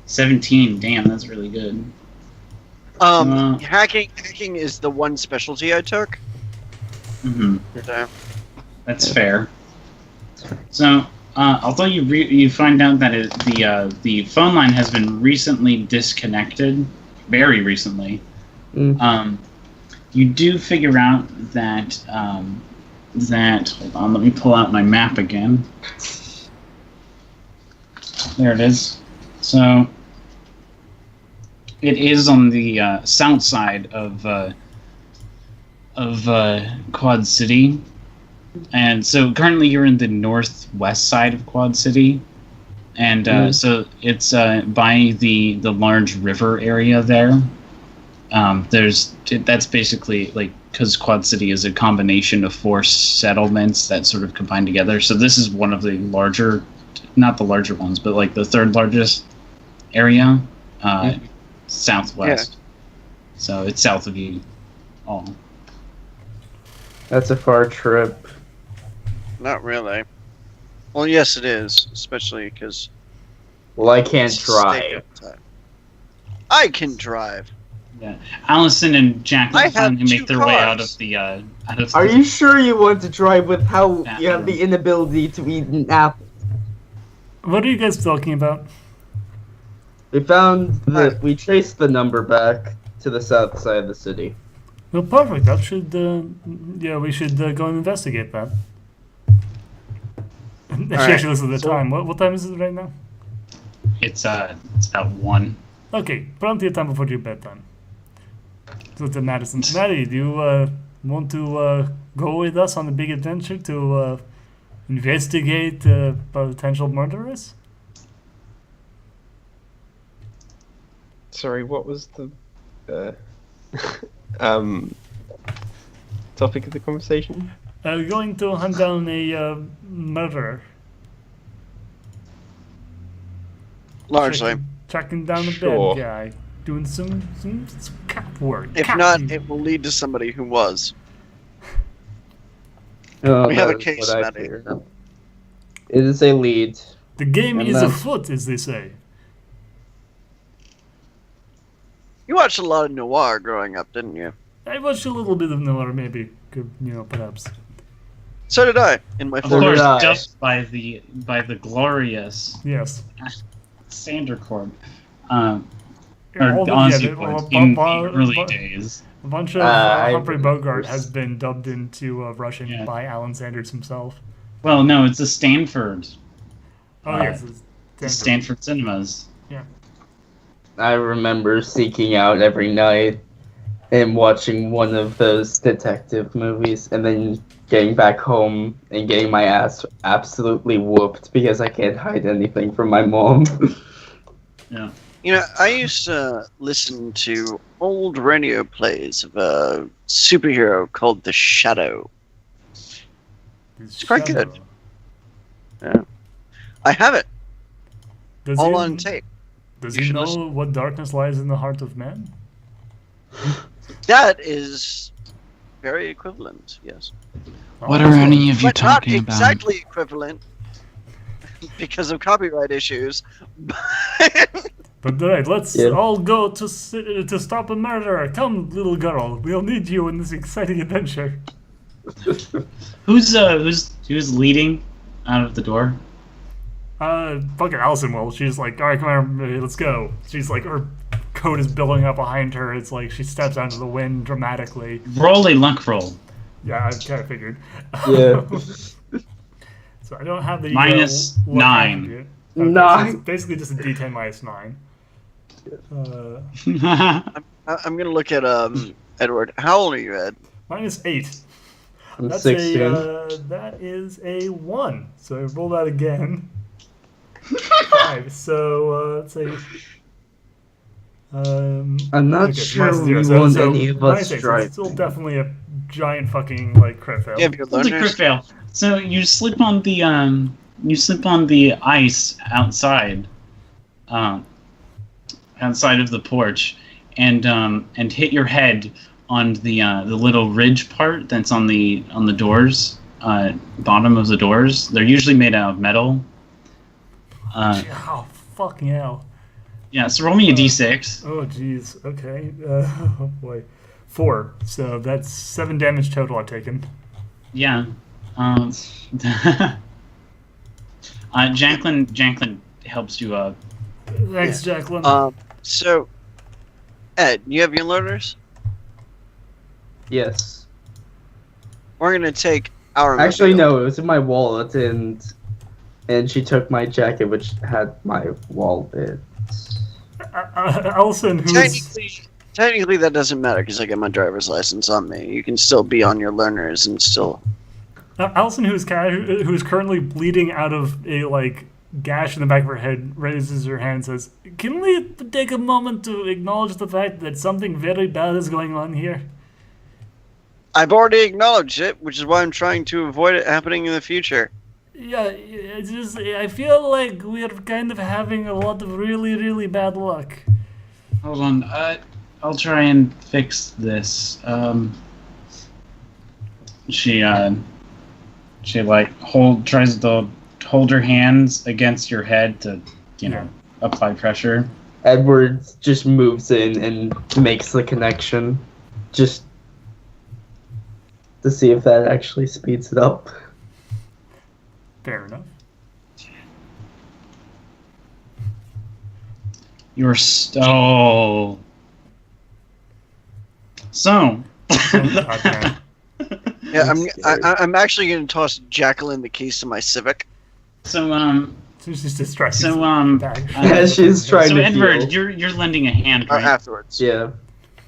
17, damn, that's really good. Hacking is the one specialty I took. So, That's fair. So, although you find out that the phone line has been recently disconnected, very recently, you do figure out that hold on, let me pull out my map again. There it is. So it is on the south side of Quad City, and so currently you're in the northwest side of Quad City, and so it's by the large river area there. That's basically like, because Quad City is a combination of 4 settlements that sort of combine together. So this is one of the larger, not the larger ones, but like the third largest area, southwest. Yeah. So it's south of you all. That's a far trip. Not really. Well, yes, it is, especially because. Well, I can't drive. I can drive. Yeah, Allison and Jack finally make their way out of the. Are you sure you want to drive with how you have the inability to eat an apple? What are you guys talking about? We found that we traced the number back to the south side of the city. Well, perfect. That should, we should go and investigate that. Actually, listen to the time. What time is it right now? It's about 1. Okay, plenty of time before your bedtime. So to Madison. Maddie, do you want to go with us on a big adventure to investigate potential murderers? Sorry, what was the topic of the conversation? We're going to hunt down a murderer. Largely. Tracking down the Sure. bad guy. Doing some cat work. If not, it will lead to somebody who was. Oh, We have a that is case, what I Matty. feared. It is a lead. The game And is then- afoot, as they say. You watched a lot of noir growing up, didn't you? I watched a little bit of noir, maybe. Could, perhaps. So did I, in my Of So did course, I. just by the glorious Yes. Sander Corp. All Or the- honestly, yeah, in the early days. A bunch of I Humphrey Bogart remember. has been dubbed into Russian Yeah. by Alan Sanders himself. Well, no, it's a Stanford. Oh, yes. It's The Stanford Cinemas. I remember seeking out every night and watching one of those detective movies and then getting back home and getting my ass absolutely whooped because I can't hide anything from my mom. Yeah. You know, I used to listen to old radio plays of a superhero called The Shadow. It's quite good. I have it Does all he, on tape. Does You he should know listen. what darkness lies in the heart of man? That is very equivalent, yes. What are any of you But not talking about? exactly equivalent because of copyright issues. But right, let's Yeah. all go to stop a murderer. Come, little girl. We'll need you in this exciting adventure. Who's leading out of the door? Fucking Allison will. She's like, all right, come on, let's go. She's like, her coat is billowing up behind her. It's like she steps out into the wind dramatically. Roll a luck roll. Yeah, I kind of figured. Yeah. So I don't have the Minus luck 9. hand yet. Okay, 9. So it's basically just a D10 minus 9. I'm gonna look at Edward. How old are you, Ed? Minus 8. I'm That's 16. that is a 1. So roll that again. 5. So let's say I'm not okay, sure minus we zero. want So any of minus us six, driving. it's still definitely a giant fucking like crit fail. You have your Holy crit learners. fail. So you slip on the ice outside, outside of the porch, and hit your head on the little ridge part that's on the doors, bottom of the doors. They're usually made out of metal. Oh, fucking hell. Yeah, so roll me a d6. Oh, jeez. Okay. Oh, boy. 4. So that's 7 damage total I've taken. Yeah. Jacqueline helps you up. Thanks, Jacqueline. So, Ed, you have your learners? Yes. We're gonna take our. Actually, mobile. no. It was in my wallet, and she took my jacket, which had my wallet. Allison, who's... Technically, that doesn't matter because I get my driver's license on me. You can still be on your learners and still. Allison, who's currently bleeding out of a, like, gash in the back of her head, raises her hand and says, "Can we take a moment to acknowledge the fact that something very bad is going on here?" I've already acknowledged it, which is why I'm trying to avoid it happening in the future. Yeah, it's just, I feel like we're kind of having a lot of really, really bad luck. Hold on. I'll try and fix this. She like tries to hold her hands against your head to, apply pressure. Edward just moves in and makes the connection, just to see if that actually speeds it up. Fair enough. You're so. Oh, God, man. Yeah, I'm actually going to toss Jacqueline the keys to my Civic. So She's distressed. Yeah, she's trying so to Edward, heal. you're lending a hand, right? Afterwards. Yeah.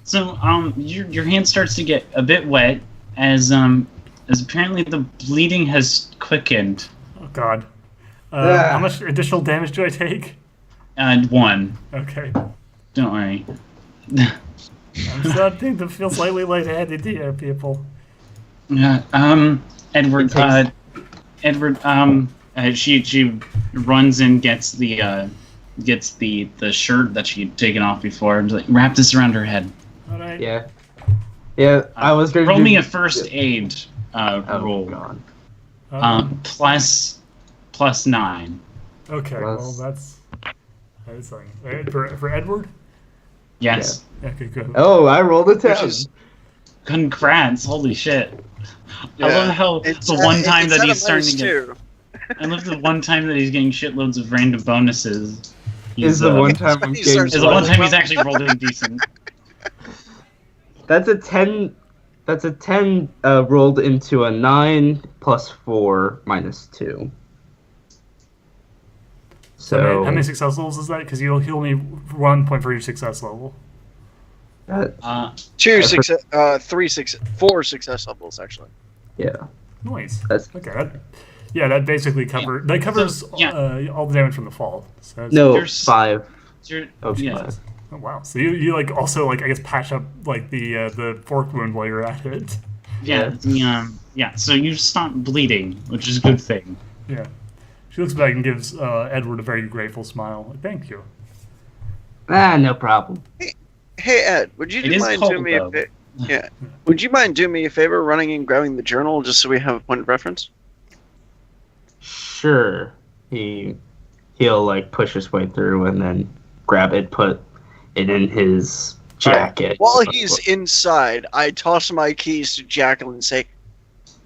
So your hand starts to get a bit wet as apparently the bleeding has quickened. Oh, God. How much additional damage do I take? 1. Okay. Don't worry. I'm starting to feel slightly lightheaded here, people. Yeah. Edward. She runs and gets the shirt that she'd taken off before and like, wrap this around her head. All right. Yeah. Yeah, I was going to roll me a first aid roll. God. Plus 9. Okay. Well, that's something. For Edward. Yes. Yeah. Okay. Good. Oh, I rolled a 10. Congrats! Holy shit! Yeah. I love how the one time that he's starting to get. Too. I love the one time that he's getting shitloads of random bonuses. Is the one time I'm He getting. starts Is the one time he's actually rolled in decent. That's a 10. That's a 10 rolled into a 9 plus 4 minus 2. So how many success levels is that? Because you'll heal me 1 point for each success level. that, 4 success levels actually. yeah. Nice. That's Okay. That basically covers So, all the damage from the fall. So that's- no There's- 5. Oh, yeah. yeah. Oh, wow. So you like also like I guess patch up like the fork wound while you're at it. Yeah. So you stop bleeding, which is a good thing. Yeah. She looks back and gives Edward a very grateful smile. Like, thank you. No problem. Hey Ed, would you It is mind cold, doing me though. Yeah. Would you mind doing me a favor, running and grabbing the journal just so we have a point of reference? Sure. He'll like push his way through and then grab it, put it in his jacket. While he's inside, I toss my keys to Jacqueline and say,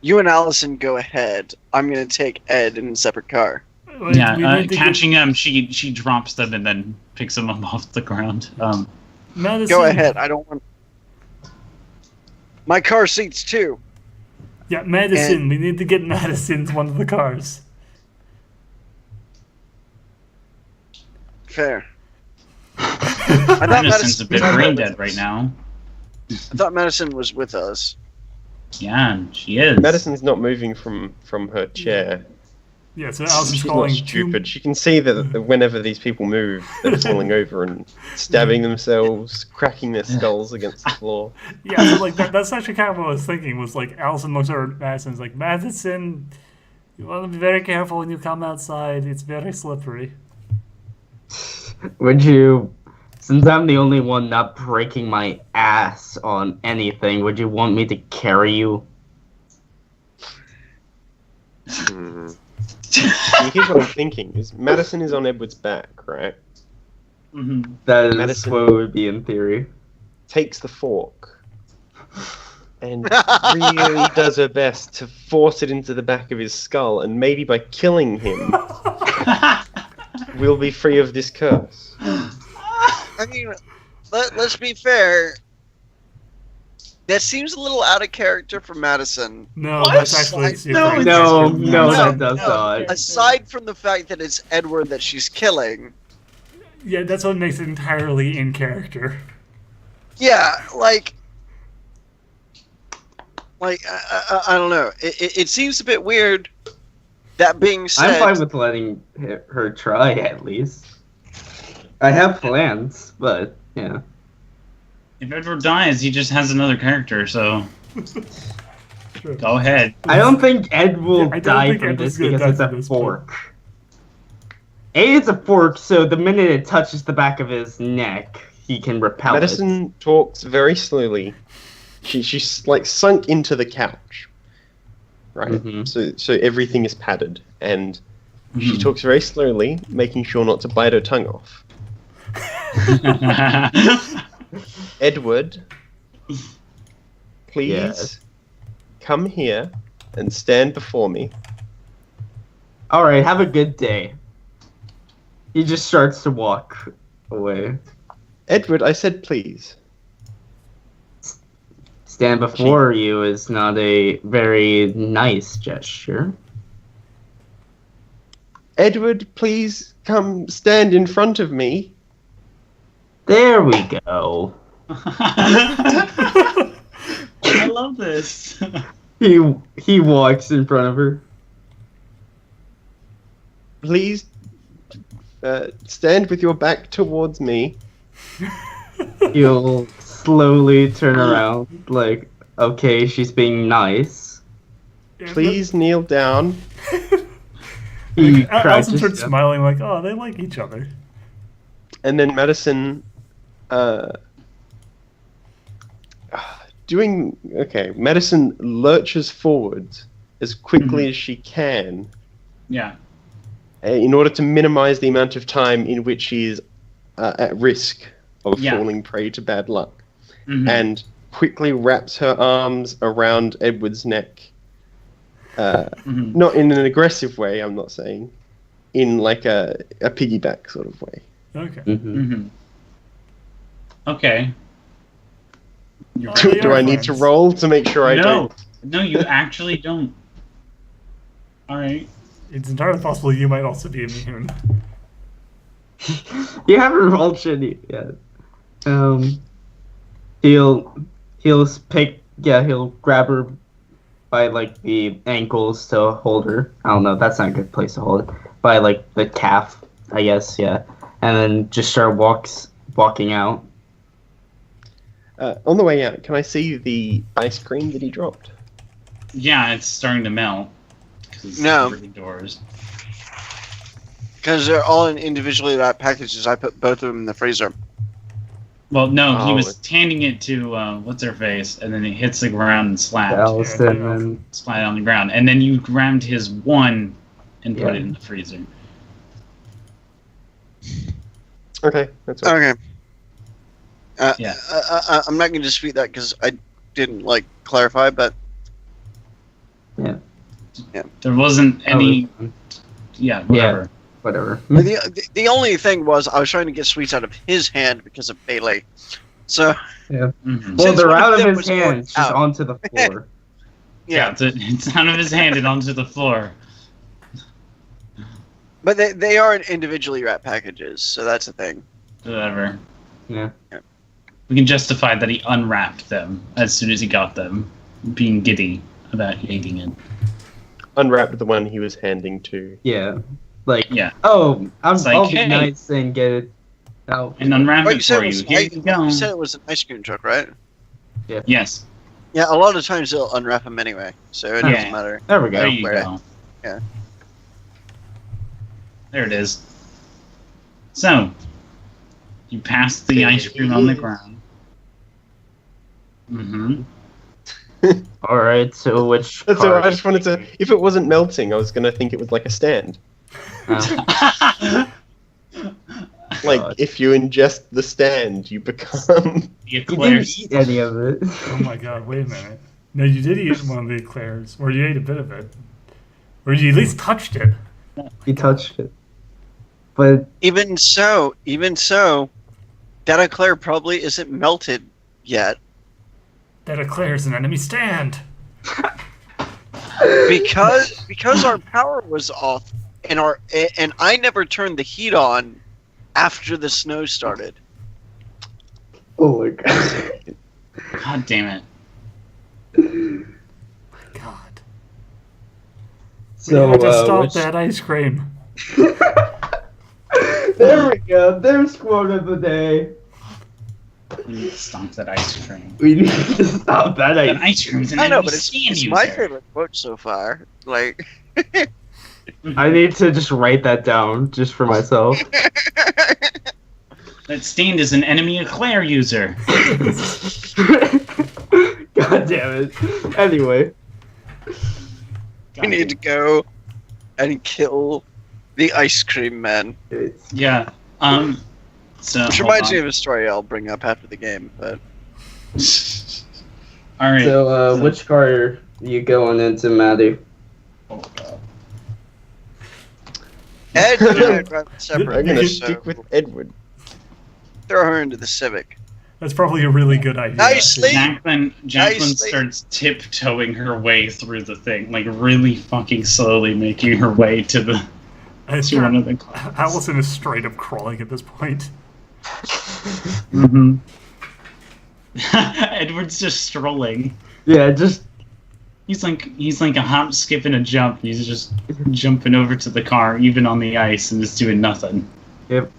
"You and Allison go ahead. I'm gonna take Ed in a separate car." Wait, we need to Catching him, she drops them and then picks them up off the ground. Madison, Go ahead. I don't want. My car seats too. Yeah, Madison. We need to get Madison into one of the cars. Fair. I thought Madison's a bit brain dead right now. I thought Madison was with us. Yeah, she is. Madison's not moving from her chair. Yeah, so Allison's She's calling not stupid. She can see that whenever these people move, they're falling over and stabbing themselves, cracking their skulls against the floor. Yeah, so like that's actually kind of what I was thinking. Was like Allison looks over at Madison's like, Madison, you want to be very careful when you come outside. It's very slippery. Would you, since I'm the only one not breaking my ass on anything, would you want me to carry you? Here's what I'm thinking: is Madison is on Edward's back, right? Mm-hmm. That is Madison- what it would be in theory. Takes the fork and really does her best to force it into the back of his skull, and maybe by killing him, we'll be free of this curse. I mean, let's be fair. That seems a little out of character for Madison. No, What? that's actually super No, interesting. No, No, that does no. not. Aside from the fact that it's Edward that she's killing, Yeah, that's what makes it entirely in character. yeah, I don't know. It seems a bit weird. That being said, I'm fine with letting her try, at least. I have plans, but, yeah. If Edward dies, he just has another character, so Sure. go ahead. I don't think Ed will I don't die think from Ed this is gonna because die it's from a this, fork. It's a fork, so the minute it touches the back of his neck, he can repel Madison talks very slowly. She's like sunk into the couch, right? Mhm. So everything is padded, and she Mhm. talks very slowly, making sure not to bite her tongue off. Edward, please Yes. come here and stand before me. it. Alright, have a good day. He just starts to walk away. Edward, I said please. Stand before you is not a very nice gesture. Edward, please come stand in front of me. There we go. I love this. He walks in front of her. Please stand with your back towards me. He'll slowly turn around, like, okay, she's being nice. Yeah, Please kneel down. He Allison crouches starts down. smiling like, oh, they like each other. And then Madison, Madison lurches forwards as quickly as she can Yeah. in order to minimize the amount of time in which she is at risk of Yeah. falling prey to bad luck, Mhm. and quickly wraps her arms around Edward's neck. Mhm. Not in an aggressive way, I'm not saying, in like a piggyback sort of way. Okay. Mhm. Mhm. Okay. You're Oh, they Do are I need to friends. roll to make sure I no, don't? no, you actually don't. All right. It's entirely possible you might also be immune. You haven't rolled shit yet. He'll grab her by like the ankles to hold her. I don't know, that's not a good place to hold her. By like the calf, I guess, yeah. And then just start walking out. On the way out, can I see the ice cream that he dropped? Yeah, it's starting to melt. 'Cause it's No. over the doors. because they're all in individually wrapped packages, I put both of them in the freezer. Well, no, he Oh, was handing it to what's her face, and then it hits the ground and slapped. Allison yeah. and Splat on the ground, and then you grabbed his one and put Yeah. it in the freezer. Okay, that's all. Okay. Yeah. I'm not going to dispute that because I didn't like clarify, but There wasn't any. Yeah, whatever. whatever. the only thing was I was trying to get sweets out of his hand because of Bailey. So Mhm. Well, Since they're one of out of them his was hands, just out. onto the floor. Yeah, it's out of his hand and onto the floor. but they are in individually wrapped packages, so that's the thing. Whatever. Yeah. We can justify that he unwrapped them as soon as he got them, being giddy about eating it. unwrapped the one he was handing to. Yeah. Like, Yeah. oh, It's like, I'll be hey. nice and get it out. And unwrap Oh, it for you. Here you go. you said it was an ice cream truck, right? Yes. Yeah, a lot of times they'll unwrap them anyway, so it Yeah. doesn't matter. There we There go. you go. Yeah. There it is. So, you passed the ice cream on the ground. Mm-hmm. Alright, so which That's all car? right. I just wanted to. If it wasn't melting, I was gonna think it was like a stand. Like God. if you ingest the stand, you become. The You eclairs. didn't eat any of it. Oh my god, wait a minute. No, you did eat one of the eclairs, or you ate a bit of it. Or you at least touched it. You touched it. But Even so, that eclair probably isn't melted yet That eclair's an enemy stand. because our power was off and I never turned the heat on after the snow started. oh my god. God damn it. My god. So we had to stop which... that ice cream. There we go. There's quote of the day. We need to stomp that ice cream. We need to stop that. That ice cream's an I know, enemy but stand it's user. my favorite quote so far. Like, I need to just write that down just for myself. That stand is an enemy eclair user. God damn it. Anyway. we need to go and kill the ice cream man. Yeah. So. Which reminds me of a story I'll bring up after the game, but All right. So, which car are you going into, Maddie? Oh, God. Ed and I drive separate. I'm gonna so stick with Edward. throw her into the Civic. That's probably a really good idea. Nicely. Jacqueline Nicely. starts tiptoeing her way through the thing, like really fucking slowly making her way to the I to one of the cars. Allison is straight up crawling at this point. Mm-hmm. Edward's just strolling. Yeah, just He's like a hop, skip, and a jump. He's just jumping over to the car, even on the ice, and just doing nothing. Yep.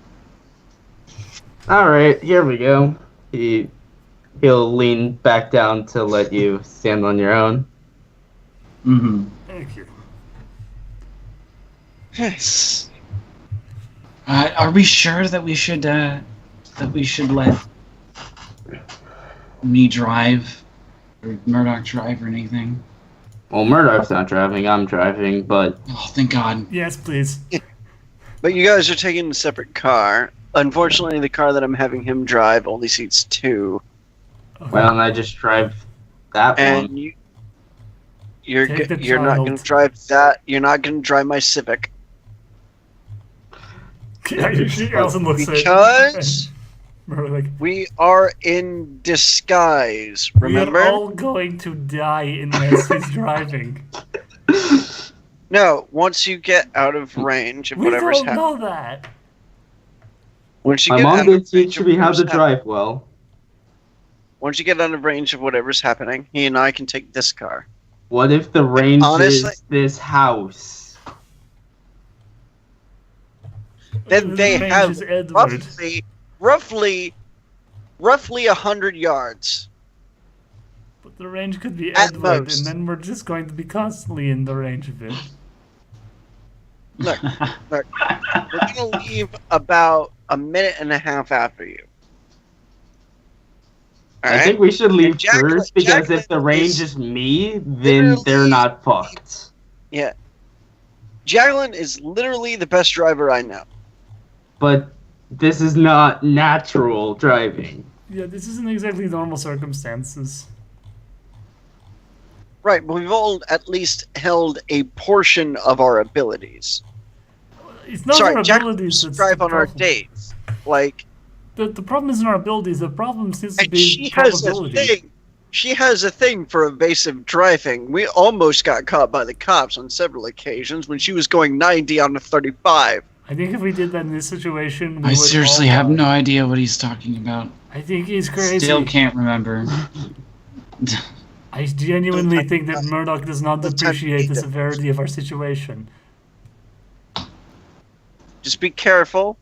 Alright, here we go. He'll lean back down to let you stand on your own. Mm-hmm. Thank you. Yes. Are we sure that we should let me drive or Murdoch drive or anything? Well, Murdoch's not driving, I'm driving, but Oh, thank God. Yes, please. But you guys are taking a separate car. Unfortunately, the car that I'm having him drive only seats 2, why don't I just drive that and one? you're Take the you're not going child. to drive that. You're not going to drive my Civic Allison looks at because we're like, we are in disguise. Remember? we're all going to die unless he's driving. No, once you get out of range of We whatever's don't happening. know that. Once you My get mom out did of teach range of me how to whatever's drive well. Once you get out of range of whatever's happening, he and I can take this car. What if the range Honestly- is this house? Then The they range have is Edward. roughly 100 yards. But the range could be At Edward, most. and then we're just going to be constantly in the range of it. Look, we're gonna leave about a minute and a half after you. All I right. think we should leave And Jacqueline- first because if the Jacqueline range is is me, then they're literally- not fucked. Yeah. Jacqueline is literally the best driver I know. But this is not natural driving. Yeah, this isn't exactly normal circumstances. Right, but we've all at least held a portion of our abilities. It's not Sorry, our Jacqueline abilities used to that's drive the on our problem. dates. Like, The problem isn't our abilities, the problem seems to and be she has a probability. thing. She has a thing for evasive driving. We almost got caught by the cops on several occasions when she was going 90 on a 35. I think if we did that in this situation, we I would seriously all have die. no idea what he's talking about. I think he's crazy. Still can't remember. I genuinely think that Murdoch does not Don't touch appreciate me. the severity of our situation. Just be careful.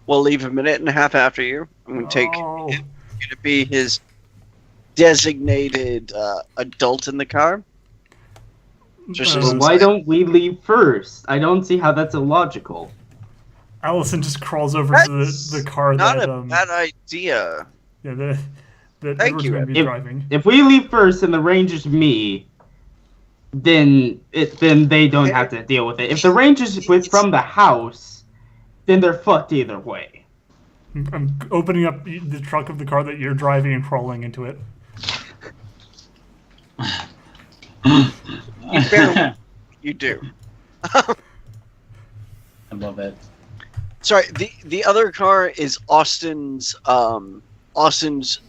We'll leave a minute and a half after you. I'm going to take Oh, you to be his designated adult in the car. Just Uh, Why don't we leave first? I don't see how that's illogical. Allison just crawls over to the car Not that a bad idea. yeah that Thank Edward's you, going to be driving. If we leave first and the ranger's me, then they don't have to deal with it. If the ranger's from the house, then they're fucked either way. I'm opening up the trunk of the car that you're driving and crawling into it. You do. I love it. Sorry, the other car is Austin's. Austin's.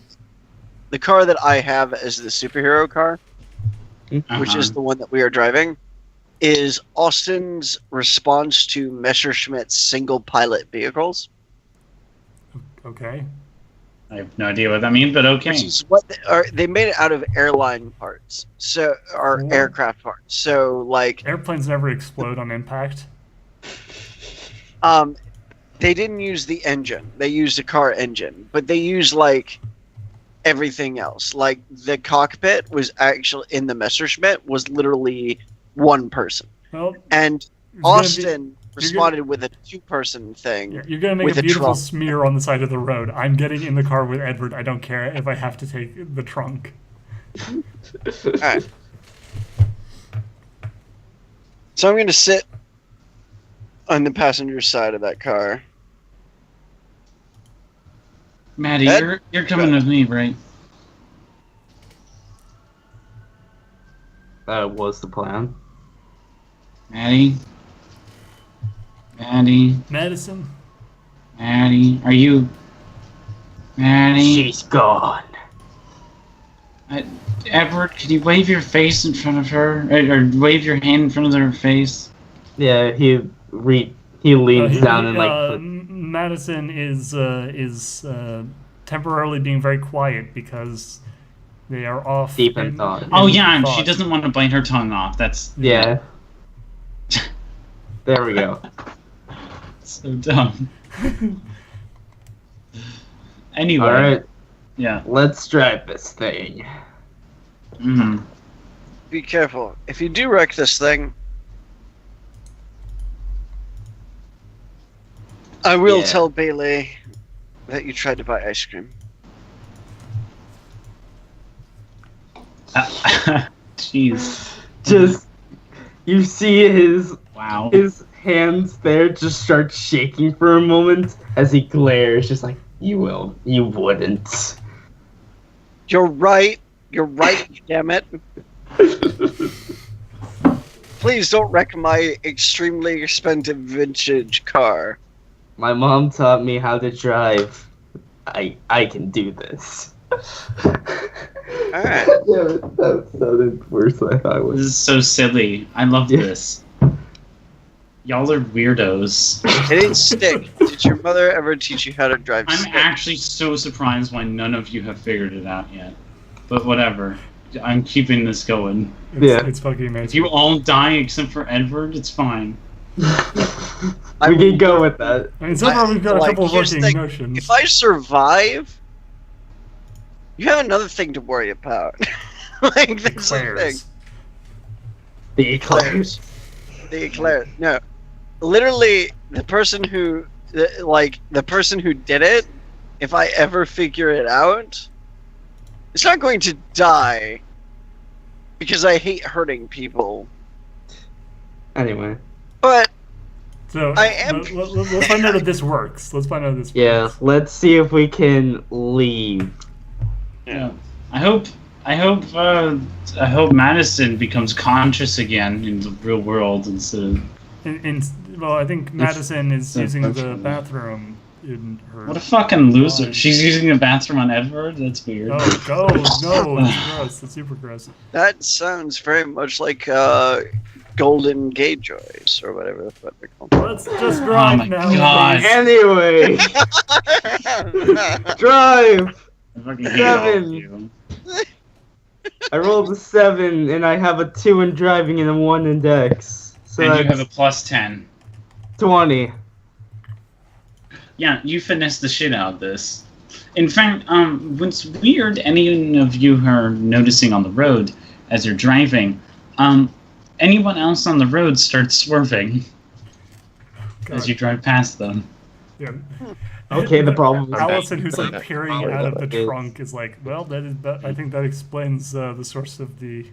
The car that I have as the superhero car, which is the one that we are driving, is Austin's response to Messerschmitt's single pilot vehicles. Okay. I have no idea what that means, but okay. Which is what they made it out of airline parts, or aircraft parts. So like Airplanes never explode on impact. they didn't use the engine. They used a car engine, but they used like everything else. Like the cockpit was actually in the Messerschmitt was literally one person, Well, and it's gonna be- Austin responded with a two-person thing. You're going to make with a a beautiful trunk. smear on the side of the road. I'm getting in the car with Edward. I don't care if I have to take the trunk. All right. So I'm going to sit on the passenger side of that car. Maddie, Ed? you're coming with me, right? That was the plan. Maddie? Madison? Maddie, are you... Maddie? She's gone. Edward, could you wave your face in front of her? Or wave your hand in front of her face? Yeah, he leans down and like. Madison is temporarily being very quiet because they are off Deep in thought. Oh yeah, and she doesn't want to bite her tongue off. That's... Yeah. There we go. So dumb. Anyway. Alright, Yeah. let's drive this thing. Mm-hmm. Be careful. If you do wreck this thing, I will Yeah. tell Bailey that you tried to buy ice cream. Jeez. Just, you see his Wow. hands there just start shaking for a moment as he glares, just like, you wouldn't. You're right. You're right, damn it. Please don't wreck my extremely expensive vintage car. My mom taught me how to drive. I can do this. Alright. Yeah, that sounded worse than I thought it This was. is so silly. I love this. Y'all are weirdos. It didn't stick. Did your mother ever teach you how to drive I'm stick? actually so surprised why none of you have figured it out yet. But whatever. I'm keeping this going. Yeah. It's fucking amazing. If you all die except for Edward, it's fine. We can go with that. I mean, so far we've got a like, couple of here's the working thing. notions. If I survive, you have another thing to worry about. Like, that's the thing. Eclairs. The eclairs. The eclair. No, literally, the person who did it. If I ever figure it out, it's not going to die because I hate hurting people. Anyway. But So I am- let's find out if this works. Let's find out if this Yeah, works. let's see if we can leave. Yeah. I hope Madison becomes conscious again in the real world instead of... Well, I think Madison is so using the unfortunate. bathroom in her. What a fucking loser. Fine. She's using the bathroom on Edward? That's weird. Oh, go! No, it's gross. That's super gross. that sounds very much like Golden Gay Joys or whatever the fuck they're called. Let's just drive my now. God. please. Anyway, drive! I fucking hate all of Seven. you. I rolled a 7, and I have a 2 in driving and a 1 in dex. So and you that's have a +10. 20. Yeah, you finessed the shit out of this. In fact, what's weird, any of you who are noticing on the road as you're driving, anyone else on the road starts swerving as you drive past them. Yeah. Okay, the problem is Allison, who's like peering Okay. out of the It's- trunk, is like, well, I think that explains the source of the.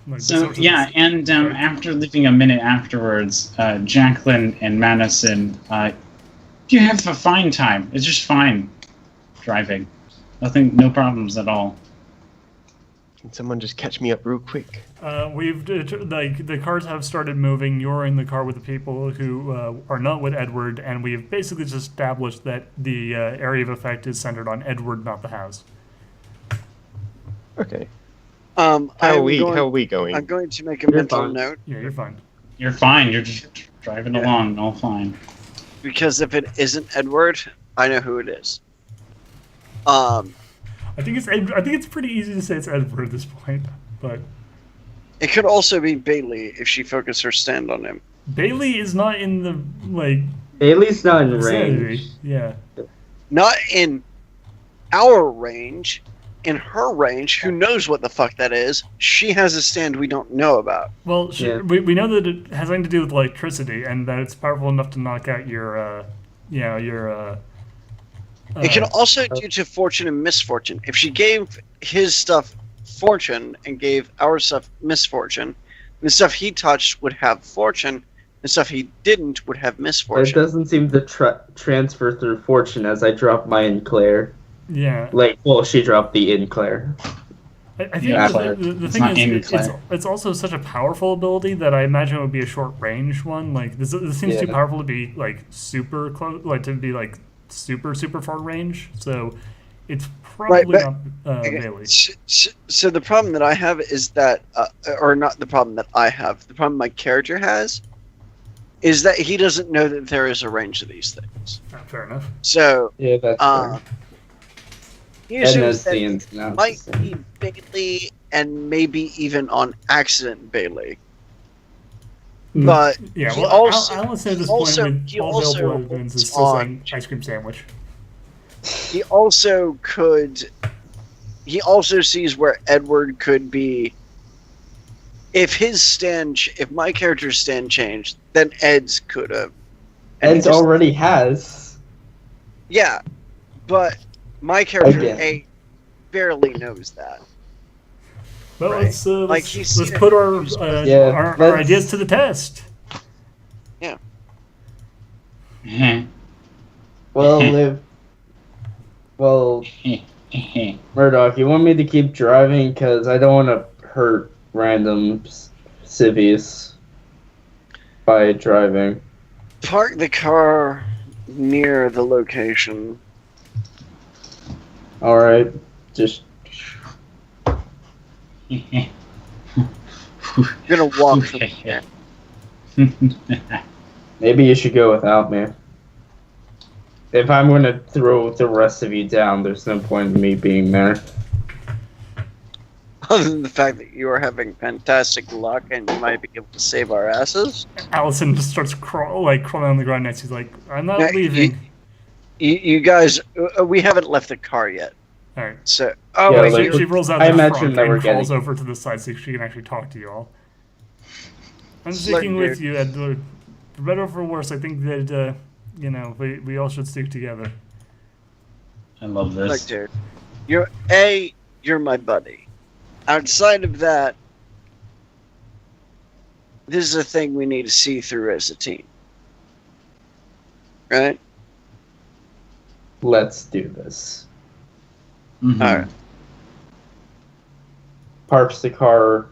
Like, the So, source of yeah, this- and after leaving a minute afterwards, Jacqueline and Madison, you have a fine time. It's just fine driving. No problems at all. Can someone just catch me up real quick? Like the cars have started moving. You're in the car with the people who are not with Edward, and we've basically just established that the area of effect is centered on Edward, not the house. Okay. How How are we going? I'm going to make a You're mental fine. note Yeah, you're fine. You're fine. You're just driving Yeah. along, all fine. because if it isn't Edward, I know who it is. I think it's pretty easy to say it's Edward at this point, but It could also be Bailey if she focused her stand on him. Bailey is not in the like Bailey's not in vicinity. range. Yeah. Not in our range. In her range, who knows what the fuck that is? She has a stand we don't know about. Well, Yeah. we know that it has something to do with electricity, and that it's powerful enough to knock out your It can also due to fortune and misfortune. If she gave his stuff fortune and gave our stuff misfortune, the stuff he touched would have fortune, the stuff he didn't would have It misfortune. doesn't seem to transfer through fortune as I drop my in Claire. Yeah. She dropped the in Claire. I think Yeah, the it's thing not aiming is, it's also such a powerful ability that I imagine it would be a short range one. Like this seems too Yeah. powerful to be like super close, like to be like super far range. So it's probably but- not Okay, Bailey. So the problem that I have is that, or not the problem that I have, the problem my character has, is that he doesn't know that there is a range of these things. Fair enough. So Yeah, that's fair. he And assumes that's that the it ins and outs. might be Bailey and maybe even on accident Bailey. But Yeah. he Well, also- I'll say at this he also- point with he all also available evidence is holds still on saying to- ice cream sandwich. he also sees where Edward could be. If my character's stand changed, then Ed's could have. And he Ed's just- already has. Yeah, but my character Again. barely knows that. Well, Right. Like, let's he's seen put it. our Yeah, our let's- ideas to the test. Well, Murdoch, you want me to keep driving? Because I don't want to hurt random civvies by driving. Park the car near the location. Alright, just... You're gonna walk from Okay. Maybe you should go without me. If I'm going to throw the rest of you down, there's no point in me being there. other than the fact that you are having fantastic luck and you might be able to save our asses. Allison just starts crawling on the ground next. She's like, "I'm not Yeah, leaving." You guys, we haven't left the car yet. All right. So, Yeah, wait, like- She rolls out I the imagine front that we're and crawls getting- over to the side so she can actually talk to you all. I'm Look, sticking with dude. you, Edward. For better or for worse, I think that we all should stick together. I love look, this. dude. You're my buddy. Outside of that, this is a thing we need to see through as a team. Right? Let's do this. Mhm. Alright. Parks the car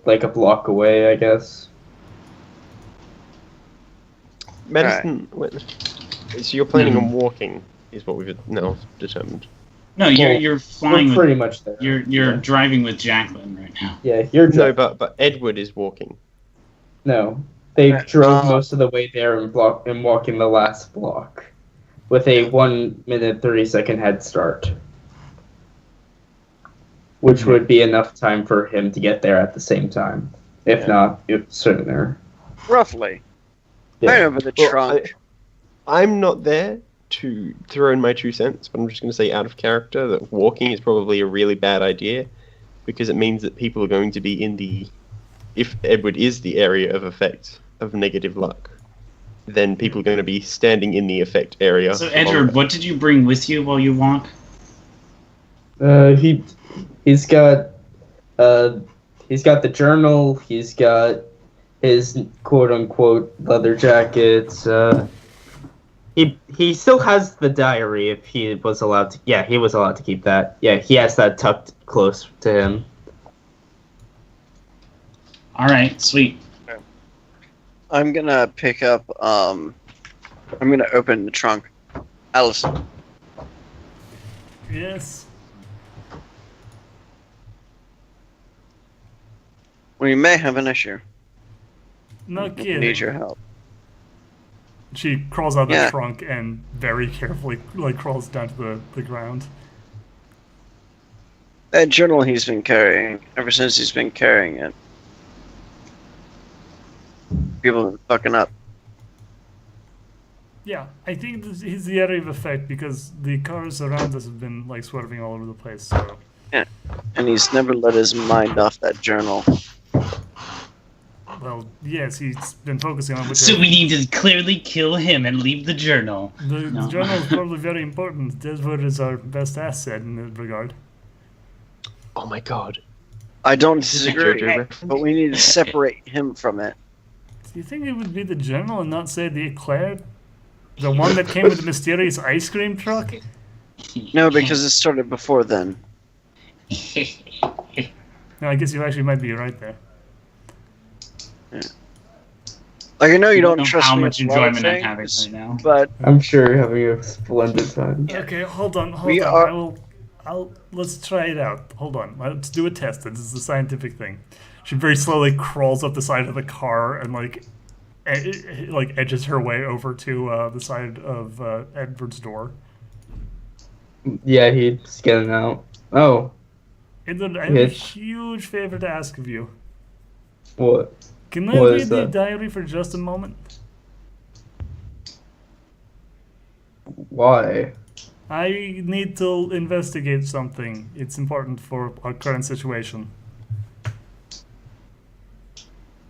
like a block away, I guess. Medicine. So you're planning Mhm. on walking, is what we've now determined. No, Well, you're flying We're pretty with, much there. you're Yeah. driving with Jacqueline right now. Yeah, you're No, but Edward is walking. No, they Right, drove most of the way there and walking the last block, with a 1 minute 30-second head start. which would be enough time for him to get there at the same time. If not, it's sooner. Roughly. Yeah. Right over the Well, trunk. I'm not there to throw in my 2 cents, but I'm just going to say out of character that walking is probably a really bad idea because it means that people are going to be in the... If Edward is the area of effect of negative luck, then people are going to be standing in the effect area. So, Edward, what did you bring with you while you walk? He's got the journal. He's got his quote unquote leather jackets. He still has the diary if he was allowed to. Yeah, he was allowed to keep that. Yeah, he has that tucked close to him. All right, sweet. I'm gonna pick up. I'm gonna open the trunk. Allison. Yes. We may have an issue. No We kidding. need your help. She crawls out of the Yeah. trunk and very carefully crawls down to the ground. That journal he's been carrying, ever since he's been carrying it, people have been fucking up. Yeah, I think this is the area of effect because the cars around us have been swerving all over the place. So And he's never let his mind off that journal. well, yes, he's been focusing on which So we need to clearly kill him and leave the journal. the No. journal is probably very important. Desmond is our best asset in that regard. Oh my god. I don't This is a disagree, JoJo reference. but we need to separate him from it. Do you think it would be the journal and not say the eclair? The one that came with the mysterious ice cream truck? No, because it started before then. No, I guess you actually might be right there. Like, I know you I don't know trust how me much with a lot of enjoyment I'm having things, right now. but I'm sure you're having a splendid time. Okay, hold on. We are- Let's try it out. Hold on. Let's do a test. This is a scientific thing. She very slowly crawls up the side of the car and edges her way over to the side of Edward's door. Yeah, he's getting out. Oh, Edward, I have a Yes. huge favor to ask of you. what? Can I What read is the that? diary for just a moment? Why? I need to investigate something. It's important for our current situation.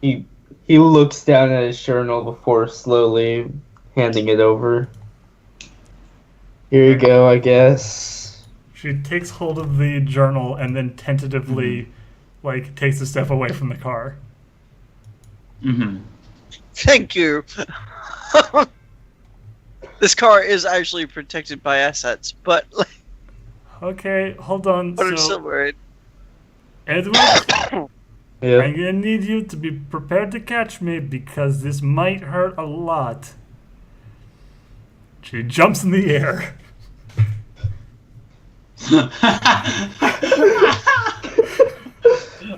He looks down at his journal before slowly handing it over. Here you go, I guess. She takes hold of the journal and then tentatively, takes a step away from the car. Mm-hmm. thank you. This car is actually protected by assets, but Okay, hold on. I'm still So, worried. Edward, Yeah. I'm gonna need you to be prepared to catch me because this might hurt a lot. She jumps in the air.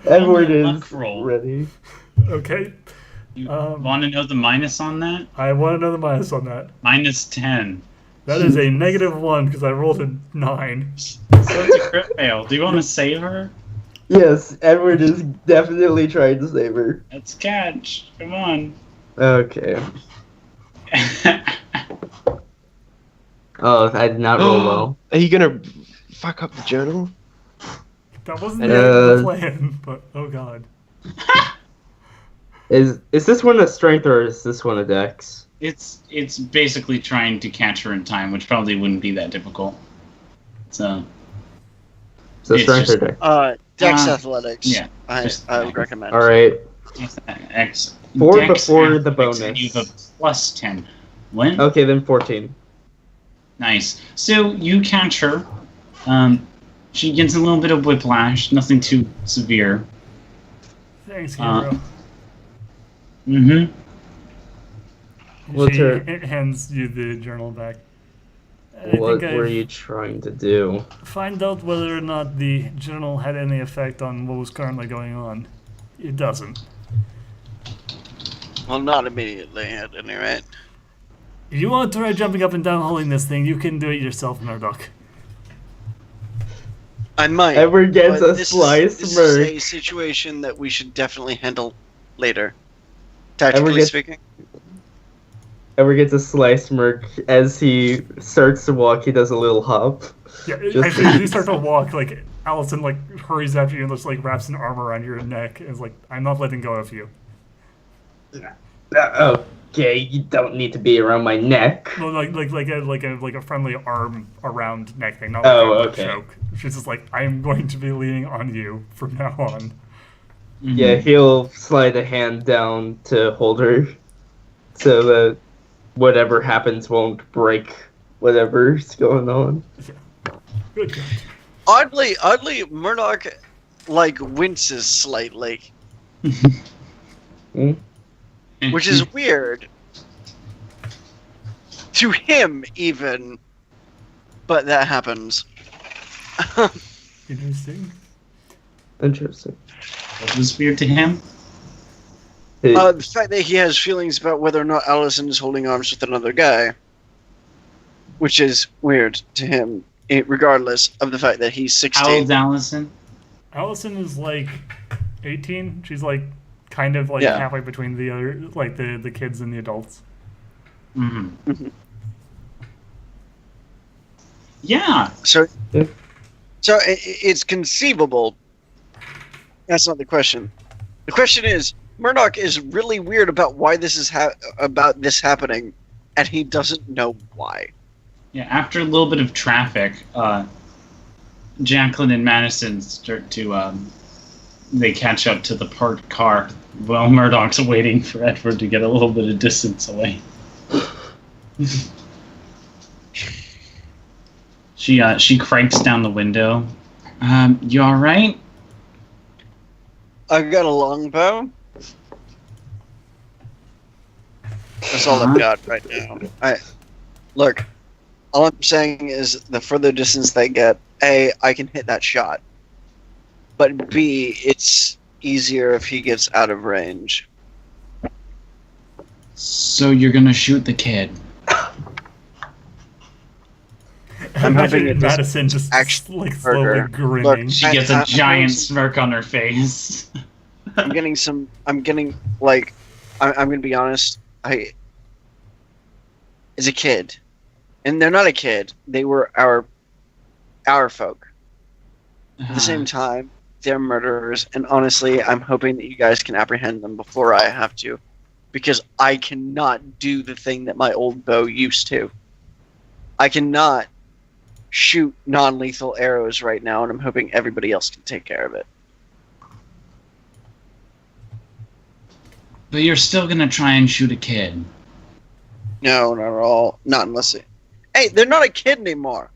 Edward Only a is luck roll. ready. Okay, You Um, want to know the minus on that? I want another minus on that. Minus 10. That is a -1 because I rolled a 9. So it's a crit fail. Do you want to save her? Yes, Edward is definitely trying to save her. Let's catch. Come on. Okay. Oh, I did not roll well. Are you gonna fuck up the journal? That wasn't the Uh, plan, but oh god. Is this one a strength or is this one a dex? It's basically trying to catch her in time, which probably wouldn't be that difficult. So So It's strength or just- dex? Dex Uh, Athletics. yeah, I just- would recommend. All right. X 4 Dex before the athletics, bonus. and you have a plus 10. When? Okay, then 14. Nice. So you catch her. She gets a little bit of whiplash, nothing too severe. Thanks, hero. Mm-hmm. What's She her- hands you the journal back. I What think were I you trying to do? find out whether or not the journal had any effect on what was currently going on. It doesn't. Well, not immediately, at any rate. If you want to try jumping up and down holding this thing, you can do it yourself, Murdoch. I might. Edward gets but a slice this smirk. is a situation that we should definitely handle later. Tactically gets- speaking. Edward gets a slice smirk as he starts to walk. He does a little hop. Yeah, Just- as you start to walk, like Allison like hurries after you and just like wraps an arm around your neck and is like, "I'm not letting go of you." Okay, you don't need to be around my neck. Well, like a friendly arm around neck thing, not like Oh, a okay. choke. She's just like, "I'm going to be leaning on you from now on." Yeah, he'll slide a hand down to hold her so that whatever happens won't break whatever's going on. Good God. Oddly, Murdoch like winces slightly, which is weird to him even. But that happens. Interesting. Interesting. What was weird to him? The fact that he has feelings about whether or not Allison is holding arms with another guy, which is weird to him, regardless of the fact that he's How 16. old's Allison? Allison is like 18. She's like kind of like Yeah. halfway between the other, like the kids and the adults. Mm-hmm. Yeah. So, Yeah. it's conceivable. That's not the question. The question is, Murdoch is really weird about why this is about this happening, and he doesn't know why. Yeah, after a little bit of traffic, Jacqueline and Madison start to, they catch up to the parked car while Murdoch's waiting for Edward to get a little bit of distance away. She cranks down the window. You alright? I've got a longbow. That's all I've got right now. Look. All I'm saying is, the further distance they get, A, I can hit that shot. But B, it's easier if he gets out of range. So you're gonna shoot the kid. I'm hoping it doesn't Madison just actually like hurt slowly her. grinning. She gets a I'm giant getting smirk on her face. I'm getting I'm going to be honest. As a kid, and they're not a kid, they were our folk. At the same time, they're murderers, and honestly, I'm hoping that you guys can apprehend them before I have to, because I cannot do the thing that my old bow used to. I cannot shoot non-lethal arrows right now, and I'm hoping everybody else can take care of it. But you're still gonna try and shoot a kid. No, not at all. Not unless it... Hey, they're not a kid anymore!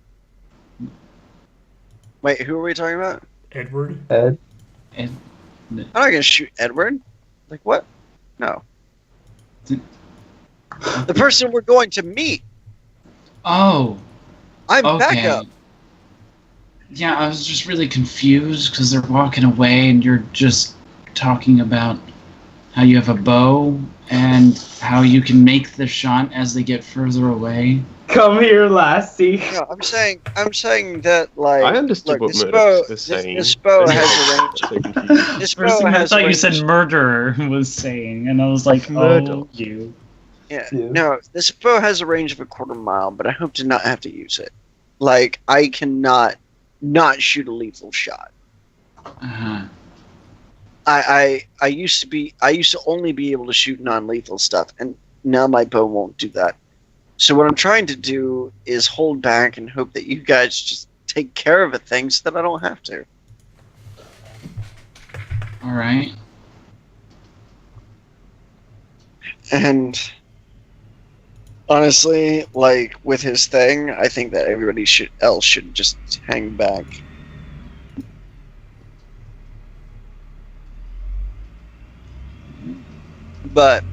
Wait, who are we talking about? Edward. Ed? And I'm not gonna shoot Edward. Like, what? No. The person we're going to meet! oh, I'm okay. back up! Yeah, I was just really confused because they're walking away and you're just talking about how you have a bow and how you can make the shot as they get further away. Come here, lassie. No, I'm saying that, like... I understood look, what this Murdoch bow, was this, saying. this bow I has a range... so confused. This First bow thing I has thought a you range... said murderer was saying, and I was like, Murdoch. oh, you. Yeah, Yeah. no, this bow has a range of a quarter mile, but I hope to not have to use it. Like, I cannot not shoot a lethal shot. Uh-huh. I used to only be able to shoot non-lethal stuff, and now my bow won't do that. So what I'm trying to do is hold back and hope that you guys just take care of a thing so that I don't have to. All right. And honestly, like with his thing, I think that everybody else should just hang back. But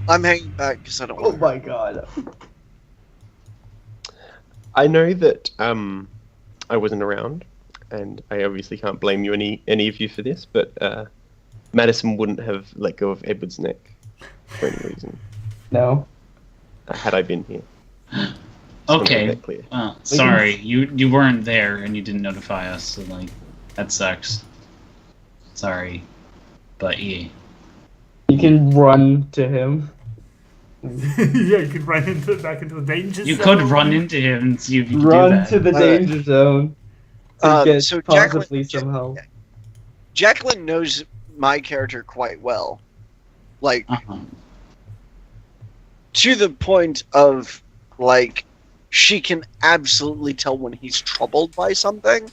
I'm hanging back because I don't Oh want my god. I know that I wasn't around, and I obviously can't blame you any of you for this, but Madison wouldn't have let go of Edward's neck for any reason No. had I been here. Just wanna Okay. make that clear. Sorry, you weren't there and you didn't notify us, so like that sucks. Sorry, but yeah. You can run to him. Yeah, you could run back into the danger You zone. could run into him and see if you could do Run that. to the danger zone. To get so possibly some help. Jacqueline knows my character quite well. Like, Uh-huh. to the point of, like, she can absolutely tell when he's troubled by something.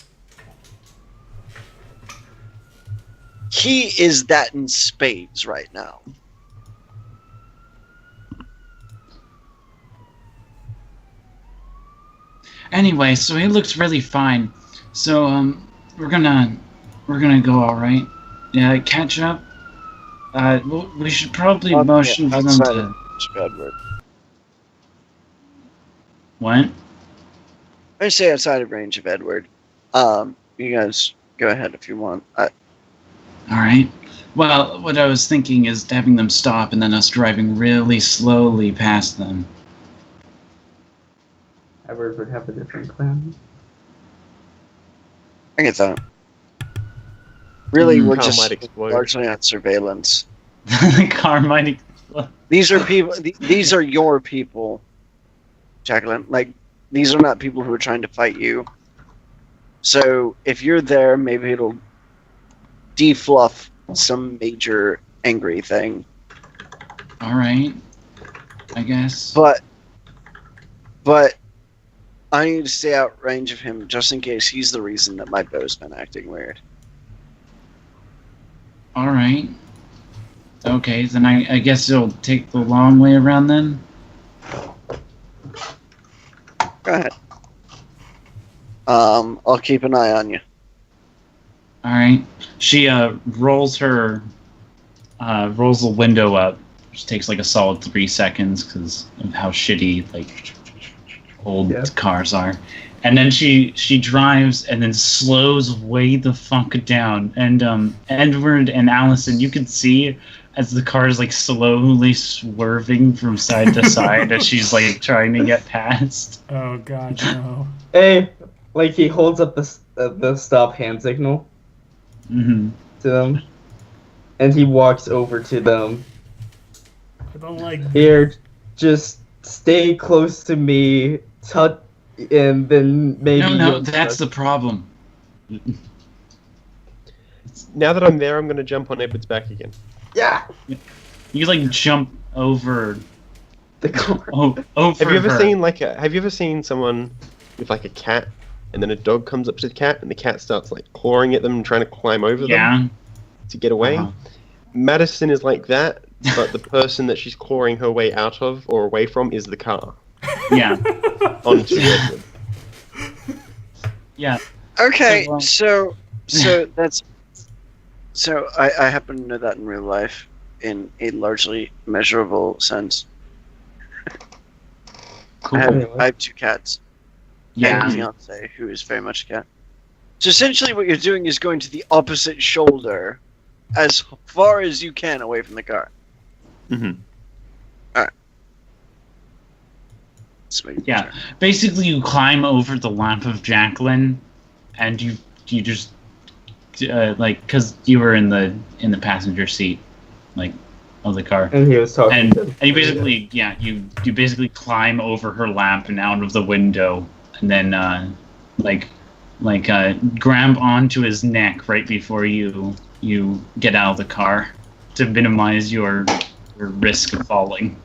He is that in spades right now. Anyway, so he looks really fine. So we're gonna go, all right? Yeah, catch up. We should probably motion for them outside to. of Edward. What? I say outside of range of Edward. You guys go ahead if you want. All right. Well, what I was thinking is having them stop and then us driving really slowly past them. Edward would have a different plan. I get that. Really, we're Car just might explode. largely on surveillance. The car might explode. These are people. These are your people, Jacqueline. Like, these are not people who are trying to fight you. So if you're there, maybe it'll defluff some major angry thing. All right. I guess. But I need to stay out range of him just in case he's the reason that my bow's been acting weird. All right. Okay, then I guess you'll take the long way around then. Go ahead. I'll keep an eye on you. All right. She rolls the window up, which takes like a solid 3 seconds because of how shitty like old cars are. And then she drives and then slows way the fuck down. And Edward and Allison, you can see as the car is like slowly swerving from side to side as she's like trying to get past. Oh god, no. Hey, like he holds up the stop hand signal Mm-hmm. to them, and he walks over to them. I don't like. Here, just stay close to me, touch, and then maybe. No, that's the problem. Now that I'm there, I'm going to jump on Edward's back again. Yeah. You like jump over. The car. Over Have you ever her. seen Have you ever seen someone with like a cat, and then a dog comes up to the cat, and the cat starts like clawing at them and trying to climb over them to get away? Uh-huh. Madison is like that, but the person that she's clawing her way out of or away from is the car. Yeah. Onto Edward. Yeah. Okay, So, so that's so I happen to know that in real life in a largely measurable sense. Cool. I have 2 cats. And a fiance who is very much a cat. So essentially what you're doing is going to the opposite shoulder as far as you can away from the car. Mm-hmm. Yeah. Basically, you climb over the lap of Jacqueline, and you just like because you were in the passenger seat, like of the car, And he was talking and to you basically you basically climb over her lap and out of the window, and then grab onto his neck right before you get out of the car to minimize your risk of falling.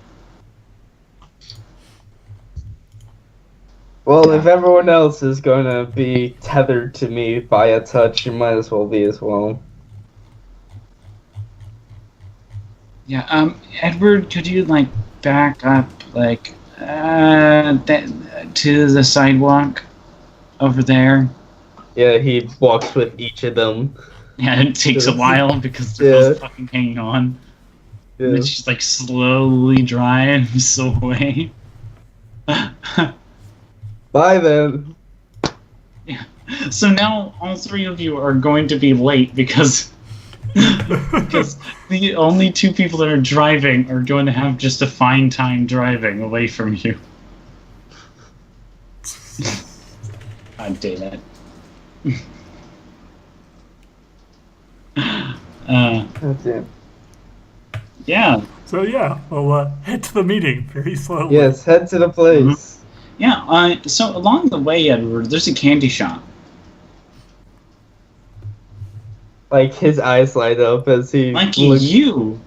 Well, if everyone else is gonna be tethered to me by a touch, you might as well be as well. Yeah, Edward, could you like back up to the sidewalk over there? Yeah, he walks with each of them. Yeah, it takes a while because they're both fucking hanging on. Yeah. And then she like slowly drives away. Bye then. So now all 3 of you are going to be late because the only 2 people that are driving are going to have just a fine time driving away from you. God damn it. Okay. Yeah. So yeah, we'll head to the meeting very slowly. Yes, head to the place. Yeah, so along the way, Edward, there's a candy shop. Like his eyes light up as he Mikey, looks. you!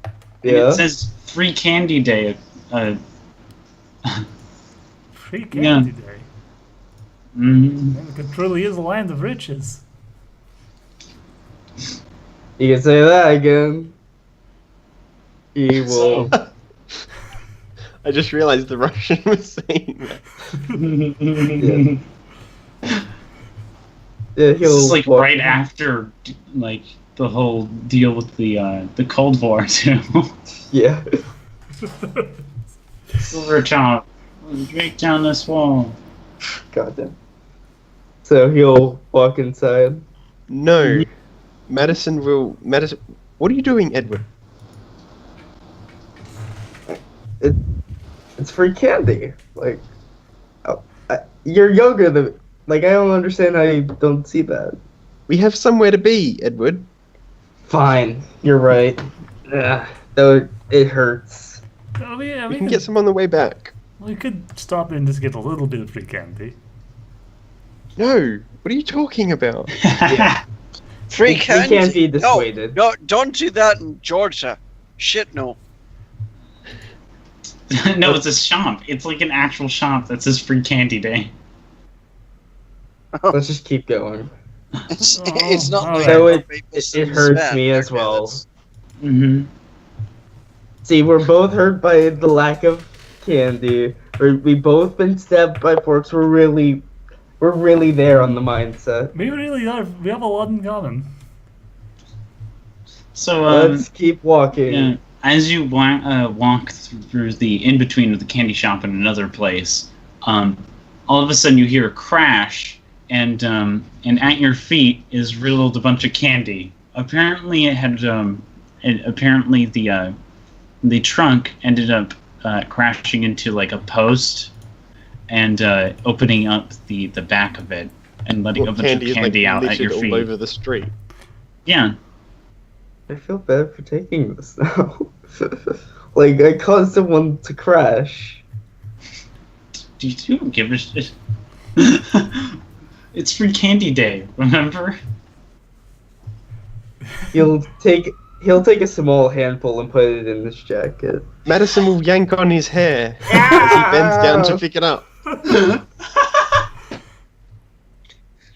And Yeah. it says free candy day. Free candy day. Mm, Man, it truly is a land of riches. You can say that again. He will. I just realized the Russian was saying that. Yeah, this he'll is like walk- right after like the whole deal with the Cold War too. Yeah. Silver chop, break down this wall. Goddamn. So he'll walk inside. No. Madison will... Madison... What are you doing, Edward? It's free candy. Like, you're younger than. Like, I don't understand how you don't see that. We have somewhere to be, Edward. Fine, you're right. Ugh, though it hurts. Oh, yeah, We can get some on the way back. we could stop and just get a little bit of free candy. No. What are you talking about? Free We candy. can't be dissuaded. No, don't do that in Georgia. Shit, no. No, it's a shop. It's like an actual shop that says free candy day. Let's just keep going. It's not like So it hurts me as well. Mm-hmm. See, we're both hurt by the lack of candy. We both been stabbed by forks. We're really there on the mindset. We really are. We have a lot in common. So Let's keep walking. yeah, as you walk through the in between of the candy shop and another place, all of a sudden you hear a crash, and at your feet is riddled a bunch of candy. Apparently it had apparently the trunk ended up crashing into like a post and opening up the back of it and letting a bunch of candy out at your feet. All over the street. Yeah. I feel bad for taking this now. Like, I caused someone to crash. Do you give a shit? It's free candy day, remember? He'll take a small handful and put it in his jacket. Madison will yank on his hair as he bends down to pick it up.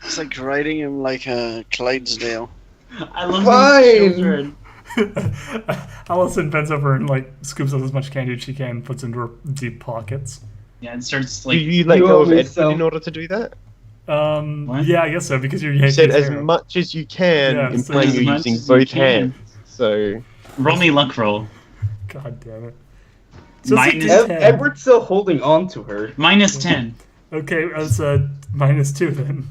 It's like riding him like a Clydesdale. I love Fine. these children. Allison bends over and like scoops up as much candy as she can, puts into her deep pockets. Yeah, it starts Do like you let You go of always Edward sell- in order to do that? What? Yeah, I guess so, because you're You yanking said his as hair. much as you can, Yeah, so implying as you're much using as you both can. hands. So roll me luck roll. God damn it. So Minus- it's a 10. Edward's still holding on to her. Minus 10. Okay, that's -2 then.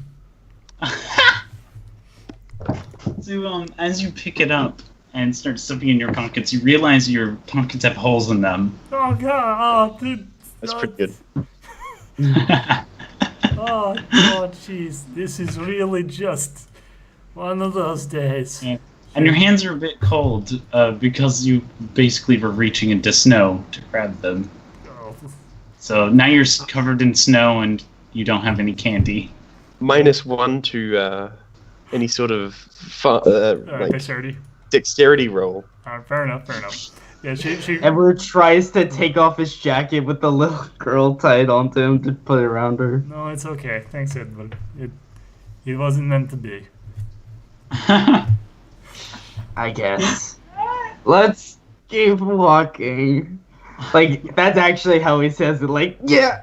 So as you pick it up and start stuffing in your pockets, you realize your pockets have holes in them. Oh god, oh dude. that's pretty good. Oh jeez, this is really just one of those days. Yeah. And your hands are a bit cold because you basically were reaching into snow to grab them. Oh. So now you're covered in snow and you don't have any candy. -1 to any sort of Alright, dexterity. dexterity roll. Alright, fair enough, fair enough. Yeah, she Edward tries to take off his jacket with the little girl tied onto him to put it around her. No, it's okay. Thanks, Edward. It wasn't meant to be. I guess. Let's keep walking. Like, that's actually how he says it. Like, yeah.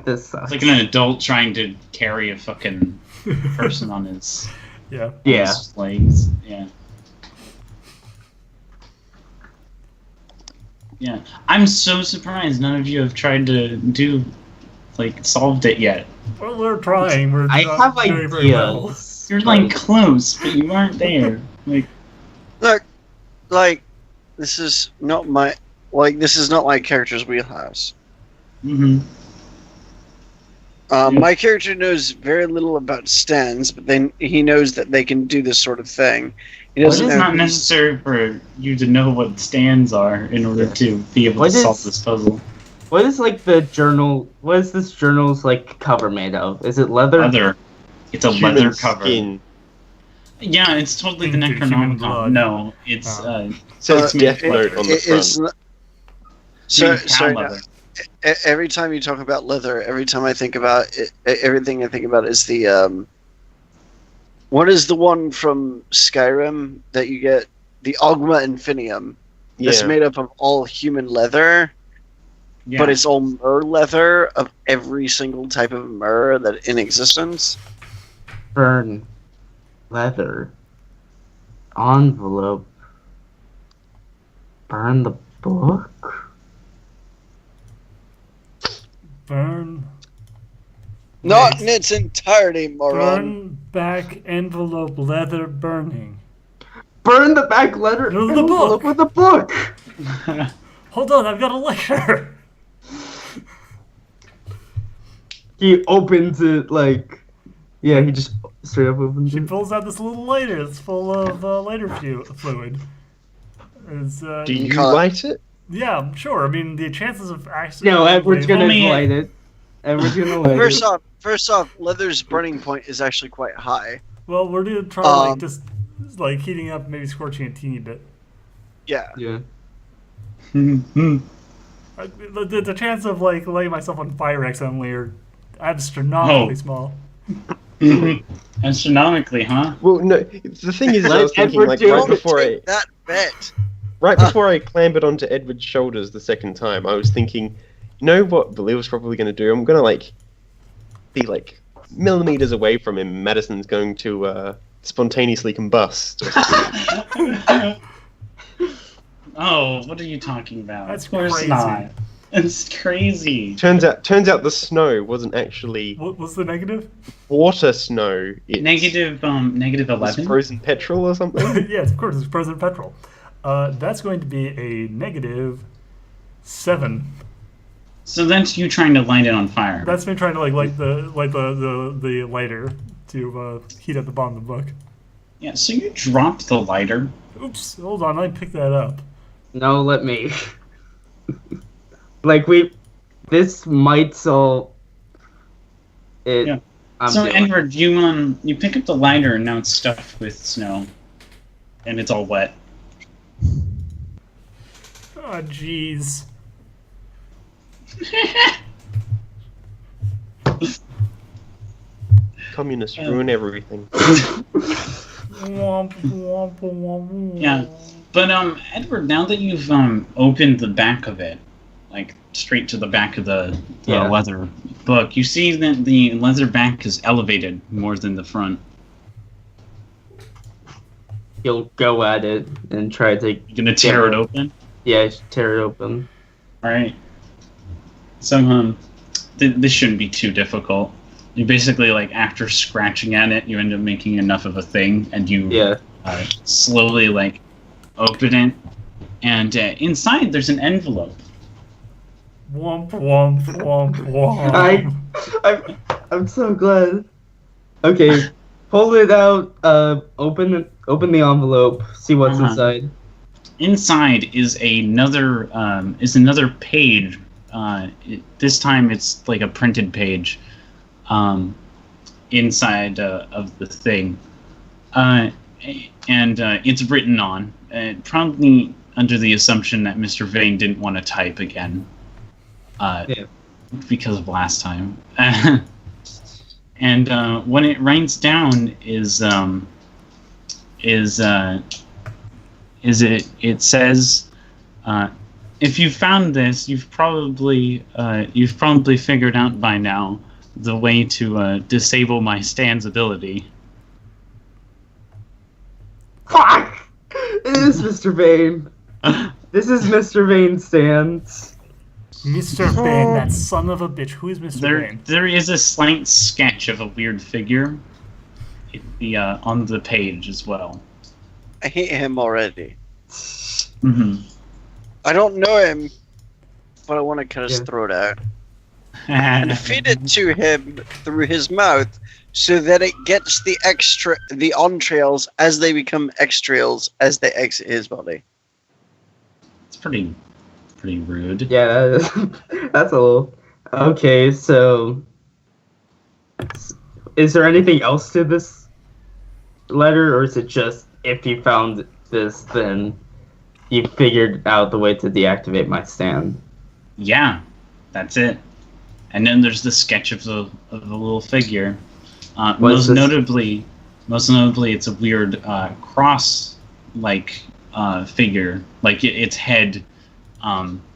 This sucks. It's like an adult trying to carry a fucking person on his, Yeah. Yeah. his legs. Yeah. Yeah. I'm so surprised none of you have tried to solved it yet. Well, we're trying. We're I not have very, very well. ideas. You're like close, but you aren't there. Like, Look, like this is not my character's wheelhouse. Mm-hmm. My character knows very little about stands, but then he knows that they can do this sort of thing. He Well, doesn't it's know not necessary for you to know what stands are in order to be able What to solve is- this puzzle. What is like the journal? What is this journal's like cover made of? Is it leather? Leather. It's a Human leather cover. skin. Yeah, it's totally the Into human blood. Necronomicon. No, it's Oh. So it's Uh, Death it- Note on the It front. is not- so, sorry, leather. every time you talk about leather, every time I think about it, everything I think about is the what is the one from Skyrim that you get, the Ogma Infinium, that's Yeah. made up of all human leather, Yeah. but it's all mer leather of every single type of mer that in existence. Burn. Leather. Envelope. Burn the book? Burn. Not Nice. in its entirety, moron. Burn back envelope leather burning. Burn the back letter No, the envelope book. with the book! Hold on, I've got a lighter. He opens it like... Yeah, he just straight up opens She it. pulls out this little lighter that's full of lighter fluid. It's, Do you Cut. light it? yeah, sure. I mean, the chances of actually. No, Edward's gonna Only- light it. Edward's gonna light First it. off, leather's burning point is actually quite high. Well, we're gonna try like Um, just like heating up, maybe scorching a teeny bit. Yeah. Yeah. The chance of like lighting myself on fire accidentally are astronomically Oh. small. Astronomically, huh? Well, no. The thing is, I Let was thinking Edward like do right it. before I Take that bet. right before I clambered onto Edward's shoulders the second time, I was thinking, you know what Valil's probably going to do? I'm going to like be like millimeters away from him. Madison's going to spontaneously combust. Or something. Oh, what are you talking about? That's of course crazy. not. It's crazy. turns out the snow wasn't actually What's the negative? water snow. It's Negative 11. frozen petrol or something. Yes, of course, it's President Petrol. That's going to be a -7. So that's you trying to light it on fire. That's me trying to like light the lighter to heat up the bottom of the book. Yeah, so you dropped the lighter. Oops, hold on, I picked that up. No, let me. Like this might solve it. Yeah. I'm So doing. Edward, you pick up the lighter and now it's stuffed with snow, and it's all wet. Oh, jeez. Communists ruin everything. Womp, womp, womp. Yeah. But Edward, now that you've opened the back of it, like straight to the back of the Yeah. leather book, you see that the leather back is elevated more than the front. He'll go at it and try to. You're gonna tear it open. Yeah, tear it open. All right. So this shouldn't be too difficult. You basically like after scratching at it, you end up making enough of a thing, and you Yeah. slowly like open it, and inside there's an envelope. Womp, womp, womp, womp. I'm so glad. Okay, pull it out. Open the envelope. See what's Uh-huh. inside. Inside is another page. This time it's like a printed page. Inside of the thing, and it's written on. Probably under the assumption that Mr. Vane didn't want to type again. Yeah. Because of last time. And when it writes down it says, if you found this, you've probably figured out by now the way to disable my Stan's ability. Fuck! It is Mr. Vane. This is Mr. Vane's stance. Mr. Vane, that son of a bitch. Who is Mr. Vane? There is a slight sketch of a weird figure on the page as well. I hate him already. Mm-hmm. I don't know him, but I want to cut his Yeah. throat out. and feed it to him through his mouth so that it gets the entrails as they become extrails as they exit his body. It's pretty rude. Yeah, that's a little... Okay, so... Is there anything else to this letter, or is it just, if you found this, then you figured out the way to deactivate my stand? Yeah, that's it. And then there's the sketch of the little figure. Most notably, it's a weird cross-like figure. Like its head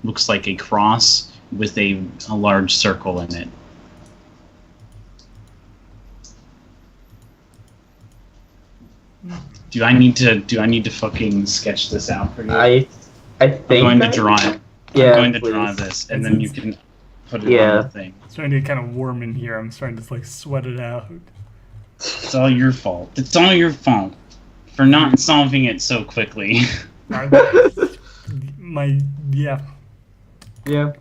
looks like a cross with a large circle in it. Do I need to fucking sketch this out for you? I think I'm going to draw it. Yeah, I'm going to please. draw this, and then you can put it on the thing. It's starting to get kind of warm in here. I'm starting to like sweat it out. It's all your fault. It's all your fault for not solving it so quickly. Yeah. Yeah.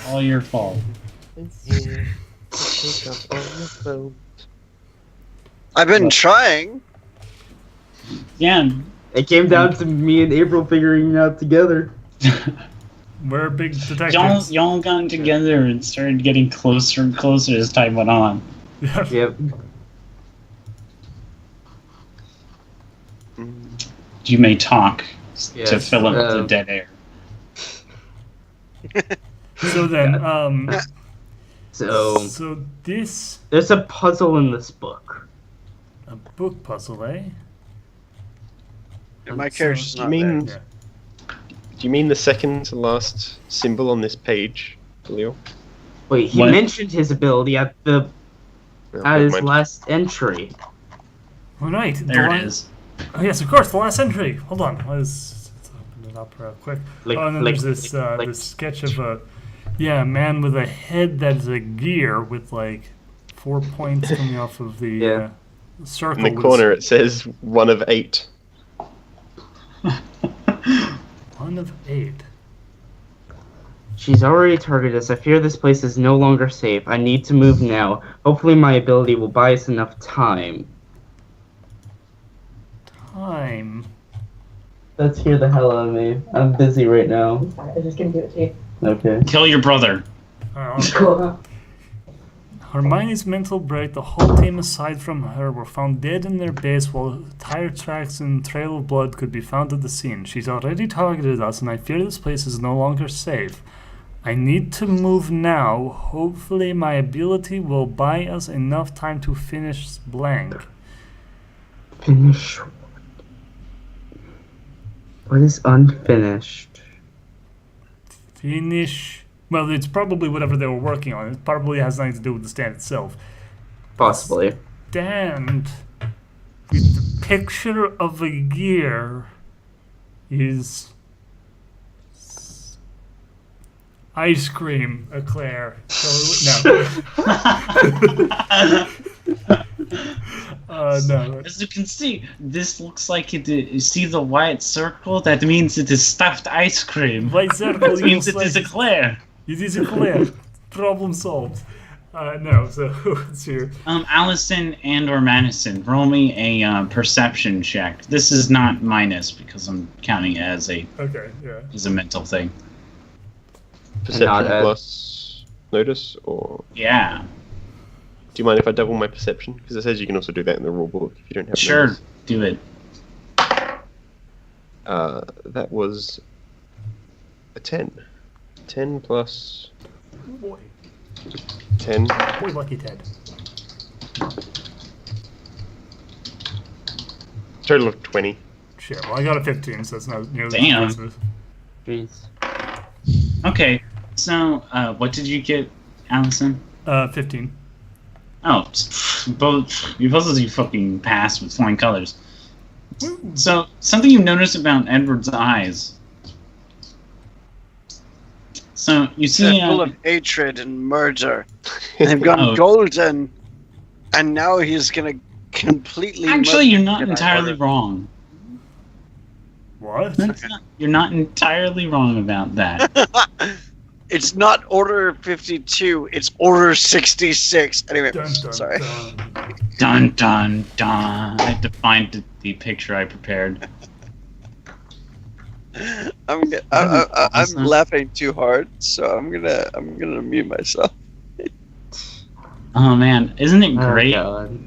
All your fault. I've been trying. Yeah. It came down to me and April figuring it out together. We're big detectives. Y'all got together and started getting closer and closer as time went on. Yep. You may talk to Yes, fill up the dead air. So then, So this there's a puzzle in this book. a book puzzle, eh? And my So- character's Do you not mean? there. Do you mean the second to last symbol on this page, Leo? Wait, he What? mentioned his ability at Oh, his never mind. last entry. All right. There it is. Oh yes, of course. The last entry. Hold on. Let's open it up real quick. Like- oh, and then like- there's this like- this sketch of a man with a head that is a gear with like 4 points coming off of the Yeah. circle. In the with- corner it says 1 of 8. 1 of 8. She's already targeted us. I fear this place is no longer safe. I need to move now. Hopefully my ability will buy us enough time. Time. Let's hear the hell out of me. I'm busy right now. I'm just gonna give it to you. Okay. Kill your brother. Hermione's mental break, the whole team aside from her were found dead in their base while tire tracks and trail of blood could be found at the scene. She's already targeted us and I fear this place is no longer safe. I need to move now. Hopefully my ability will buy us enough time to finish blank. Finish. What is unfinished? Finish. Well, it's probably whatever they were working on. It probably has nothing to do with the stand itself. Possibly. Stand with the picture of a gear is ice cream eclair. So, no. No. As you can see, this looks like it. You see the white circle? That means it is stuffed ice cream. White circle That means it looks is like- eclair. It is eclair. Problem solved. No, so it's here. Allison and or Madison, roll me a perception check. This is not minus because I'm counting it as a Okay, yeah. mental thing. Perception Not a- plus notice, or Yeah, do you mind if I double my perception? Because it says you can also do that in the rulebook if you don't have sure, notice. do it. That was a 10. 10 plus Boy, 10. boy, lucky Ted. Total of 20. Shit, well, I got a 15, so it's not nearly Damn. as impressive. Jeez. Okay, so what did you get, Allison? 15. Oh, both of you fucking passed with flying colors. So something you notice about Edward's eyes. So you see, They're full of hatred and murder. They've Oh. gone golden, and now he's gonna completely. actually, you're not murder- entirely wrong. What? You're not entirely wrong about that. It's not Order 52. It's Order 66. Anyway, Dun, dun, sorry. dun. Dun dun dun. I had to find the picture I prepared. I'm laughing too hard, so I'm gonna mute myself. Oh man, isn't it great? Oh, God.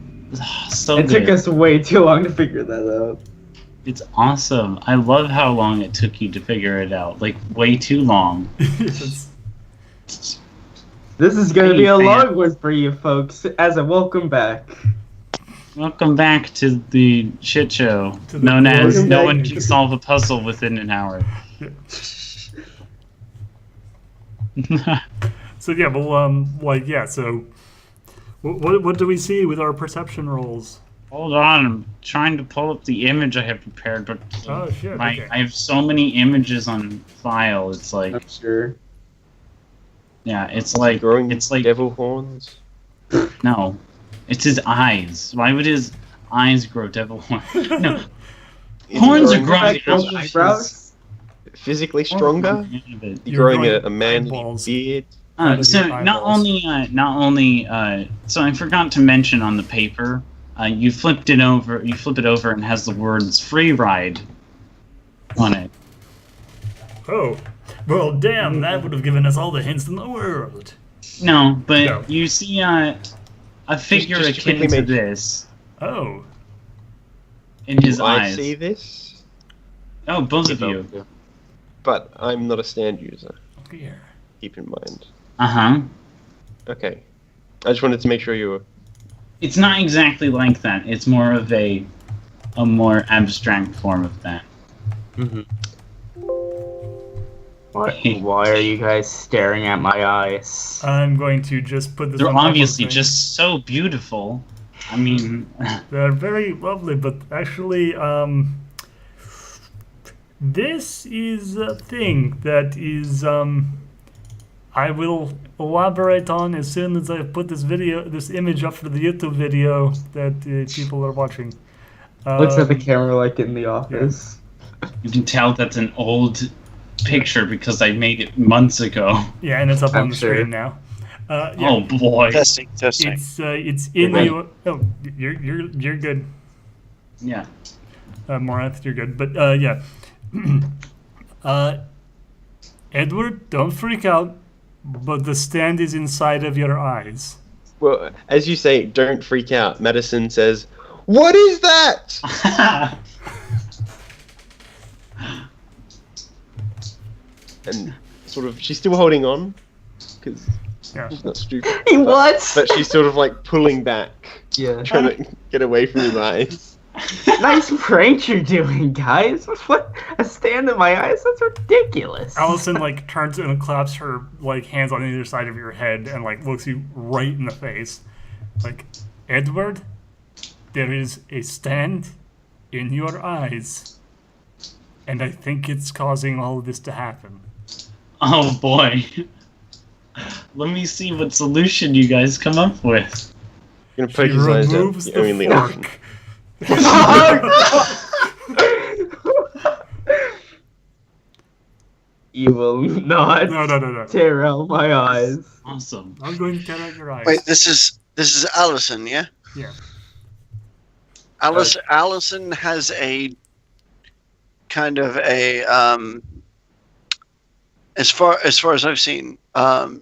So It good. took us way too long to figure that out. It's awesome. I love how long it took you to figure it out. Like way too long. Yes. This is gonna be a Hey, long one for you folks. As a welcome back. Welcome back to the shit show To the known as welcome No back. One Can Solve a Puzzle Within an Hour. So yeah, well, so what do we see with our perception rolls? Hold on, I'm trying to pull up the image I have prepared, but Oh shit! Okay. I have so many images on file. It's like, I'm sure. yeah, it's like Growing it's like devil horns. no, it's his eyes. Why would his eyes grow devil horns? No, Is he horns are growing growing Brussels out. sprouts? physically stronger? You're Growing growing a manly eyeballs. beard. Out of So your not eyeballs. only, so I forgot to mention on the paper, you flip it over, and it has the words "free ride" on it. Oh, well, damn! That would have given us all the hints in the world. No, but No. you see a figure just akin quickly to make- this Oh, in his Do I eyes. see this? Oh, both of you. But I'm not a stand user. here. Keep in mind. Uh-huh. Okay. I just wanted to make sure you were. It's not exactly like that. It's more of a more abstract form of that. Mm-hmm. Why are you guys staring at my eyes? I'm going to just put this. They're on top of obviously things. just so beautiful. I mean, They're very lovely, but actually, this is a thing that is, I will elaborate on as soon as I put this image up for the YouTube video that people are watching. Looks at the Um, camera like in the office. you can tell that's an old picture because I made it months ago. Yeah, and it's up on I'm the sure. screen now. Yeah, Oh boy. Testing. it's in Wait. you. Oh, you're good. Yeah. Morath, you're good. But yeah. Edward, don't freak out. But the stand is inside of your eyes. Well, as you say, don't freak out. Madison says, "What is that?" And sort of, she's still holding on because Yeah. she's not stupid. What? But she's sort of like pulling back, Yeah. trying to get away from his eyes. Nice prank you're doing, guys. What? A stand in my eyes? That's ridiculous. Allison like turns and claps her like hands on either side of your head and like looks you right in the face. Like, Edward, there is a stand in your eyes. And I think it's causing all of this to happen. Oh boy. Let me see what solution you guys come up with. You're gonna poke She his eyes out. removes The the only option. fork. You will not No. tear out my eyes. Awesome. I'm going to tear out your eyes. Wait, this is Allison, yeah? Yeah. Allison has a kind of a as far as I've seen,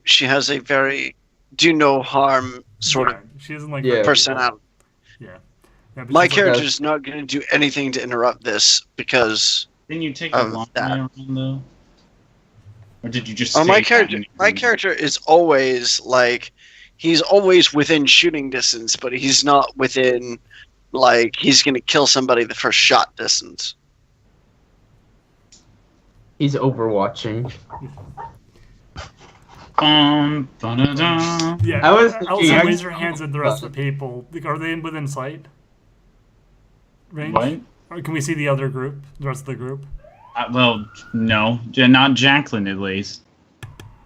she has a very do no harm sort Yeah, she isn't like Yeah. that. of personality. Yeah, but My she's like- character is not going to do anything to interrupt this because Didn't you take a Of long that. way around though? Or did you just my stay down character is always like he's always within shooting distance, but he's not within like he's going to kill somebody the first shot distance. He's overwatching. Ba-da-da. Yeah, I was thinking Allison, actually- raise your hands at the rest of the people. Are they within sight? Range? What? Or can we see the other group? The rest of the group? Well, no. Not Jacqueline, at least.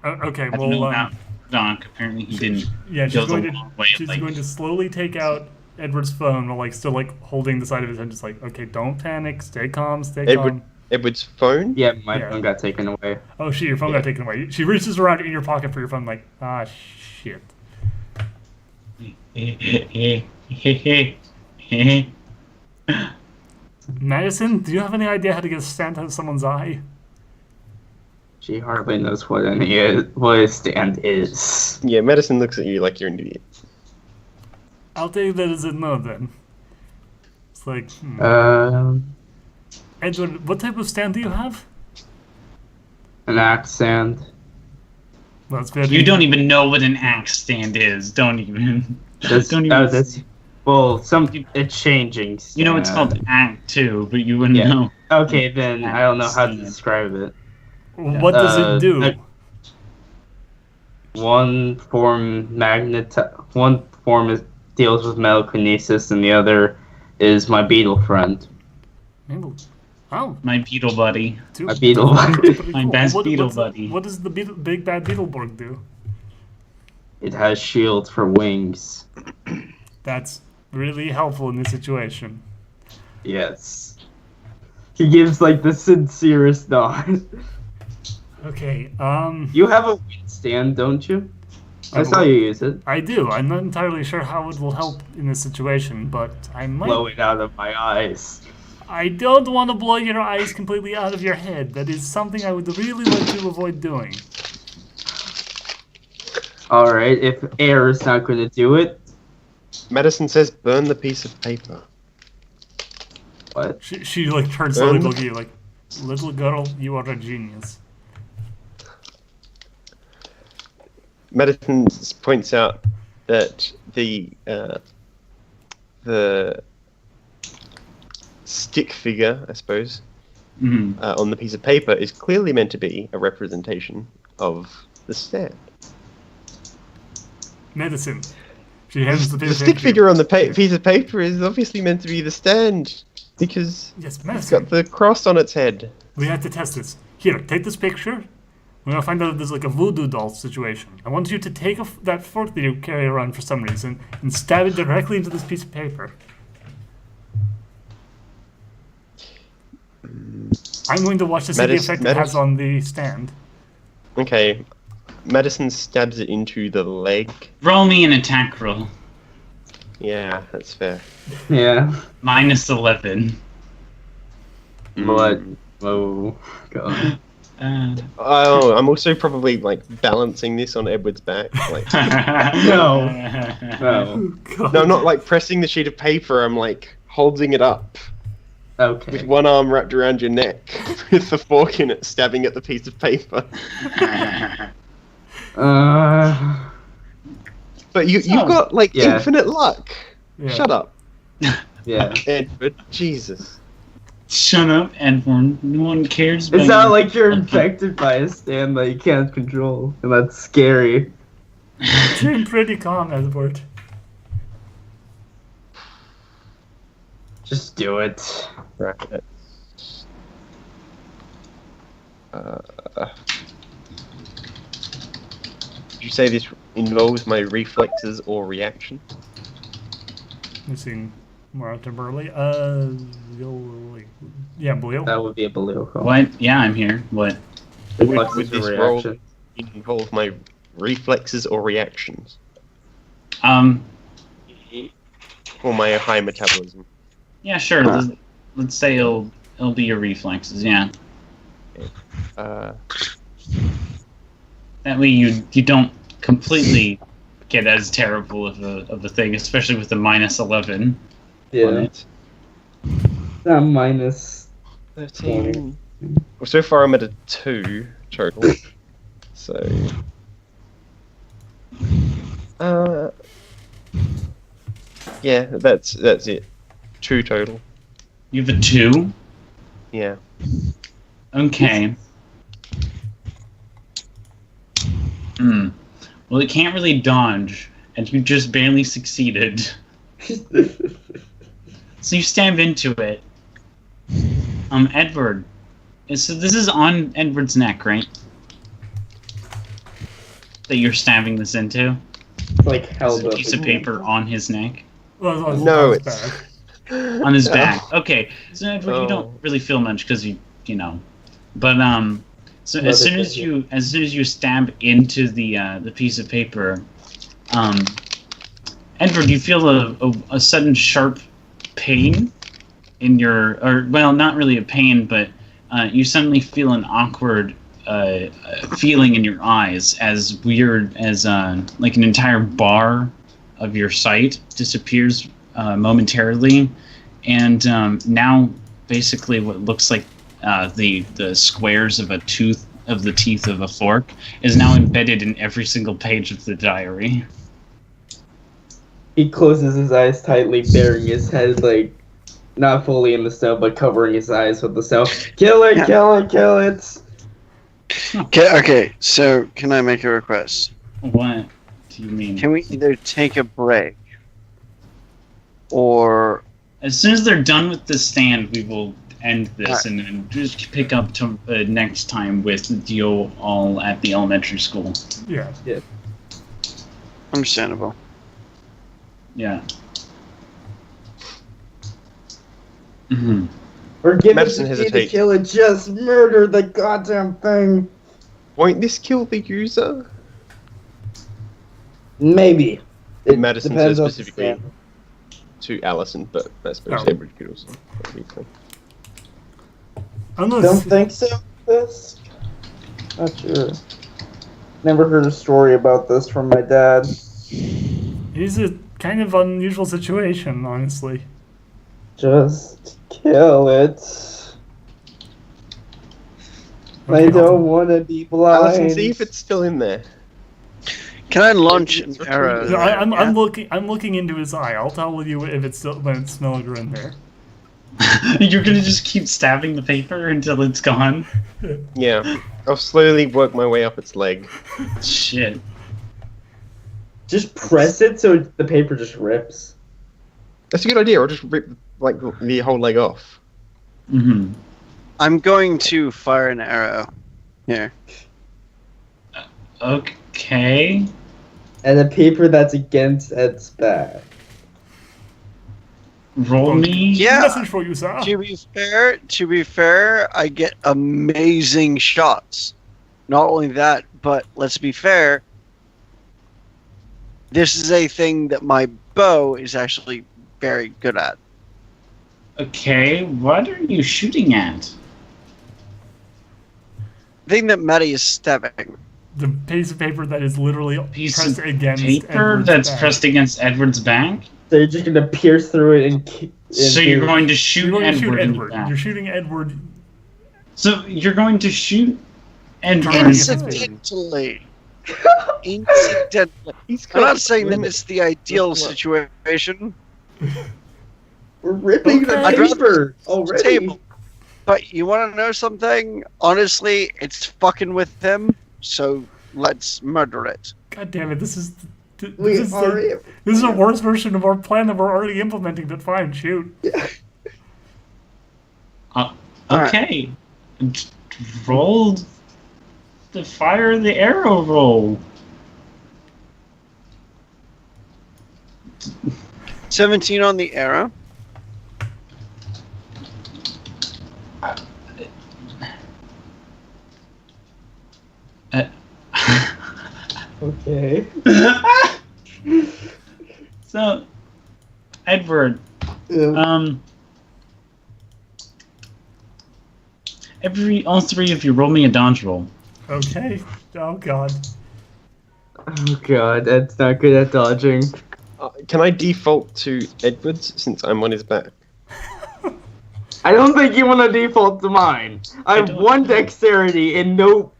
Okay, I don't well, know about Doc. Apparently he didn't. yeah, she's goes a going to long way, like- going to slowly take out Edward's phone while like still like holding the side of his head, just like, okay, don't panic, stay calm, stay Edward- calm. Edward's phone? Yeah, my Yeah. phone got taken away. Oh shit, your phone got taken away. She reaches around in your pocket for your phone, like, ah shit. Madison, do you have any idea how to get a stand out of someone's eye? She hardly knows what a stand is. Yeah, Madison looks at you like you're an idiot. I'll take that as a no then. It's like, Edward, what type of stand do you have? An axe stand. Well, it's very... You don't even know what an axe stand is. Don't even. That's, don't even. well, it's changing. You know it's called act too, but you wouldn't Yeah. know. Okay, then I don't know how to Stand. describe it. What does it do? One form deals with metal-kinesis, and the other is my beetle friend. Oh, My beetle buddy. dude, My beetle that's buddy. pretty My cool. best What- beetle what's- buddy. What does the big bad Beetleborg do? It has shields for wings. That's really helpful in this situation. Yes. He gives like the sincerest nod. Okay, You have a wind stand, don't you? I saw you use it. I do. I'm not entirely sure how it will help in this situation, but I might. Blow it out of my eyes. I don't want to blow your eyes completely out of your head. That is something I would really like to avoid doing. Alright, if air is not going to do it, Madison says burn the piece of paper. what? She like turns slowly to look at you like, little girl, you are a genius. Madison points out that the stick figure, I suppose, Mhm. on the piece of paper is clearly meant to be a representation of the stand. Medicine. She hands the The piece of stick paper. figure on the piece of paper is obviously meant to be the stand because Yes, it's medicine. got the cross on its head. We have to test this. Here, take this picture. We're gonna find out if there's like a voodoo doll situation. I want you to take that fork that you carry around for some reason and stab it directly into this piece of paper. I'm going to watch to see the effect it has on the stand. Okay, Madison stabs it into the leg. Roll me an attack roll. Yeah, that's fair. Yeah. -11. What? Oh, God. Oh, I'm also probably like balancing this on Edward's back. Like, No. No. God. no, I'm not like pressing the sheet of paper. I'm like holding it up with Okay. one arm wrapped around your neck, with the fork in it, stabbing at the piece of paper. But you've got like Yeah. infinite luck. Yeah. Shut up, Yeah. Edward. Jesus. Shut up, Edward. No one cares about It's not you. like you're infected by a stand that you can't control, and that's scary. Seem pretty calm, Edward. Just do it. Right. Did you say this involves my reflexes or reaction? We've seen more after Burley. Yeah, Blue. That would be a blue hole. What? Yeah, I'm here. What? Reflexes Would or this roll reaction? involve my reflexes or reactions? Or my high metabolism? Yeah, sure. Let's say it'll be your reflexes. Yeah. That way you don't completely get as terrible of a thing, especially with the -11 on Yeah. it. Not minus. 13. Well, so far I'm at a 2 total. So. Yeah, that's it. 2 total. You have a 2. Yeah. Okay. Well, it can't really dodge, and you just barely succeeded. So you stab into it. Edward. So this is on Edward's neck, right? That you're stabbing this into? Like It's held a up. piece of paper on his neck? No, it's it's. bad. On his back. Okay. So Edward, you Oh. don't really feel much because you you know. But so as soon as you stab into the piece of paper, Edward, you feel a sudden sharp pain in your, or well, not really a pain, but you suddenly feel an awkward feeling in your eyes, as weird as like an entire bar of your sight disappears momentarily, and now basically what looks like the squares of the teeth of a fork is now embedded in every single page of the diary. He closes his eyes tightly, burying his head, like, not fully in the snow, but covering his eyes with the snow. Kill it, kill it, kill it! Okay, so can I make a request? What do you mean? Can we either take a break, or As soon as they're done with the stand, we will end this and then just pick up to next time with you all at the elementary school. Yeah. understandable? Yeah. Mm-hmm. Forgive me Madison to hesitates. kill it, just murder the goddamn thing! Won't this kill the user? Maybe. It Madison depends says on the specifically stand. to Allison, but I suppose Oh. Edward could also. Obviously. Don't Unless think so, this? Not sure. Never heard a story about this from my dad. it's a kind of unusual situation, honestly. Just kill it. I don't want to be blind. Allison, see if it's still in there. Can I launch It's an arrow? No, I'm Yeah. I'm looking into his eye. I'll tell you if it's still when it's no longer in there. You're gonna just keep stabbing the paper until it's gone? Yeah. I'll slowly work my way up its leg. Shit. Just press it so the paper just rips. That's a good idea. I'll just rip like the whole leg off. Mm-hmm. I'm going to fire an arrow. Here. Okay. And the paper that's against Ed's back. Roll me. Yeah. Message for you, sir. To be fair, I get amazing shots. Not only that, but let's be fair. This is a thing that my bow is actually very good at. Okay, what are you shooting at? Thing that Maddie is stabbing. The piece of paper that is literally Piece pressed of against paper Edward's that's back. pressed against Edward's back? So you're just gonna pierce through it and So you're going to shoot You're going to shoot Edward in the Edward. back. You're shooting Edward. So you're going to shoot Edward. Incidentally. Incidentally. He's I'm got not saying that limits. it's the ideal Look. situation. We're ripping the Okay. paper already. Table. But you want to know something? Honestly, it's fucking with him, so let's murder it. God damn it! This is We this is already. this is a worse version of our plan that we're already implementing. But fine, shoot. Okay. Roll the fire the arrow roll. 17 on the arrow. Okay. So, Edward, all three of you roll me a dodge roll. Okay. Oh god. Oh god, Ed's not good at dodging. Can I default to Edward's since I'm on his back? I don't think you want to default to mine. I have don't- one dexterity and no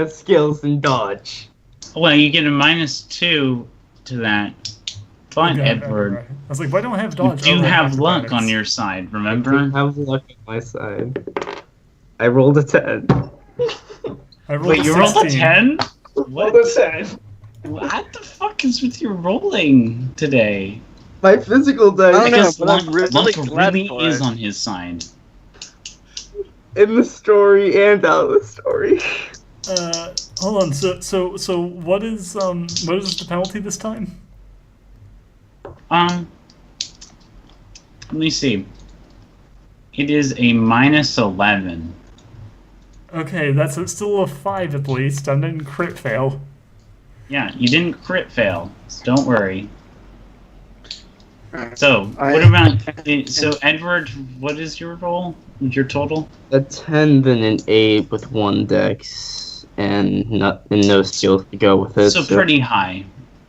skills in dodge. Well, you get a -2 to that. Fine, Okay, Edward. okay. I was like, why don't I have You dodge? do Oh, have luck acrobatics. on your side, I remember? have luck on my side. I rolled a 10. I rolled Wait, a you rolled a 16. 10? Rolled a 10. What the fuck is with your rolling today? My physical I dice don't know, guess but I'm really luck glad really for is it. on his side. in the story and out of the story. Hold on. So what is the penalty this time? Let me see. It is a -11. Okay, that's still a 5 at least. I didn't crit fail. Yeah, you didn't crit fail, so don't worry. So, I- what about... So, Edward, what is your roll? Your total? A 10 then an 8 with 1 dex and no skills to go with it. So, pretty high.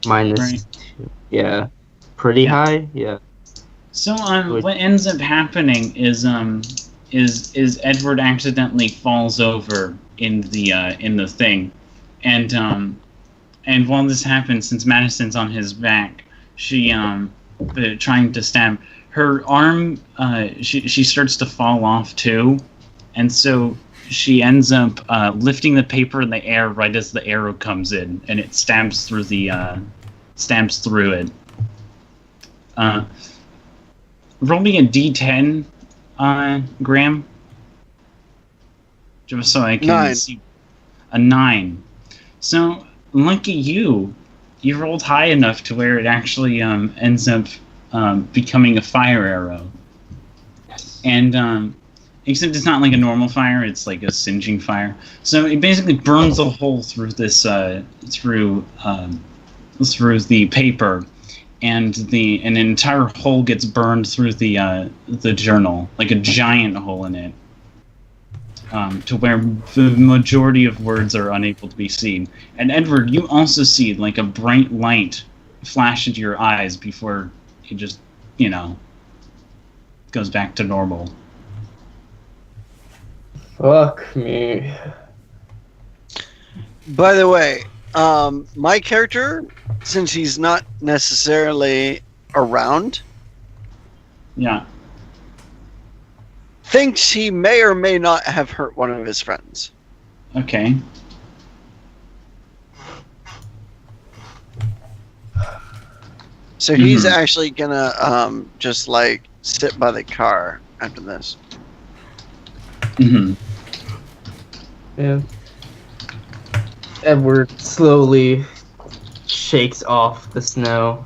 minus right. 2. Yeah. Pretty Yeah. high? Yeah. So, what ends up happening is Edward accidentally falls over in the thing, and while this happens, since Madison's on his back, she trying to stab her arm, she starts to fall off too, and so she ends up lifting the paper in the air right as the arrow comes in, and it stabs through it. Roll me a d10, Graham. Just so I can 9. see. A 9. So, lucky you rolled high enough to where it actually ends up becoming a fire arrow. And, except it's not like a normal fire, it's like a singeing fire. So it basically burns a hole through this, through the paper. And an entire hole gets burned through the journal, like a giant hole in it, to where the majority of words are unable to be seen. And Edward, you also see like a bright light flash into your eyes before it just, goes back to normal. Fuck me. By the way, my character, since he's not necessarily around, Yeah. thinks he may or may not have hurt one of his friends. Okay. So he's Mhm. actually gonna just like sit by the car after this. Mm-hmm. Yeah. Edward slowly shakes off the snow.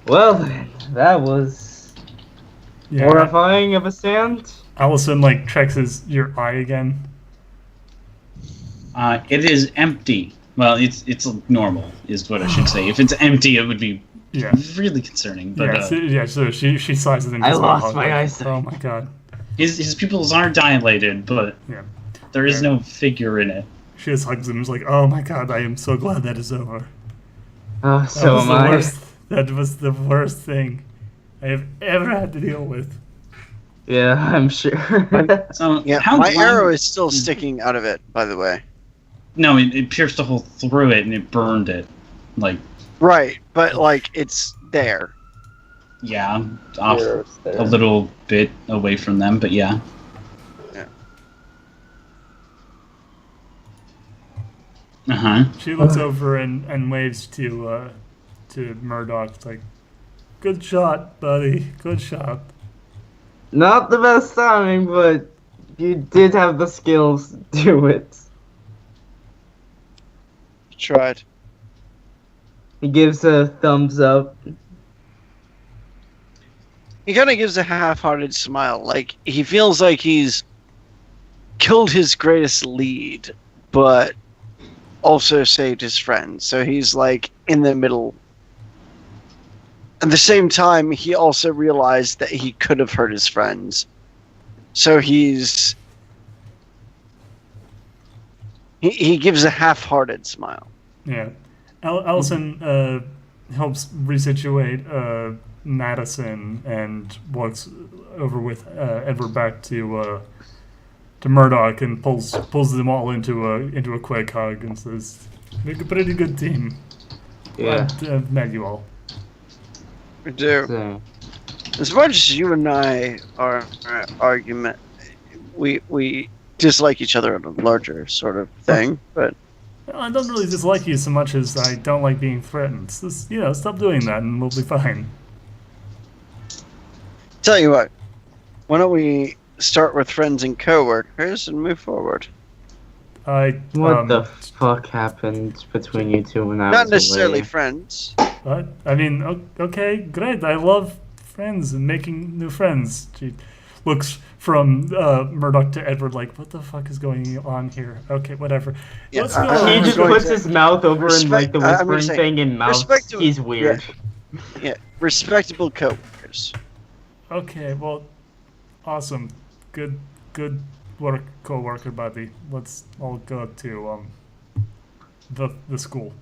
Well then, that was Yeah. horrifying of a stand. Allison checks your eye again. It is empty. Well, it's normal, is what I should say. If it's empty, it would be Yeah. really concerning. But So she sizes it. I lost my eyesight. Oh my god. his pupils are dilated, but Yeah. there is no figure in it. She just hugs him. Is like, oh my god, I am so glad that is over. Oh, That so was am the I. worst. That was the worst thing I have ever had to deal with. Yeah, I'm sure. So Yeah, how my glad- arrow is still sticking out of it, by the way. No, it pierced a hole through it and it burned it. Like, Right, but it's there. yeah, off Arrow's there. a little bit away from them, but yeah. Yeah. Uh-huh. She looks over and waves to Murdoch. It's like, good shot, buddy. Good shot. Not the best timing, but you did have the skills to do it. Tried. He gives a thumbs up. He kind of gives a half-hearted smile. Like, he feels like he's killed his greatest lead, but also saved his friend. So he's, in the middle. At the same time, he also realized that he could have hurt his friends. So he gives a half-hearted smile. Yeah. Allison helps resituate Madison and walks over with Edward back to Murdoch and pulls them all into a quick hug and says, "Make a pretty good team. Yeah. Glad to have met you all." We do. So, As much as you and I are argument, we dislike each other on a larger sort of thing, but I don't really dislike you so much as I don't like being threatened. Just, stop doing that and we'll be fine. tell you what, why don't we start with friends and coworkers and move forward? what the fuck happened between you two when I Not was necessarily away? friends. What? I mean, okay, great. I love friends and making new friends. She looks from Murdoch to Edward like, what the fuck is going on here? Okay, whatever. Yeah, Let's go. I He was just going puts to- his mouth over and like the I'm gonna whispering say, thing and mouths. respect to- He's weird. Yeah, respectable coworkers. Okay, well, awesome. Good work, co-worker buddy. Let's all go to the school.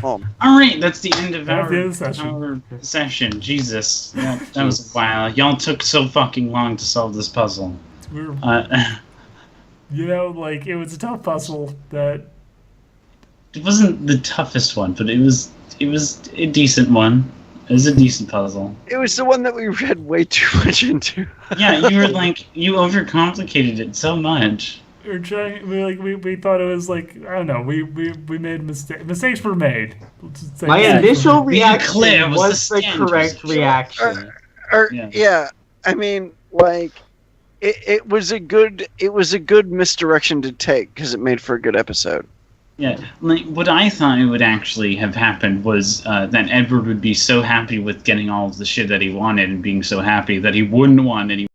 All right, that's the end of That's our, the end of the session. our session. Jesus, that was a while. Y'all took so fucking long to solve this puzzle. We're, Uh, you know, like it was a tough puzzle that it wasn't the toughest one, but it was a decent one. It was a decent puzzle. It was the one that we read way too much into. Yeah, you were like, you overcomplicated it so much. we were trying. We thought it was like, I don't know. We made mistakes. Mistakes were made. Let's just say My mistakes were initial made. Being reaction clear was was the the stench, correct was it? reaction. Yeah. I mean, like, it was a good misdirection to take because it made for a good episode. Yeah, like what I thought it would actually have happened was that Edward would be so happy with getting all of the shit that he wanted and being so happy that he wouldn't want any